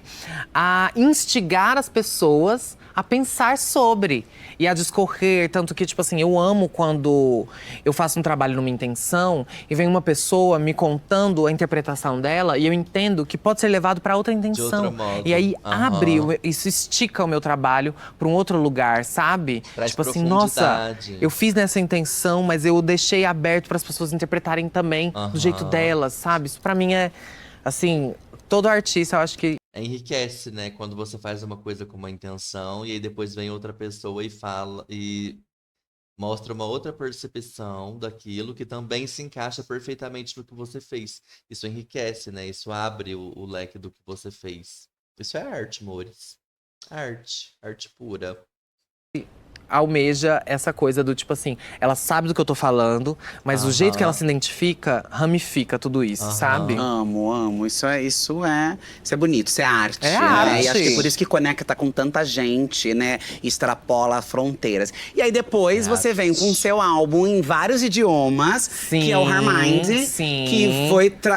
a instigar as pessoas a pensar sobre e a discorrer. Tanto que, tipo assim, eu amo quando eu faço um trabalho numa intenção e vem uma pessoa me contando a interpretação dela e eu entendo que pode ser levado para outra intenção. De outro modo. E aí isso estica o meu trabalho para um outro lugar, sabe? Traz tipo assim, nossa, profundidade. eu fiz nessa intenção, mas eu deixei aberto para as pessoas interpretarem também do jeito delas, sabe? Isso para mim é, assim, todo artista, eu acho que Enriquece, né? Quando você faz uma coisa com uma intenção e aí depois vem outra pessoa e fala e mostra uma outra percepção daquilo que também se encaixa perfeitamente no que você fez. Isso enriquece, né? Isso abre o leque do que você fez. Isso é arte, amores. Arte pura. almeja essa coisa do tipo assim, ela sabe do que eu tô falando, mas o jeito que ela se identifica, ramifica tudo isso, sabe? Amo, amo. Isso é bonito, isso é arte. É né? arte. E acho que por isso que conecta com tanta gente, né? Extrapola fronteiras. E aí depois você vem com o seu álbum em vários idiomas, que é o Hermind, sim.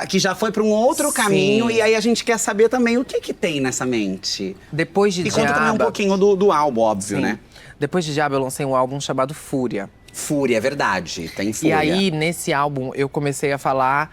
que já foi para um outro Sim. caminho. E aí a gente quer saber também o que tem nessa mente. Depois de E conta também um Diaba, pouquinho do álbum, óbvio, sim. né? Depois de Diaba, eu lancei um álbum chamado Fúria. Fúria, é verdade. Tem Fúria. E aí, nesse álbum, eu comecei a falar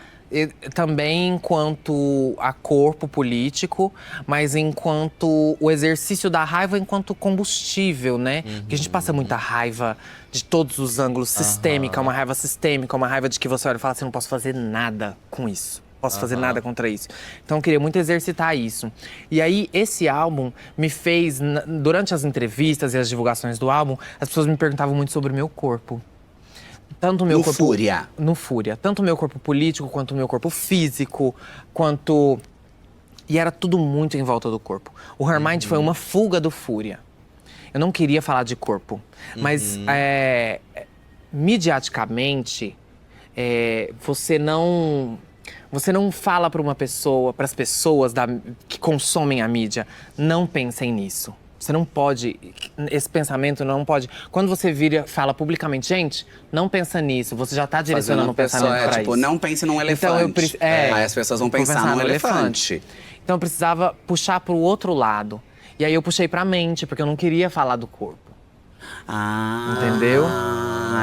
também enquanto a corpo político, mas enquanto o exercício da raiva enquanto combustível, né? Porque a gente passa muita raiva de todos os ângulos, sistêmica, uma raiva de que você olha e fala assim, não posso fazer nada com isso. Posso fazer nada contra isso. Então eu queria muito exercitar isso. E aí, esse álbum me fez, durante as entrevistas e as divulgações do álbum, as pessoas me perguntavam muito sobre o meu corpo. Tanto o meu corpo. Fúria. No Fúria. Tanto o meu corpo político, quanto o meu corpo físico, quanto. E era tudo muito em volta do corpo. O Hermind foi uma fuga do Fúria. Eu não queria falar de corpo. Mas, midiaticamente, você não fala para uma pessoa, para as pessoas que consomem a mídia, não pensem nisso. Você não pode, esse pensamento não pode. Quando você fala publicamente, gente, não pensa nisso, você já está direcionando o pensamento para isso. Não pense num elefante. Aí as pessoas vão pensar no elefante. Então eu precisava puxar para o outro lado. E aí eu puxei para a mente, porque eu não queria falar do corpo. Entendeu?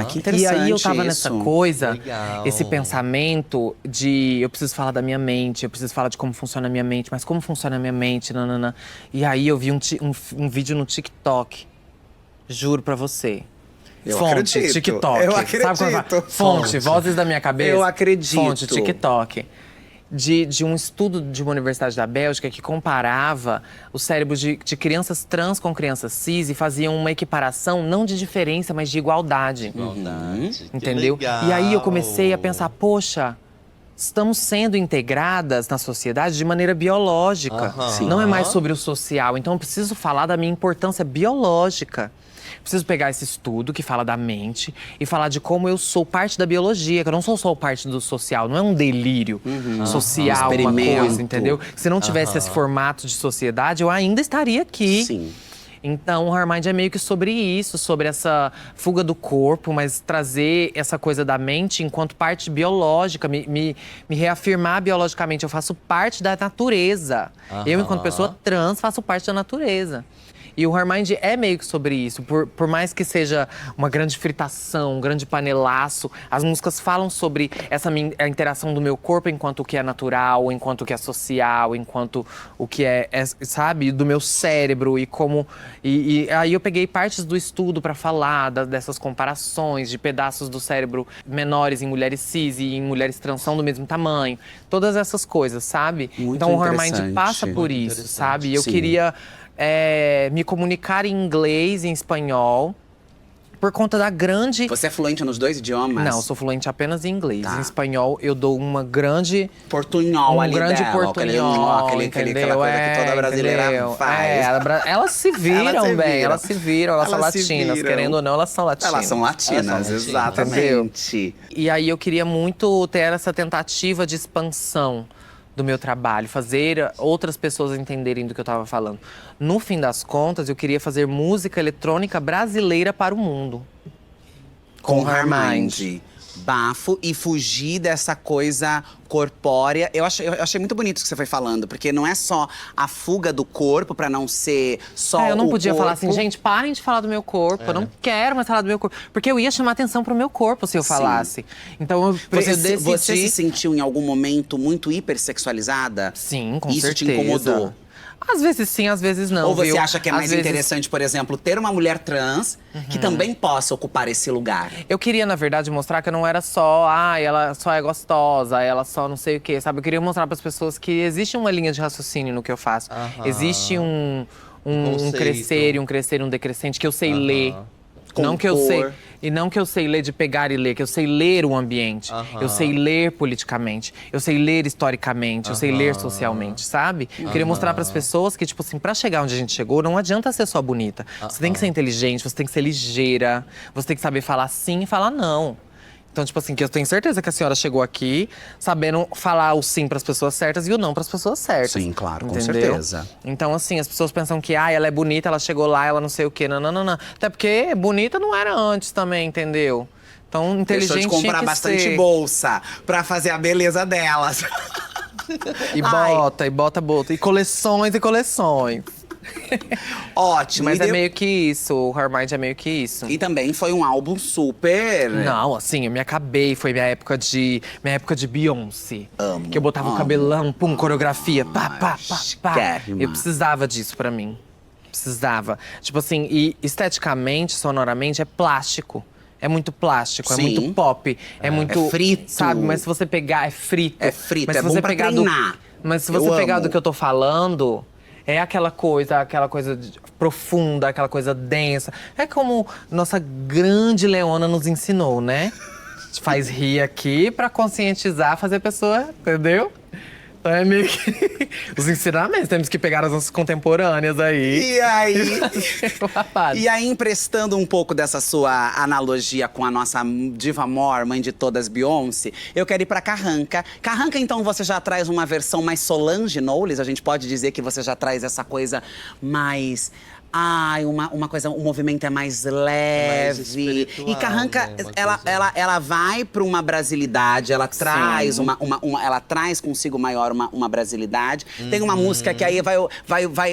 Que interessante. E aí eu tava nessa coisa, Legal. esse pensamento de eu preciso falar da minha mente, eu preciso falar de como funciona a minha mente, mas como funciona a minha mente, nanana. E aí eu vi um vídeo no TikTok, juro pra você. Eu Fonte, acredito. TikTok. Eu Sabe quando fala? acredito. Fonte, vozes da minha cabeça. Eu acredito. Fonte, TikTok. De um estudo de uma universidade da Bélgica que comparava os cérebros de crianças trans com crianças cis e faziam uma equiparação, não de diferença, mas de igualdade. Igualdade. Que Entendeu? legal. E aí eu comecei a pensar, poxa, estamos sendo integradas na sociedade de maneira biológica. Aham. Não é mais sobre o social. Então eu preciso falar da minha importância biológica. Preciso pegar esse estudo que fala da mente e falar de como eu sou parte da biologia, que eu não sou só parte do social, não é um delírio social, uma coisa, entendeu? Se não tivesse esse formato de sociedade, eu ainda estaria aqui. Sim. Então, o Hermind é meio que sobre isso, sobre essa fuga do corpo, mas trazer essa coisa da mente enquanto parte biológica, me reafirmar biologicamente. Eu faço parte da natureza. Eu, enquanto pessoa trans, faço parte da natureza. E o Hermind é meio que sobre isso. Por mais que seja uma grande fritação, um grande panelaço, as músicas falam sobre a interação do meu corpo enquanto o que é natural, enquanto o que é social, enquanto o que sabe, do meu cérebro e como… E aí eu peguei partes do estudo para falar dessas comparações, de pedaços do cérebro menores em mulheres cis e em mulheres trans são do mesmo tamanho. Todas essas coisas, sabe? Muito então o Hermind interessante. passa por Muito isso, interessante. sabe? E eu Sim. queria… me comunicar em inglês e em espanhol por conta da grande… Você é fluente nos dois idiomas? Não, eu sou fluente apenas em inglês. Tá. Em espanhol, eu dou uma grande… Portunhol ali grande dela. portunhol, Aquela entendeu? coisa que toda brasileira entendeu? faz. Elas se viram Elas se bem, viram. elas se viram, elas são Elas se latinas. viram. Querendo ou não, elas são latinas. Elas são latinas, Elas são latinas. exatamente. E aí eu queria muito ter essa tentativa de expansão do meu trabalho, fazer outras pessoas entenderem do que eu estava falando. No fim das contas, eu queria fazer música eletrônica brasileira para o mundo. Com Hermind. Bafo e fugir dessa coisa corpórea. Eu achei muito bonito o que você foi falando, porque não é só a fuga do corpo pra não ser só Eu não o podia corpo. falar assim, gente, parem de falar do meu corpo. Eu não quero mais falar do meu corpo. Porque eu ia chamar atenção pro meu corpo se eu falasse. Então eu decidi… Você se sentiu em algum momento muito hipersexualizada? Sim, com Isso certeza. te incomodou? Às vezes sim, às vezes não, Ou você viu? acha que é Às mais vezes- interessante, por exemplo, ter uma mulher trans que também possa ocupar esse lugar? Eu queria, na verdade, mostrar que eu não era só… ela só é gostosa, ela só não sei o quê, sabe? Eu queria mostrar para as pessoas que existe uma linha de raciocínio no que eu faço. Existe um Conceito. crescer e um decrescente, que eu sei ler. Não que eu sei. compor. E não que eu sei ler de pegar e ler, que eu sei ler o ambiente. Aham. Eu sei ler politicamente. Eu sei ler historicamente. Eu sei ler Aham. socialmente, sabe? Eu queria mostrar pras pessoas que, tipo assim, pra chegar onde a gente chegou, não adianta ser só bonita. Você tem que ser inteligente, você tem que ser ligeira. Você tem que saber falar sim e falar não. Então, tipo assim, que eu tenho certeza que a senhora chegou aqui sabendo falar o sim pras pessoas certas e o não pras pessoas certas. Sim, claro, com entendeu? certeza. Então, assim, as pessoas pensam que, ela é bonita, ela chegou lá, ela não sei o quê. Não, não, não, não. Até porque bonita não era antes também, entendeu? Então, inteligente Deixou de comprar tinha que bastante ser. bolsa pra fazer a beleza delas. E Ai. bota. E coleções e coleções. Ótimo. Mas e é de- meio que isso, o Her Mind é meio que isso. E também foi um álbum super… Não, assim, eu me acabei. Foi minha época de Beyoncé. Amo, Que eu botava o amo. cabelão, pum, coreografia, pá, pá, pá, pá. Chiquérrima. Eu precisava disso pra mim. Precisava. Tipo assim, e esteticamente, sonoramente, é plástico. É muito plástico, é Sim. muito pop, é muito… É frito. Sabe, mas se você pegar… É frito. É frito, mas é se bom você pra pegar treinar. Mas se Eu você pegar amo. do que eu tô falando… É aquela coisa profunda, aquela coisa densa. É como nossa grande Leona nos ensinou, né? A gente faz rir aqui pra conscientizar, fazer a pessoa, entendeu? Então é meio que… Os ensinamentos, temos que pegar as nossas contemporâneas aí. E aí… Babado. E aí, emprestando um pouco dessa sua analogia com a nossa diva mor, mãe de todas, Beyoncé, eu quero ir pra Carranca. Carranca, então, você já traz uma versão mais Solange Knowles? A gente pode dizer que você já traz essa coisa mais… Ai, uma coisa, o movimento é mais leve. espiritual, E Carranca, né? Uma ela, coisa- ela vai pra uma brasilidade, ela traz ela traz consigo maior uma brasilidade. Tem uma música que aí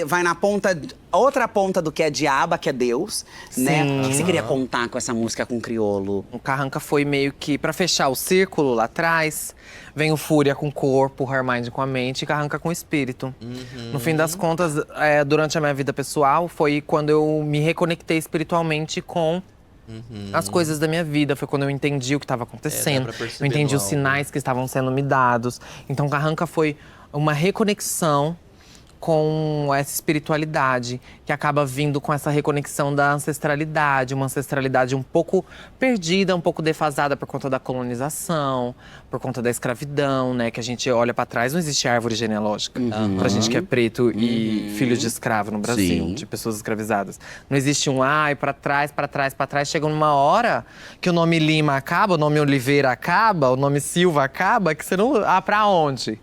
vai na ponta, outra ponta do que é diaba, que é Deus, né? O que você queria contar com essa música com criolo? O Carranca foi meio que pra fechar o círculo lá atrás. Vem o Fúria com o corpo, o Her Mind com a mente e Carranca com o espírito. No fim das contas, durante a minha vida pessoal, foi quando eu me reconectei espiritualmente com as coisas da minha vida. Foi quando eu entendi o que estava acontecendo. pra perceber Eu entendi no os álbum. sinais que estavam sendo me dados. Então, Carranca foi uma reconexão com essa espiritualidade, que acaba vindo com essa reconexão da ancestralidade. Uma ancestralidade um pouco perdida, um pouco defasada por conta da colonização, por conta da escravidão, né? Que a gente olha pra trás, não existe árvore genealógica. Pra gente que é preto e filho de escravo no Brasil, Sim. de pessoas escravizadas. Não existe um pra trás, pra trás, pra trás. Chega numa hora que o nome Lima acaba, o nome Oliveira acaba, o nome Silva acaba, que você não… pra onde?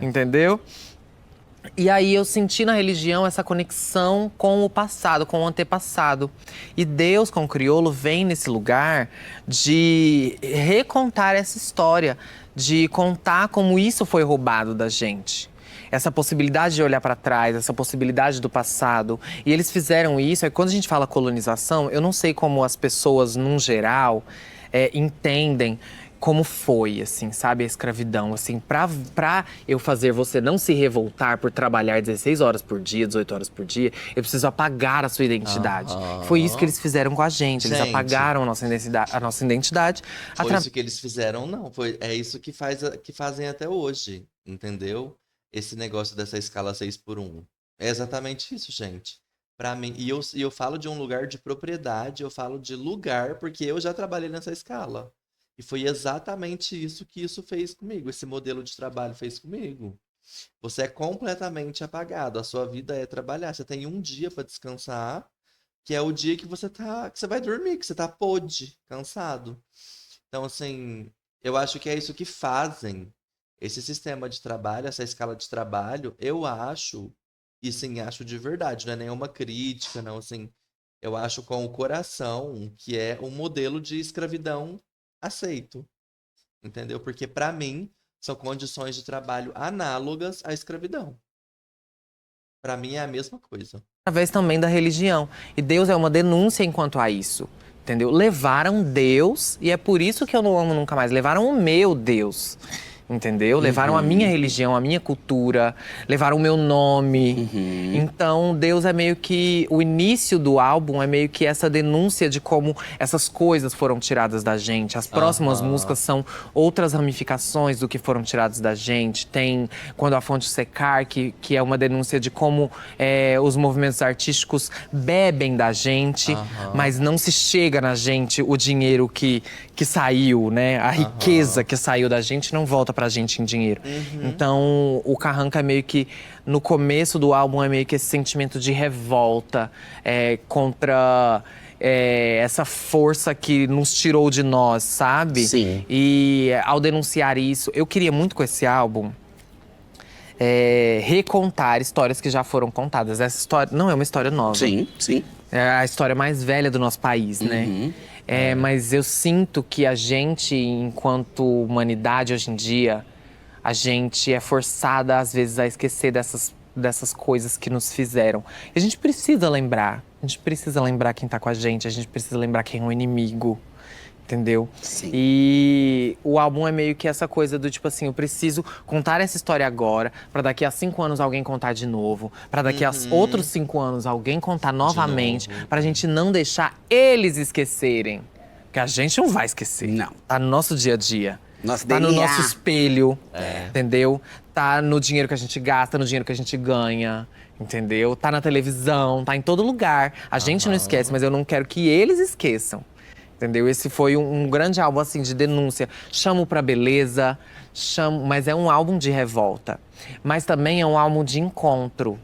Entendeu? E aí eu senti na religião essa conexão com o passado, com o antepassado. E Deus, com o crioulo, vem nesse lugar de recontar essa história, de contar como isso foi roubado da gente. Essa possibilidade de olhar para trás, essa possibilidade do passado. E eles fizeram isso. Aí quando a gente fala colonização, eu não sei como as pessoas, num geral, entendem como foi, assim, sabe, a escravidão. Assim, pra eu fazer você não se revoltar por trabalhar 16 horas por dia, 18 horas por dia, eu preciso apagar a sua identidade. Foi isso que eles fizeram com a gente. Eles Gente. apagaram a nossa identidade. Foi isso que eles fizeram, não. É isso que fazem até hoje, entendeu? Esse negócio dessa escala 6x1. É exatamente isso, gente. Pra mim, e eu falo de um lugar de propriedade, eu falo de lugar, porque eu já trabalhei nessa escala. E foi exatamente isso que isso fez comigo, esse modelo de trabalho fez comigo. Você é completamente apagado, a sua vida é trabalhar. Você tem um dia pra descansar, que é o dia que você vai dormir, que você tá podre, cansado. Então, assim, eu acho que é isso que fazem esse sistema de trabalho, essa escala de trabalho, eu acho, e sim, acho de verdade, não é nenhuma crítica, não, assim, eu acho com o coração que é um modelo de escravidão aceito, entendeu? Porque pra mim são condições de trabalho análogas à escravidão. Pra mim é a mesma coisa. Através também da religião. E Deus é uma denúncia enquanto a isso, entendeu? Levaram Deus, e é por isso que eu não amo nunca mais. Levaram o meu Deus. entendeu? Levaram a minha religião, a minha cultura, levaram o meu nome. Então, Deus é meio que… O início do álbum é meio que essa denúncia de como essas coisas foram tiradas da gente. As próximas músicas são outras ramificações do que foram tiradas da gente. Tem Quando a Fonte Secar, que é uma denúncia de como os movimentos artísticos bebem da gente, mas não se chega na gente o dinheiro que saiu, né? A riqueza que saiu da gente não volta pra gente em dinheiro. Então, o Carranca é meio que… No começo do álbum é meio que esse sentimento de revolta contra… essa força que nos tirou de nós, sabe? Sim. E ao denunciar isso, eu queria muito com esse álbum recontar histórias que já foram contadas. Essa história não é uma história nova. Sim, sim. É a história mais velha do nosso país, né? Mas eu sinto que a gente, enquanto humanidade hoje em dia, a gente é forçada, às vezes, a esquecer dessas coisas que nos fizeram. E a gente precisa lembrar. A gente precisa lembrar quem tá com a gente precisa lembrar quem é o inimigo. Entendeu? Sim. E o álbum é meio que essa coisa do tipo assim, eu preciso contar essa história agora, pra daqui a 5 anos alguém contar de novo, pra daqui a outros 5 anos alguém contar novamente, pra gente não deixar eles esquecerem. Porque a gente não vai esquecer. Não. Tá no nosso dia a dia. Nosso tá no DNA. nosso espelho, entendeu? Tá no dinheiro que a gente gasta, no dinheiro que a gente ganha, entendeu? Tá na televisão, tá em todo lugar. A gente não esquece, mas eu não quero que eles esqueçam. Entendeu? Esse foi um grande álbum, assim, de denúncia. Chamo pra beleza, mas é um álbum de revolta. Mas também é um álbum de encontro.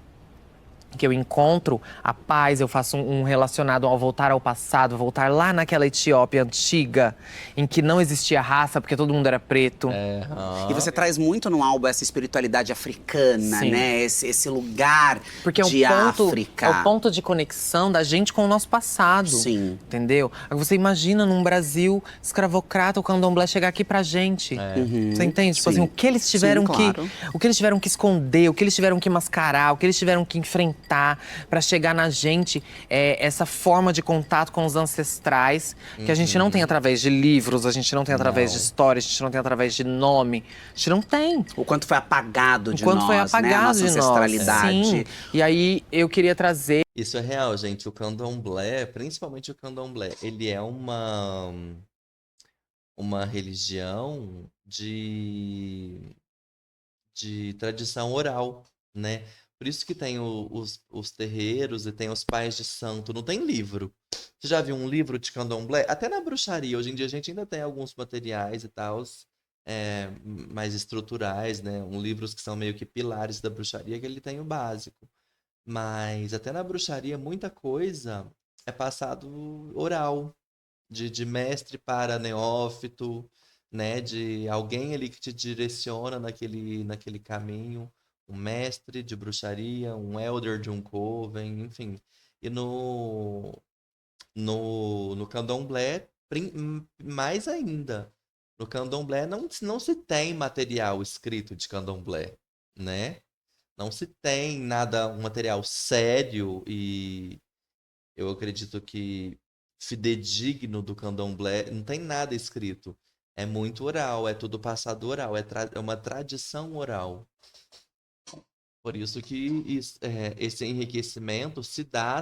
Que eu encontro a paz, eu faço um relacionado ao voltar ao passado, voltar lá naquela Etiópia antiga, em que não existia raça, porque todo mundo era preto. E você traz muito no álbum essa espiritualidade africana, Sim. né? Esse lugar Porque de África. é o ponto de conexão da gente com o nosso passado. Sim. Entendeu? Você imagina num Brasil escravocrata o candomblé chegar aqui pra gente. Você entende? Tipo Sim. assim, o que eles tiveram Sim, claro. o que eles tiveram que esconder, o que eles tiveram que mascarar, o que eles tiveram que enfrentar pra chegar na gente, essa forma de contato com os ancestrais, que a gente não tem através de livros, a gente não tem através de história, a gente não tem através de nome. A gente não tem. O quanto foi apagado de Enquanto nós, foi né? A apagado nossa de nós. ancestralidade. Sim. E aí eu queria trazer Isso é real, gente. O candomblé, principalmente o candomblé, ele é uma religião de tradição oral, né? Por isso que tem os terreiros e tem os pais de santo. Não tem livro. Você já viu um livro de candomblé? Até na bruxaria. Hoje em dia a gente ainda tem alguns materiais e tal, mais estruturais, né? Livros que são meio que pilares da bruxaria, que ele tem o básico. Mas até na bruxaria, muita coisa é passado oral. De mestre para neófito, né? De alguém ali que te direciona naquele caminho. Um mestre de bruxaria, um elder de um coven, enfim. E no candomblé, mais ainda. No candomblé não se tem material escrito de candomblé, né? Não se tem um material sério e eu acredito que fidedigno do candomblé. Não tem nada escrito. É muito oral, é tudo passado oral, é uma tradição oral. Por isso que esse enriquecimento se dá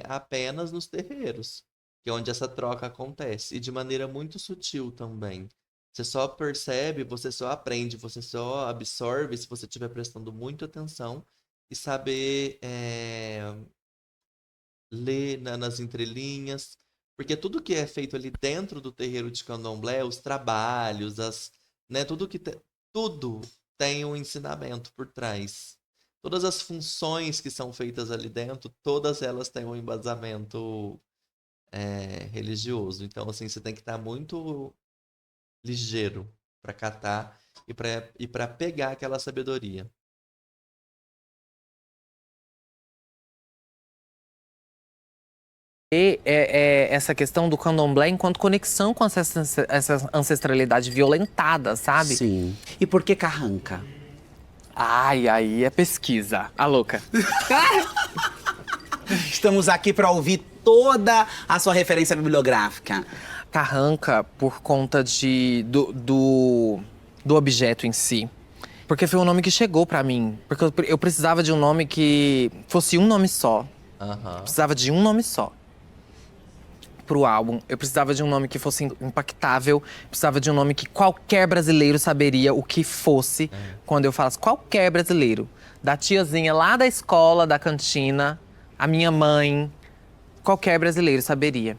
apenas nos terreiros, que é onde essa troca acontece. E de maneira muito sutil também. Você só percebe, você só aprende, você só absorve se você estiver prestando muita atenção e saber ler nas entrelinhas. Porque tudo que é feito ali dentro do terreiro de candomblé, os trabalhos, né, tudo tem um ensinamento por trás. Todas as funções que são feitas ali dentro, todas elas têm um embasamento religioso. Então, assim, você tem que estar muito ligeiro para catar e para pegar aquela sabedoria. essa questão do candomblé enquanto conexão com essa ancestralidade violentada, sabe? Sim. E por que Carranca? Ai, aí é pesquisa. A louca. Estamos aqui para ouvir toda a sua referência bibliográfica. Carranca, por conta do objeto em si. Porque foi um nome que chegou pra mim. Porque eu precisava de um nome que fosse um nome só. Precisava de um nome só pro álbum. Eu precisava de um nome que fosse impactável. Precisava de um nome que qualquer brasileiro saberia o que fosse. Quando eu falasse qualquer brasileiro. Da tiazinha lá da escola, da cantina, a minha mãe. Qualquer brasileiro saberia.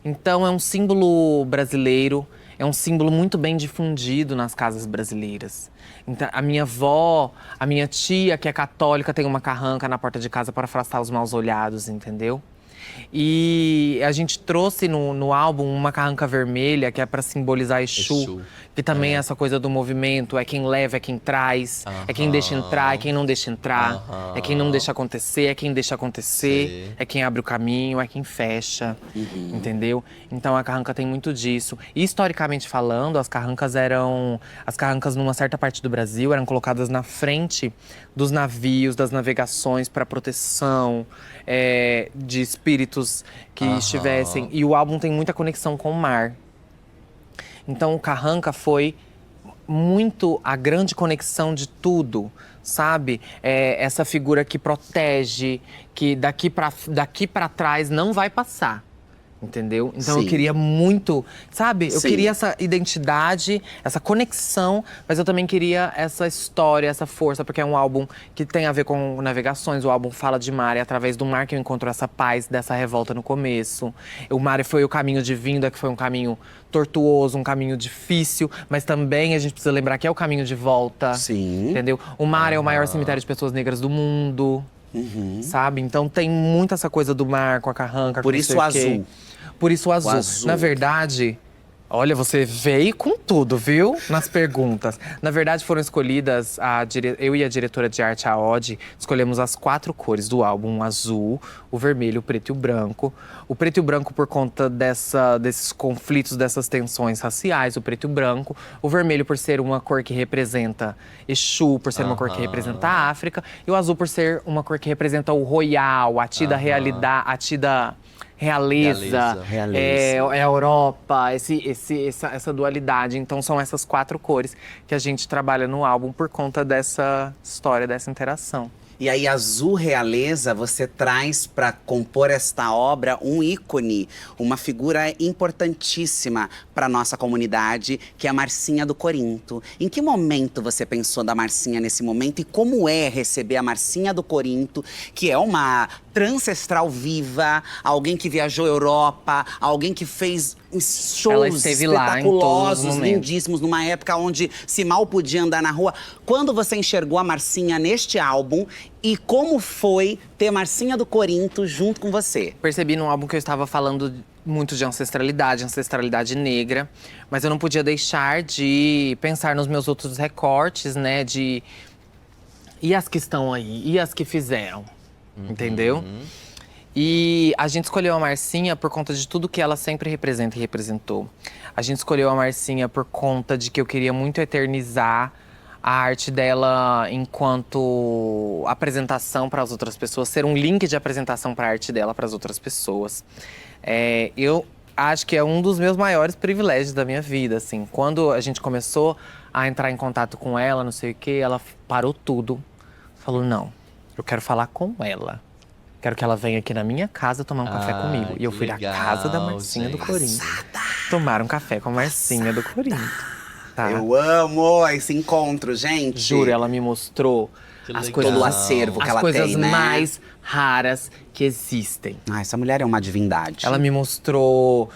Então é um símbolo brasileiro. É um símbolo muito bem difundido nas casas brasileiras. Então, a minha avó, a minha tia, que é católica, tem uma carranca na porta de casa para afastar os maus olhados, entendeu? E a gente trouxe no álbum uma carranca vermelha, que é para simbolizar Exu. Que também é essa coisa do movimento, é quem leva, é quem traz, é quem deixa entrar, é quem não deixa entrar, é quem não deixa acontecer, é quem deixa acontecer, é quem abre o caminho, é quem fecha, entendeu? Então a carranca tem muito disso. E historicamente falando, as carrancas numa certa parte do Brasil eram colocadas na frente dos navios, das navegações para proteção de espíritos que estivessem. E o álbum tem muita conexão com o mar. Então o Carranca foi muito a grande conexão de tudo, sabe? Essa figura que protege, que daqui pra trás não vai passar. Entendeu? Então eu queria muito, sabe? Eu queria essa identidade, essa conexão, mas eu também queria essa história, essa força, porque é um álbum que tem a ver com navegações. O álbum fala de mar, e através do mar que eu encontro essa paz, dessa revolta no começo. O mar foi o caminho de vinda, que foi um caminho tortuoso, um caminho difícil, mas também a gente precisa lembrar que é o caminho de volta. Sim. Entendeu? O mar é o maior cemitério de pessoas negras do mundo. Sabe? Então tem muito essa coisa do mar com a carranca. Por isso o azul. Por isso o azul. Na verdade, olha, você veio com tudo, viu? Nas perguntas. Na verdade, foram escolhidas, eu e a diretora de arte, a Odd, escolhemos as 4 cores do álbum: o azul, o vermelho, o preto e o branco. O preto e o branco por conta desses conflitos, dessas tensões raciais, o preto e o branco. O vermelho por ser uma cor que representa Exu, por ser uma cor que representa a África. E o azul por ser uma cor que representa o royal, a tida realidade, a tida realeza. É a Europa, essa dualidade. Então são essas 4 cores que a gente trabalha no álbum por conta dessa história, dessa interação. E aí, Azul Realeza, você traz para compor esta obra um ícone, uma figura importantíssima para nossa comunidade, que é a Marcinha do Corinto. Em que momento você pensou da Marcinha nesse momento? E como é receber a Marcinha do Corinto, que é uma transcestral viva, alguém que viajou a Europa, alguém que fez shows espetaculosos, lindíssimos, numa época onde se mal podia andar na rua. Quando você enxergou a Marcinha neste álbum e como foi ter Marcinha do Corinto junto com você? Percebi no álbum que eu estava falando muito de ancestralidade negra, mas eu não podia deixar de pensar nos meus outros recortes, né, e as que estão aí, e as que fizeram, entendeu? E a gente escolheu a Marcinha por conta de tudo que ela sempre representa e representou. A gente escolheu a Marcinha por conta de que eu queria muito eternizar a arte dela enquanto apresentação para as outras pessoas, ser um link de apresentação para a arte dela para as outras pessoas. Eu acho que é um dos meus maiores privilégios da minha vida, assim. Quando a gente começou a entrar em contato com ela, não sei o quê, ela parou tudo. Falou, não, eu quero falar com ela. Quero que ela venha aqui na minha casa tomar um café comigo. E eu fui na casa da Marcinha do Corinto. Tomar um café com a Marcinha do Corinto. Tá? Eu amo esse encontro, gente. Juro, ela me mostrou as coisas do acervo que ela tem, né? As coisas mais raras que existem. Essa mulher é uma divindade. Ela me mostrou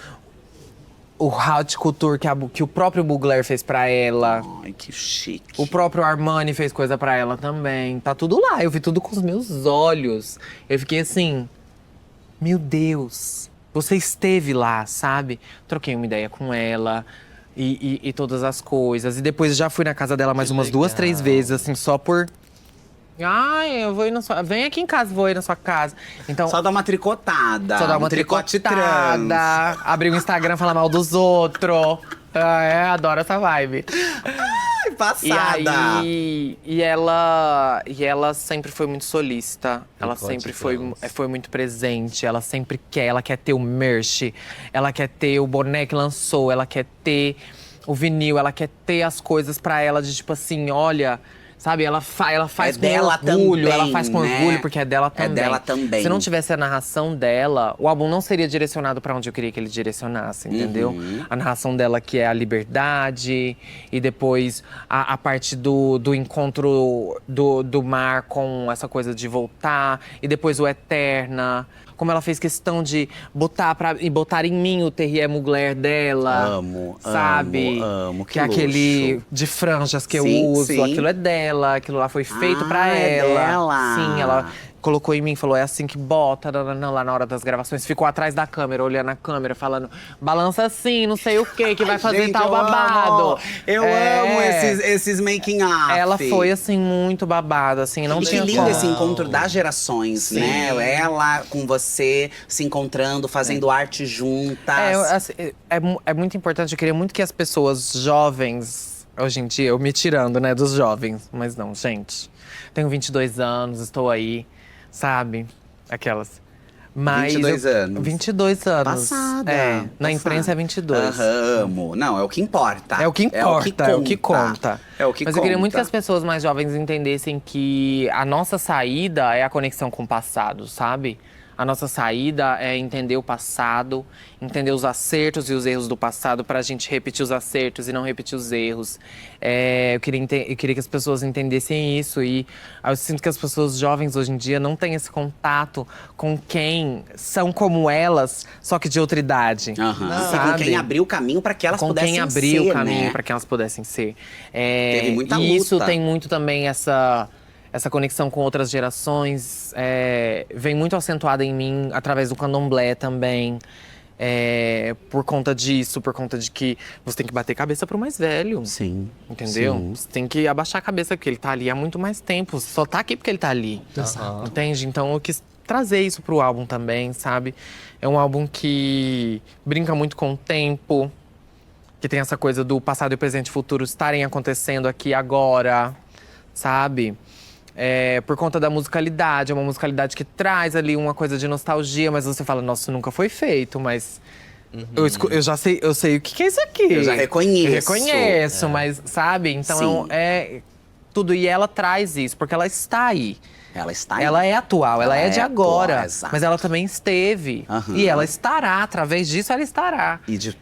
o haute couture que o próprio Mugler fez pra ela. Ai, que chique. O próprio Armani fez coisa pra ela também. Tá tudo lá, eu vi tudo com os meus olhos. Eu fiquei assim, meu Deus, você esteve lá, sabe? Troquei uma ideia com ela e todas as coisas. E depois já fui na casa dela mais umas 2, 3 vezes, assim, só por… Ai, eu vou ir na sua… Vem aqui em casa, vou ir na sua casa. Então, só dá uma tricotada. Só dá uma tricotada. Abrir o Instagram, falar mal dos outros. Adoro essa vibe. Ai, passada. E ela sempre foi muito solista. Ela sempre foi muito presente. Ela sempre quer ter o merch. Ela quer ter o boné que lançou. Ela quer ter o vinil, ela quer ter as coisas pra ela de tipo assim, olha… Sabe, ela faz É com dela orgulho, também, ela faz com né? orgulho, porque é dela também. É dela também. Se não tivesse a narração dela, o álbum não seria direcionado pra onde eu queria que ele direcionasse, entendeu? Uhum. A narração dela que é a liberdade, e depois a parte do encontro do mar com essa coisa de voltar, e depois o Eterna. Como ela fez questão de botar em mim o Terrier Mugler dela. Amo, sabe? amo, que é aquele luxo. de franjas que Sim, eu uso. sim. Aquilo é dela, aquilo lá foi feito pra É ela. dela. Sim, ela colocou em mim, falou, é assim que bota, lá na hora das gravações. Ficou atrás da câmera, olhando a câmera, falando, balança assim, não sei o que vai fazer Gente, tal eu babado. amo. Eu amo esses making up. Ela foi, assim, muito babada, assim, não E que tinha lindo como. esse encontro das gerações, Sim. né? Ela com você, se encontrando, fazendo arte juntas. É muito importante, eu queria muito que as pessoas jovens, hoje em dia, eu me tirando, né, dos jovens. Mas não, gente, tenho 22 anos, estou aí, sabe? Aquelas. Mas 22 anos. 22 anos. Passada. É, na imprensa é 22. Aham, amo. Não, é o que importa. É o que importa, é o que conta. É o que Mas conta. eu queria muito que as pessoas mais jovens entendessem que a nossa saída é a conexão com o passado, sabe? A nossa saída é entender o passado, entender os acertos e os erros do passado pra gente repetir os acertos e não repetir os erros. Eu queria que as pessoas entendessem isso e eu sinto que as pessoas jovens hoje em dia não têm esse contato com quem são como elas, só que de outra idade. Aham. Sabe? E com quem abriu o caminho para que elas pudessem ser, Com quem abriu o né? caminho para que elas pudessem ser. Teve muita e isso luta. tem muito também essa conexão com outras gerações. Vem muito acentuada em mim através do candomblé também. Por conta disso, por conta de que você tem que bater cabeça pro mais velho. Sim. Entendeu? Sim. Você tem que abaixar a cabeça, porque ele tá ali há muito mais tempo. Você só tá aqui porque ele tá ali. Aham. Entende? Então eu quis trazer isso pro álbum também, sabe? É um álbum que brinca muito com o tempo. Que tem essa coisa do passado e presente e futuro estarem acontecendo aqui agora, sabe? Por conta da musicalidade, é uma musicalidade que traz ali uma coisa de nostalgia, mas você fala, nossa, isso nunca foi feito, mas eu já sei, eu sei o que é isso aqui. Eu já reconheço. Eu reconheço, mas sabe? Então Sim. tudo, e ela traz isso, porque ela está aí. Ela está aí. Ela é atual, ela é de agora, atual, exato. mas ela também esteve. Aham. E ela estará, através disso ela estará. E de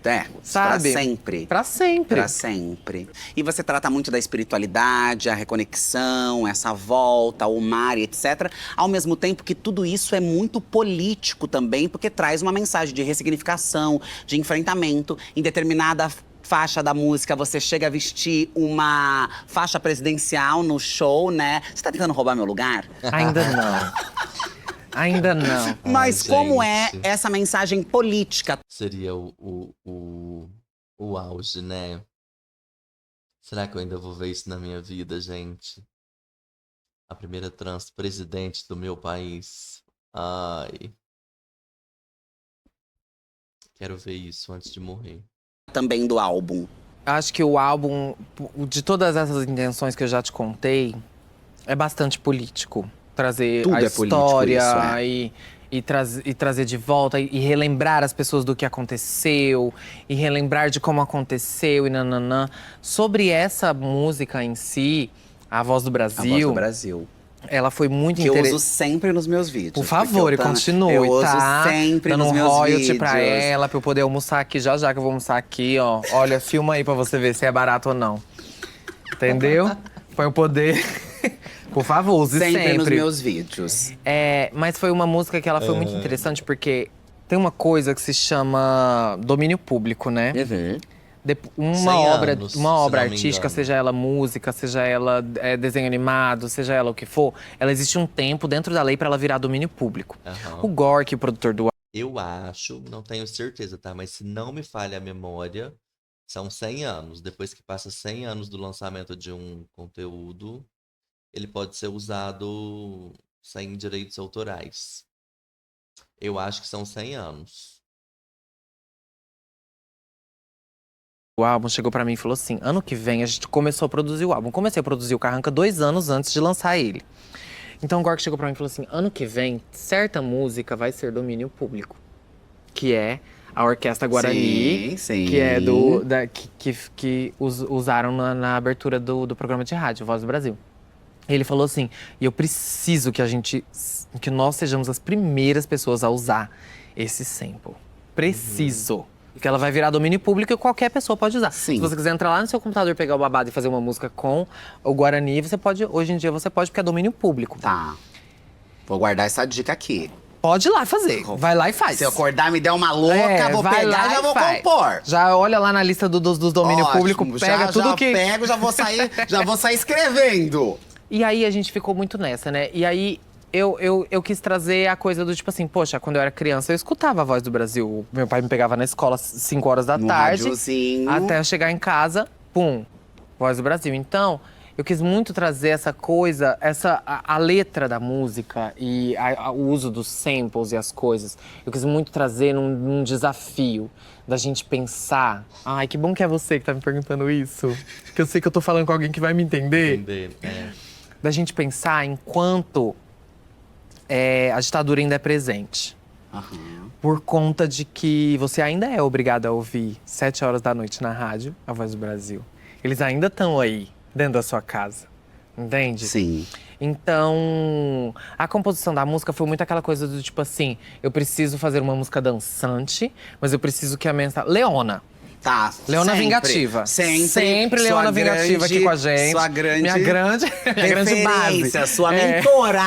Sabe? pra sempre. Pra sempre. Pra sempre. E você trata muito da espiritualidade, a reconexão, essa volta, o mar e etc. Ao mesmo tempo que tudo isso é muito político também, porque traz uma mensagem de ressignificação, de enfrentamento. Em determinada faixa da música, você chega a vestir uma faixa presidencial no show, né? Você tá tentando roubar meu lugar? Ainda não. Ainda não. Mas como é gente. essa mensagem política? Seria o auge, né? Será que eu ainda vou ver isso na minha vida, gente? A primeira trans presidente do meu país. Ai. Quero ver isso antes de morrer. Também do álbum. Acho que o álbum, de todas essas intenções que eu já te contei, é bastante político. Trazer Tudo a é político, história isso, e trazer de volta e relembrar as pessoas do que aconteceu e relembrar de como aconteceu e nananã. Sobre essa música em si, A Voz do Brasil, A Voz do Brasil. ela foi muito Que eu interessante. uso sempre nos meus vídeos. Por favor, e porque continue, eu uso tá? sempre Dando nos um meus royalty vídeos. pra ela, pra eu poder almoçar aqui já que eu vou almoçar aqui, ó. Olha, filma aí pra você ver se é barato ou não. Entendeu? Pra eu poder… Por favor, use Sempre nos meus vídeos. Mas foi uma música que ela foi muito interessante, porque tem uma coisa que se chama domínio público, né? Uma 100 obra, anos, uma obra se não me artística, engano. seja ela música, seja ela desenho animado, seja ela o que for, ela existe um tempo dentro da lei pra ela virar domínio público. Aham. O Gork, o produtor do Eu acho, não tenho certeza, tá? Mas se não me falha a memória, são 100 anos. Depois que passa 100 anos do lançamento de um conteúdo, ele pode ser usado sem direitos autorais. Eu acho que são 100 anos. álbum chegou pra mim e falou assim: ano que vem a gente começou a produzir o álbum. Comecei a produzir o Carranca 2 anos antes de lançar ele. Então o Gork chegou pra mim e falou assim: ano que vem, certa música vai ser domínio público. Que é a Orquestra Guarani. Sim, sim. Que é que usaram na abertura do programa de rádio, Voz do Brasil. Ele falou assim, e eu preciso que nós sejamos as primeiras pessoas a usar esse sample. Preciso. Porque ela vai virar domínio público e qualquer pessoa pode usar. Sim. Se você quiser entrar lá no seu computador, pegar o babado e fazer uma música com o Guarani, você pode, hoje em dia você pode, porque é domínio público. Tá. Vou guardar essa dica aqui. Pode ir lá fazer. Vai lá e faz. Se eu acordar, me der uma louca, vou vai pegar lá e já e vou faz. compor. Já olha lá na lista dos domínio Ótimo, público, pega tudo já que… pego, já vou sair escrevendo. E aí a gente ficou muito nessa, né? E aí eu quis trazer a coisa do tipo assim, poxa, quando eu era criança eu escutava a Voz do Brasil. Meu pai me pegava na escola às 5 horas da No tarde. radiozinho. Até eu chegar em casa, pum, Voz do Brasil. Então, eu quis muito trazer essa coisa, a letra da música e o uso dos samples e as coisas. Eu quis muito trazer num desafio da gente pensar. Ai, que bom que é você que tá me perguntando isso. Que eu sei que eu tô falando com alguém que vai me entender. Entender, Da gente pensar enquanto a ditadura ainda é presente. Aham. Por conta de que você ainda é obrigado a ouvir 7 horas da noite na rádio, a Voz do Brasil. Eles ainda estão aí, dentro da sua casa. Entende? Sim. Então, a composição da música foi muito aquela coisa do tipo assim, eu preciso fazer uma música dançante, mas eu preciso que a mensagem… Leona. Tá. Leona sempre, Vingativa. Sempre Leona sua Vingativa grande- aqui com a gente. Sua grande minha grande base. referência, sua mentora.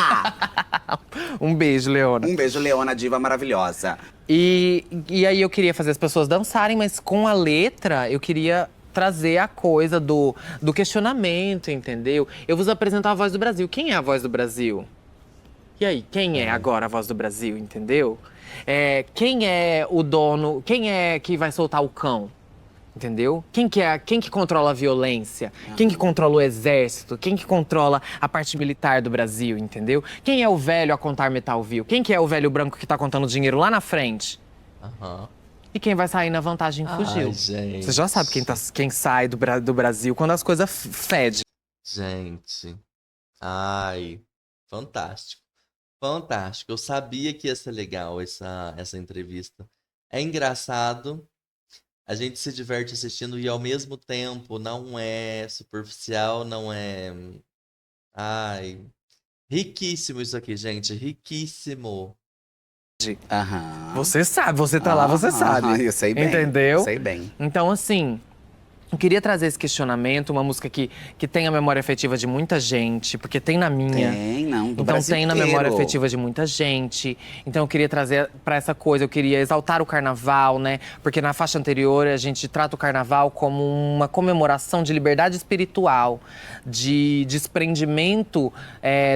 Um beijo, Leona. Um beijo, Leona, diva maravilhosa. E aí eu queria fazer as pessoas dançarem, mas com a letra eu queria trazer a coisa do questionamento, entendeu? Eu vos apresentar a Voz do Brasil. Quem é a Voz do Brasil? E aí, quem é agora a Voz do Brasil, entendeu? Quem é o dono, quem é que vai soltar o cão? Entendeu? Quem que controla a violência? Quem que controla o exército? Quem que controla a parte militar do Brasil, entendeu? Quem é o velho a contar metal vil? Quem que é o velho branco que tá contando dinheiro lá na frente? Aham. E quem vai sair na vantagem fugiu. Ai, gente. Você já sabe quem sai do Brasil quando as coisas fedem. Gente. Ai, fantástico. Fantástico. Eu sabia que ia ser legal essa entrevista. É engraçado. A gente se diverte assistindo e ao mesmo tempo não é superficial, não é… Ai, riquíssimo isso aqui, gente. Riquíssimo. Aham. Você sabe, você tá lá, você sabe. Aham, eu sei bem. Entendeu? Sei bem. Então, assim, eu queria trazer esse questionamento, uma música que tem a memória afetiva de muita gente, porque tem na minha. Tem, não. Do Então Brasil tem na inteiro. memória afetiva de muita gente. Então eu queria trazer pra essa coisa, eu queria exaltar o carnaval, né? Porque na faixa anterior a gente trata o carnaval como uma comemoração de liberdade espiritual, de desprendimento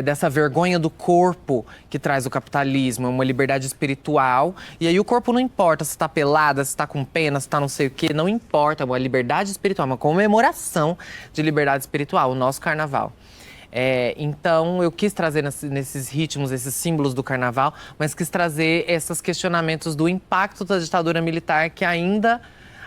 dessa vergonha do corpo que traz o capitalismo, é uma liberdade espiritual. E aí o corpo não importa se tá pelada, se tá com pena, se tá não sei o quê, não importa, é uma liberdade espiritual, uma comemoração de liberdade espiritual, o nosso carnaval. Então eu quis trazer nesses ritmos, esses símbolos do carnaval, mas quis trazer esses questionamentos do impacto da ditadura militar que ainda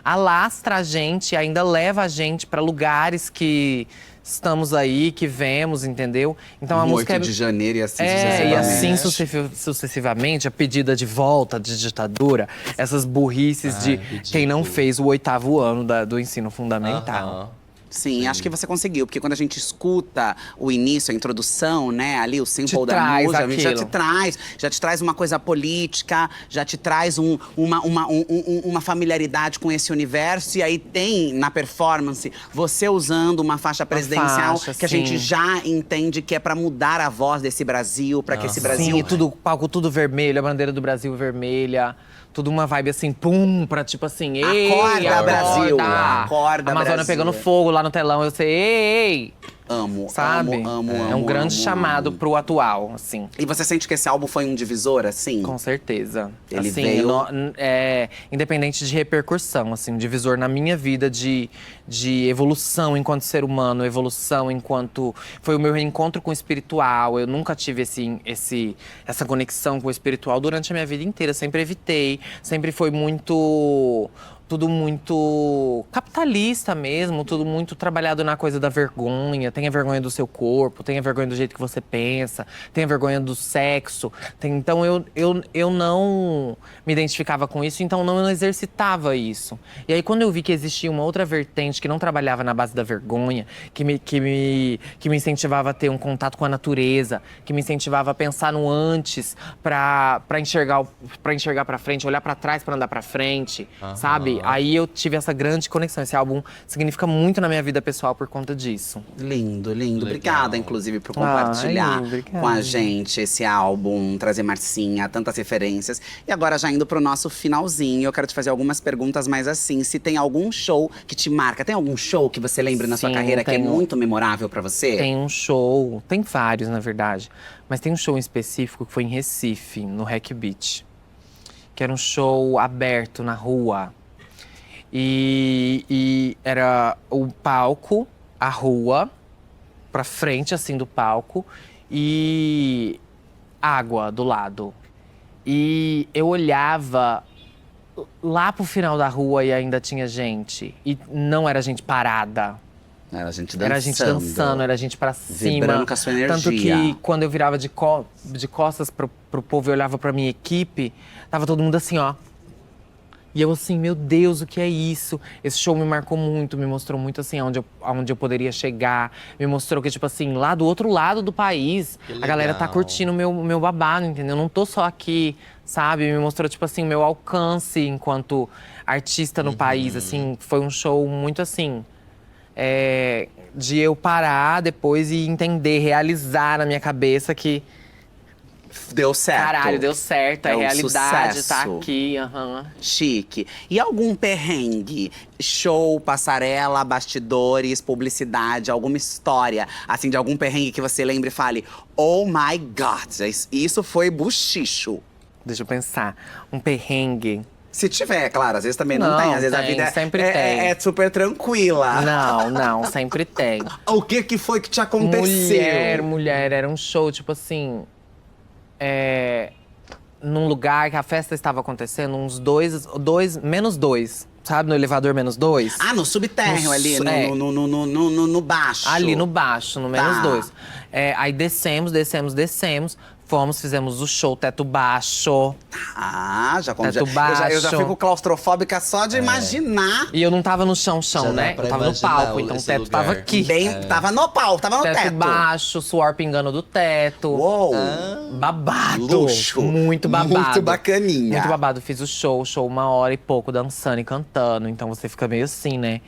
alastra a gente, ainda leva a gente para lugares que estamos aí, que vemos, entendeu? Então a Um música 8 de janeiro e assim e assim sucessivamente. sucessivamente, a pedida de volta de ditadura, essas burrices de quem não ridículo. fez o 8º ano do ensino fundamental. Aham. Sim, acho que você conseguiu, porque quando a gente escuta o início, a introdução, né, ali o sample Te da traz música, a gente aquilo. já te traz uma coisa política, já te traz uma familiaridade com esse universo. E aí tem na performance você usando uma faixa presidencial faixa, que a gente sim. já entende que é pra mudar a voz desse Brasil, pra que esse Brasil… Sim, e tudo, palco tudo vermelho, a bandeira do Brasil vermelha. Tudo uma vibe assim, pum, pra tipo assim, ei, Acorda, Brasil, acorda, Amazônia Brasil. pegando fogo lá no telão, eu sei, ei, Amo, sabe? amo, É um grande chamado pro atual, assim. E você sente que esse álbum foi um divisor, assim? Com certeza. Ele assim, veio- independente de repercussão, assim, um divisor na minha vida de evolução enquanto ser humano, evolução enquanto… Foi o meu reencontro com o espiritual. Eu nunca tive essa conexão com o espiritual durante a minha vida inteira. Sempre evitei, sempre foi muito tudo muito capitalista mesmo, tudo muito trabalhado na coisa da vergonha. Tenha vergonha do seu corpo, tenha vergonha do jeito que você pensa, tenha vergonha do sexo. Então eu não me identificava com isso, então não exercitava isso. E aí quando eu vi que existia uma outra vertente que não trabalhava na base da vergonha, que me incentivava a ter um contato com a natureza, que me incentivava a pensar no antes pra enxergar pra frente, olhar pra trás pra andar pra frente, sabe? Aí eu tive essa grande conexão. Esse álbum significa muito na minha vida pessoal por conta disso. Lindo, lindo. Legal. Obrigada, inclusive, por compartilhar obrigada. com a gente esse álbum, trazer Marcinha, tantas referências. E agora, já indo pro nosso finalzinho, eu quero te fazer algumas perguntas mais assim. Se tem algum show que te marca, tem algum show que você lembra na sua Sim, carreira que é tenho. muito memorável pra você? Tem um show, tem vários na verdade, mas tem um show em específico que foi em Recife, no Hack Beat. Que era um show aberto na rua. E era o palco, a rua, pra frente assim do palco e água do lado. E eu olhava lá pro final da rua e ainda tinha gente. E não era gente parada. Era a gente dançando. Era a gente dançando, era a gente pra cima. Vibrando com a sua energia. Tanto que quando eu virava de costas pro povo e olhava pra minha equipe, tava todo mundo assim, ó. E eu assim, meu Deus, o que é isso? Esse show me marcou muito, me mostrou muito assim, aonde eu poderia chegar. Me mostrou que, tipo assim, lá do outro lado do país, a galera tá legal. curtindo o meu babado, entendeu? Eu não tô só aqui, sabe? Me mostrou, tipo assim, o meu alcance enquanto artista no país, assim. Foi um show muito assim, de eu parar depois e entender, realizar na minha cabeça que… Deu certo. Caralho, deu certo, é um realidade, tá sucesso. aqui, aham. Chique. E algum perrengue? Show, passarela, bastidores, publicidade, alguma história, assim, de algum perrengue que você lembre e fale: oh my God, isso foi buchicho. Deixa eu pensar. Um perrengue. Se tiver, claro, às vezes também não, Não, tem. Às vezes a tem, vida sempre é, tem. é super tranquila. Não, sempre tem. O que foi que te aconteceu? Mulher, era um show, tipo assim… num lugar que a festa estava acontecendo, uns menos dois. Sabe, no elevador menos dois? Ah, no subtérreo No ali, su- é. no baixo. Ali no baixo, no menos Tá. dois. Aí descemos. Fomos, fizemos o show teto baixo. Ah, já como Teto eu já baixo. fico claustrofóbica só de imaginar. E eu não tava no chão, Já dá né? pra Eu tava no imaginar palco, então o esse teto lugar. tava aqui. Tava no pau, tava no Teto teto. baixo, suor pingando do teto. Uou! Babado. Luxo. Muito babado. Muito bacaninha. Muito babado. Fiz o show 1 hora e pouco dançando e cantando. Então você fica meio assim, né?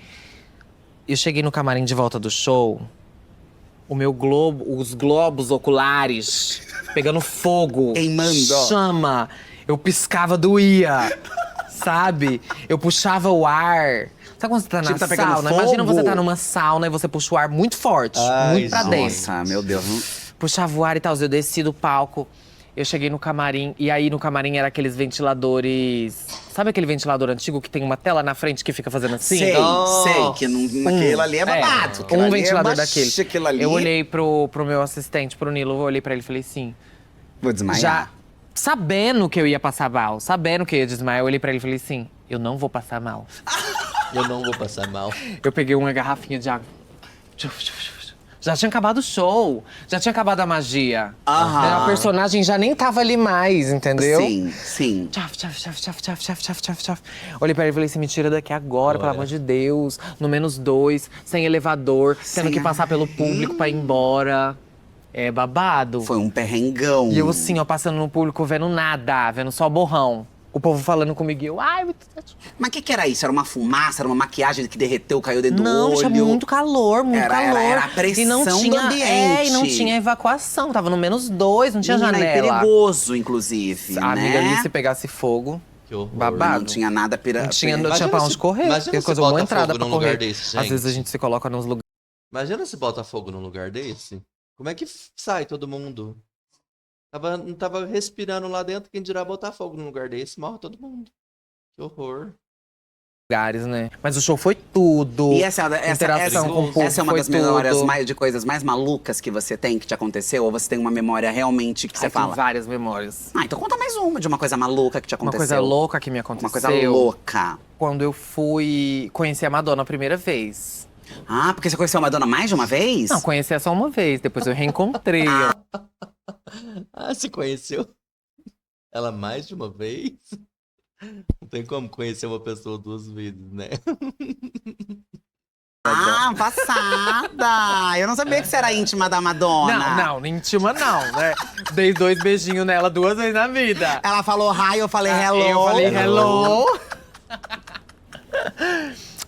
Eu cheguei no camarim de volta do show, os globos oculares pegando fogo. Queimando. Chama. Eu piscava, doía. Sabe? Eu puxava o ar. Sabe quando você tá na Tipo, tá pegando sauna? Imagina fogo. você tá numa sauna e você puxa o ar muito forte. Ai, muito pra dentro. Nossa, meu Deus. Puxava o ar e tal. Eu desci do palco, eu cheguei no camarim. E aí no camarim era aqueles ventiladores… Sabe aquele ventilador antigo que tem uma tela na frente que fica fazendo assim? Sei, Nossa. sei, que aquele ali é babado. Aquilo Um ali é ventilador baixo, daquele. aquilo ali. Eu olhei pro meu assistente, pro Nilo, eu olhei pra ele e falei assim… Vou desmaiar. Já sabendo que eu ia passar mal, sabendo que eu ia desmaiar, eu olhei pra ele e falei assim… Eu não vou passar mal. Eu não vou passar mal. Eu peguei uma garrafinha de água. Já tinha acabado o show. Já tinha acabado a magia. Aham. A personagem já nem tava ali mais, entendeu? Sim. Tchaf. Olhei pra ele e falei assim, me tira daqui agora, pelo amor de Deus. No -2, sem elevador, tendo que passar pelo público pra ir embora. É babado. Foi um perrengão. E eu assim, ó, passando no público, vendo nada, vendo só borrão. O povo falando comigo e eu, ai… Mas o que era isso? Era uma fumaça? Era uma maquiagem que derreteu, caiu dentro Não, do olho? tinha muito calor, muito calor. Era a pressão e não tinha, do ambiente. e não tinha evacuação, tava no -2, não tinha Menina, é janela. perigoso, inclusive, A amiga né? ali, se pegasse fogo, Que horror. babado. Não tinha nada Não tinha Imagina pra onde se- correr. imagina Tem se coisa, bota uma entrada fogo pra num lugar correr. desse, Às gente. vezes a gente se coloca nos lugares. Imagina se bota fogo num lugar desse. Como é que sai todo mundo? Não tava respirando lá dentro, quem dirá botar fogo num lugar desse, morre todo mundo. Que horror. lugares, né? Mas o show foi tudo. E essa Interação com o público essa é uma foi das memórias tudo. de coisas mais malucas que você tem, que te aconteceu? Ou você tem uma memória realmente que você Ai, tem fala? várias memórias. Ah, então conta mais uma de uma coisa maluca que te Uma aconteceu. coisa louca que me aconteceu. Uma coisa louca. Quando eu fui conhecer a Madonna a primeira vez. Ah, porque você conheceu a Madonna mais de uma vez? Não, conheci só uma vez, depois eu reencontrei. Ah, você conheceu ela mais de uma vez? Não tem como conhecer uma pessoa duas vezes, né? Ah, passada! Eu não sabia que você era íntima da Madonna. Não, íntima não, né? Dei 2 beijinhos nela 2 vezes na vida. Ela falou hi, eu falei hello. Eu falei hello.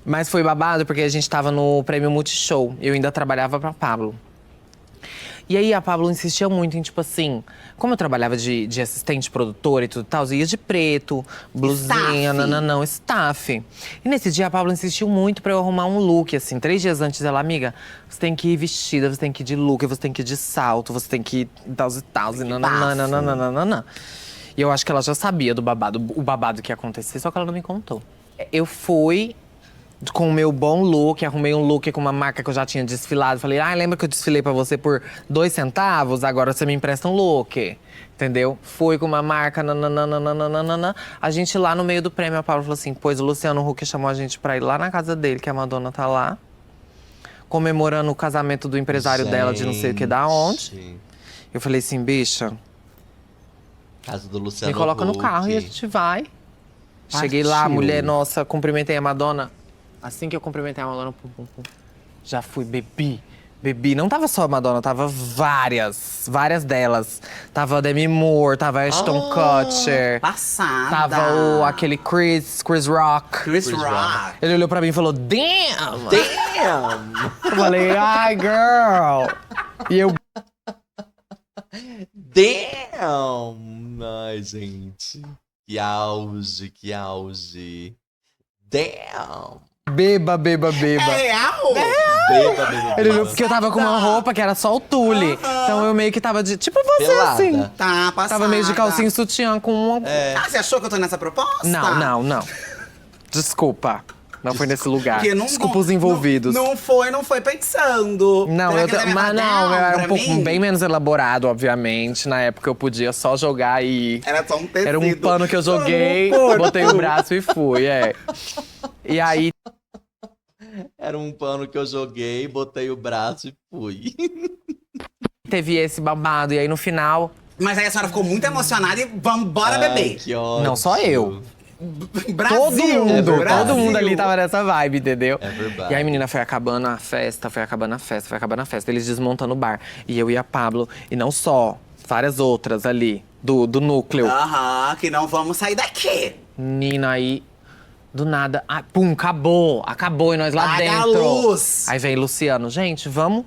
Mas foi babado porque a gente tava no Prêmio Multishow. Eu ainda trabalhava pra Pablo. E aí a Pablo insistia muito em, tipo assim… Como eu trabalhava de assistente produtora e tudo e tal, eu ia de preto, blusinha, nananão, staff. E nesse dia a Pablo insistiu muito pra eu arrumar um look, assim. 3 dias antes, ela, amiga, você tem que ir vestida, você tem que ir de look, você tem que ir de salto, você tem que ir tal e tal, e nananana. E eu acho que ela já sabia do babado, o babado que ia acontecer, só que ela não me contou. Eu fui… com o meu bom look, arrumei um look com uma marca que eu já tinha desfilado. Falei, lembra que eu desfilei pra você por 2 centavos? Agora você me empresta um look. Entendeu? Fui com uma marca, nananana. A gente lá no meio do prêmio, a Paula falou assim, pois o Luciano Huck chamou a gente pra ir lá na casa dele, que a Madonna tá lá. Comemorando o casamento do empresário dela, de não sei o que da onde. Eu falei assim, bicha… Casa do Luciano me coloca no Huck. carro e a gente vai. Cheguei lá, mulher, nossa, cumprimentei a Madonna. Assim que eu cumprimentei a Madonna, pum, pum, pum, já fui, bebi. Não tava só a Madonna, tava várias delas. Tava a Demi Moore, tava a Ashton Kutcher. Passada. Tava aquele Chris Rock. Chris Rock. Ele olhou pra mim e falou, damn! Damn! Eu falei, ai, girl! E eu… Damn! Ai, gente. Que auge, que auge. Damn! Beba. Real? Beba. Ele olhou porque eu tava com uma roupa que era só o tule. Então eu meio que tava de… Tipo você, Pelada. assim. Tá, passada. Tava meio de calcinha e sutiã com uma… Ah, você achou que eu tô nessa proposta? Não. Desculpa. Não foi nesse lugar. Porque não, Desculpa os envolvidos. Não foi pensando. Não, mas não, era um pouco bem menos elaborado, obviamente. Na época eu podia só jogar e… Era só um tecido. Era um pano que eu joguei, botei o braço e fui, E aí… Era um pano que eu joguei, botei o braço e fui. teve esse babado. E aí no final… Mas aí a senhora ficou muito emocionada e bora beber. Que ódio. Não só eu. Brasil! Todo mundo ali tava nessa vibe, entendeu? É verdade. E aí, menina, foi acabando a festa. Eles desmontando o bar. E eu e a Pablo, e não só, várias outras ali, do núcleo. Aham, que não vamos sair daqui. Menina, aí, do nada, pum, acabou, e nós lá Apaga dentro. a luz. Aí vem Luciano, gente, vamos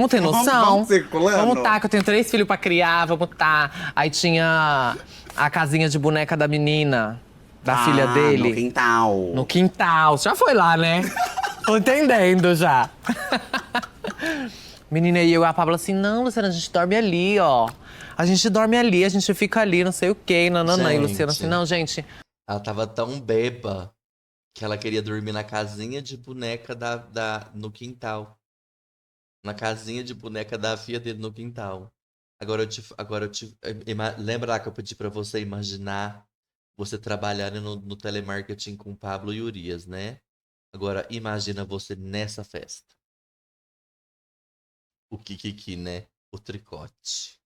ter noção. Vamos circulando. Vamos tá, que eu tenho 3 filhos pra criar, vamos tá. Aí tinha a casinha de boneca da menina. Da filha dele. No quintal. No quintal. Você já foi lá, né? Tô entendendo já. Menina, e eu e a Pablo assim, não, Luciana, a gente dorme ali, ó. A gente dorme ali, a gente fica ali, não sei o quê, nananã. E Luciana assim, não, gente. Ela tava tão beba que ela queria dormir na casinha de boneca no quintal. Na casinha de boneca da filha dele no quintal. Lembra lá que eu pedi pra você imaginar você trabalhando no telemarketing com Pablo e Urias, né? Agora, imagina você nessa festa. O Kikiki, né? O tricote.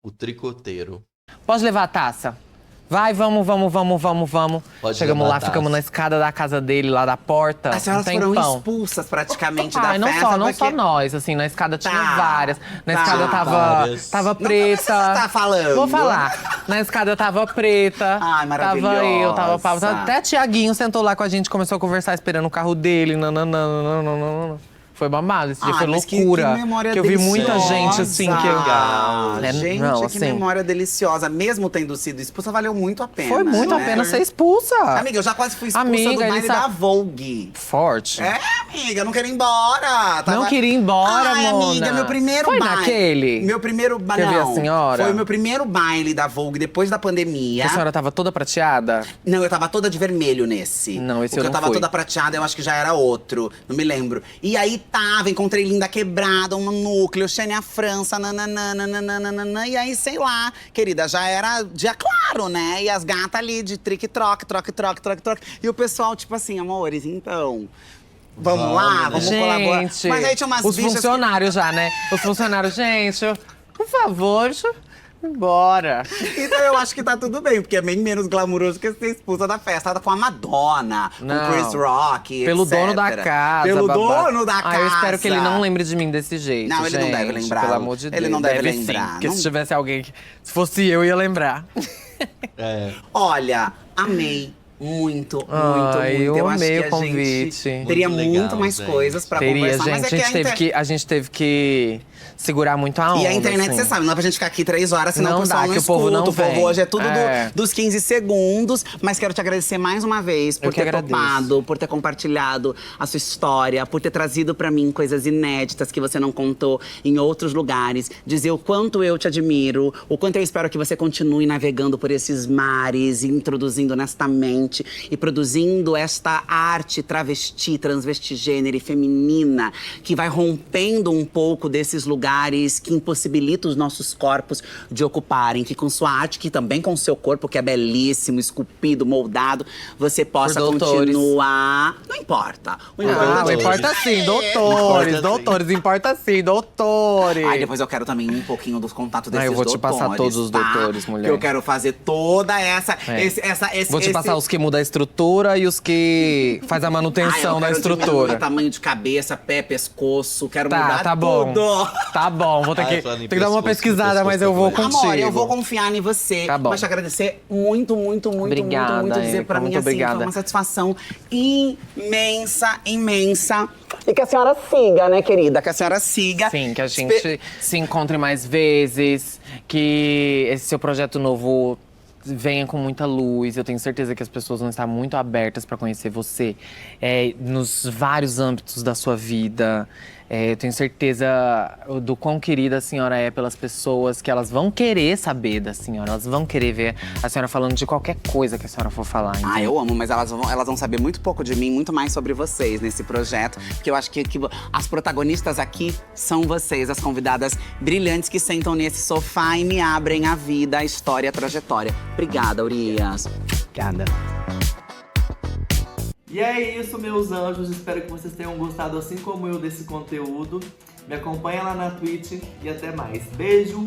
O tricoteiro. Pode levar a taça. Vai, vamos. Pode Chegamos levar lá, a taça. ficamos na escada da casa dele, lá da porta. As senhoras um foram tempão. expulsas praticamente da Não festa. não porque… só nós, assim, na escada tinha Tá, várias. Na tá. escada Várias. tava Não preta. precisa tá falando. Vou falar. Na escada tava preta. Ai, maravilhosa. Tava eu, tava Pablo. Até Tiaguinho sentou lá com a gente, começou a conversar esperando o carro dele. Foi babado, esse dia Ah, foi mas loucura. Que memória que eu vi muita deliciosa. gente assim que eu. Legal. É, Gente, não, que assim, memória deliciosa. Mesmo tendo sido expulsa, valeu muito a pena. Foi muito a né? pena ser expulsa. Amiga, eu já quase fui expulsa Amiga, do baile ele da Vogue. Forte. É, amiga, eu não queria ir embora. Não queria ir embora, Ai, Mona. amiga, meu primeiro Foi baile. naquele? Meu primeiro Que eu vi a senhora? Foi o meu primeiro baile da Vogue depois da pandemia. A senhora tava toda prateada? Não, eu tava toda de vermelho nesse. Não, esse O eu que não eu tava fui. toda prateada, eu acho que já era outro. Não me lembro. E aí encontrei Linda Quebrada, um núcleo, Xênia França, nananana. E aí, sei lá, querida, já era dia claro, né? E as gatas ali de trique-troque, troque-troque. E o pessoal, tipo assim, amores, então… Vamos lá, né? vamos colaborar. Gente, Mas aí tinha umas os bichas que… funcionários já, né? Os funcionários, gente, por favor, deixa eu ir embora. Então eu acho que tá tudo bem, porque é bem menos glamuroso que ser expulsa da festa. Ela tá com a Madonna, Não. com Chris Rock, Pelo etc. dono da casa. Pelo babá. dono da casa. Eu espero que ele não lembre de mim desse jeito. Não, ele não deve gente, lembrar. Pelo amor de Deus. Ele não deve sim, lembrar, porque não- se tivesse alguém que. Se fosse eu ia lembrar. É. Olha, amei. Muito. Ai, eu acho amei que o a gente convite. teria Muito muito legal, mais gente. coisas pra Teria, conversar. gente. Mas é que A gente teve que segurar muito a onda. E a internet, assim. você sabe, não dá pra gente ficar aqui 3 horas, senão Não o pessoal dá, não que o escuta. povo não O povo vem. hoje é tudo É. dos 15 segundos. Mas quero te agradecer mais uma vez por Eu que ter agradeço. topado, por ter compartilhado a sua história, por ter trazido pra mim coisas inéditas que você não contou em outros lugares. Dizer o quanto eu te admiro, o quanto eu espero que você continue navegando por esses mares, introduzindo honestamente e produzindo esta arte travesti, transvestigênero e feminina que vai rompendo um pouco desses lugares que impossibilitam os nossos corpos de ocuparem. Que com sua arte, que também com o seu corpo, que é belíssimo, esculpido, moldado, você possa Por doutores. continuar… Não importa. O Não, importante é que- importa sim, doutores, Importa sim. doutores, importa sim, doutores. Ai, depois eu quero também um pouquinho dos contatos desses eu vou te passar doutores, todos os tá? doutores, mulher. Que eu quero fazer toda essa… É. esse Vou te passar os que mudam a estrutura e os que faz a manutenção da estrutura. Tamanho de cabeça, pé, pescoço, quero mudar Tá bom. tudo. Tá bom, vou ter Ai, que, falando em ter que dar uma pescoço, pesquisada, pescoço mas eu vou também. contigo. Amor, eu vou confiar em você. Tá bom. Mas te agradecer muito, muito, muito, Obrigada, muito dizer Érica, pra mim muito assim, obrigada. foi uma satisfação imensa, imensa. E que a senhora siga, né, querida? Que a senhora siga. Sim, que a gente se encontre mais vezes, que esse seu projeto novo venha com muita luz. Eu tenho certeza que as pessoas vão estar muito abertas para conhecer você nos vários âmbitos da sua vida. Eu tenho certeza do quão querida a senhora é pelas pessoas, que elas vão querer saber da senhora. Elas vão querer ver a senhora falando de qualquer coisa que a senhora for falar. Ah, eu amo, mas elas vão saber muito pouco de mim, muito mais sobre vocês nesse projeto. Porque eu acho que as protagonistas aqui são vocês, as convidadas brilhantes que sentam nesse sofá e me abrem a vida, a história, a trajetória. Obrigada, Urias. Obrigada. E é isso, meus anjos. Espero que vocês tenham gostado, assim como eu, desse conteúdo. Me acompanha lá na Twitch e até mais. Beijo!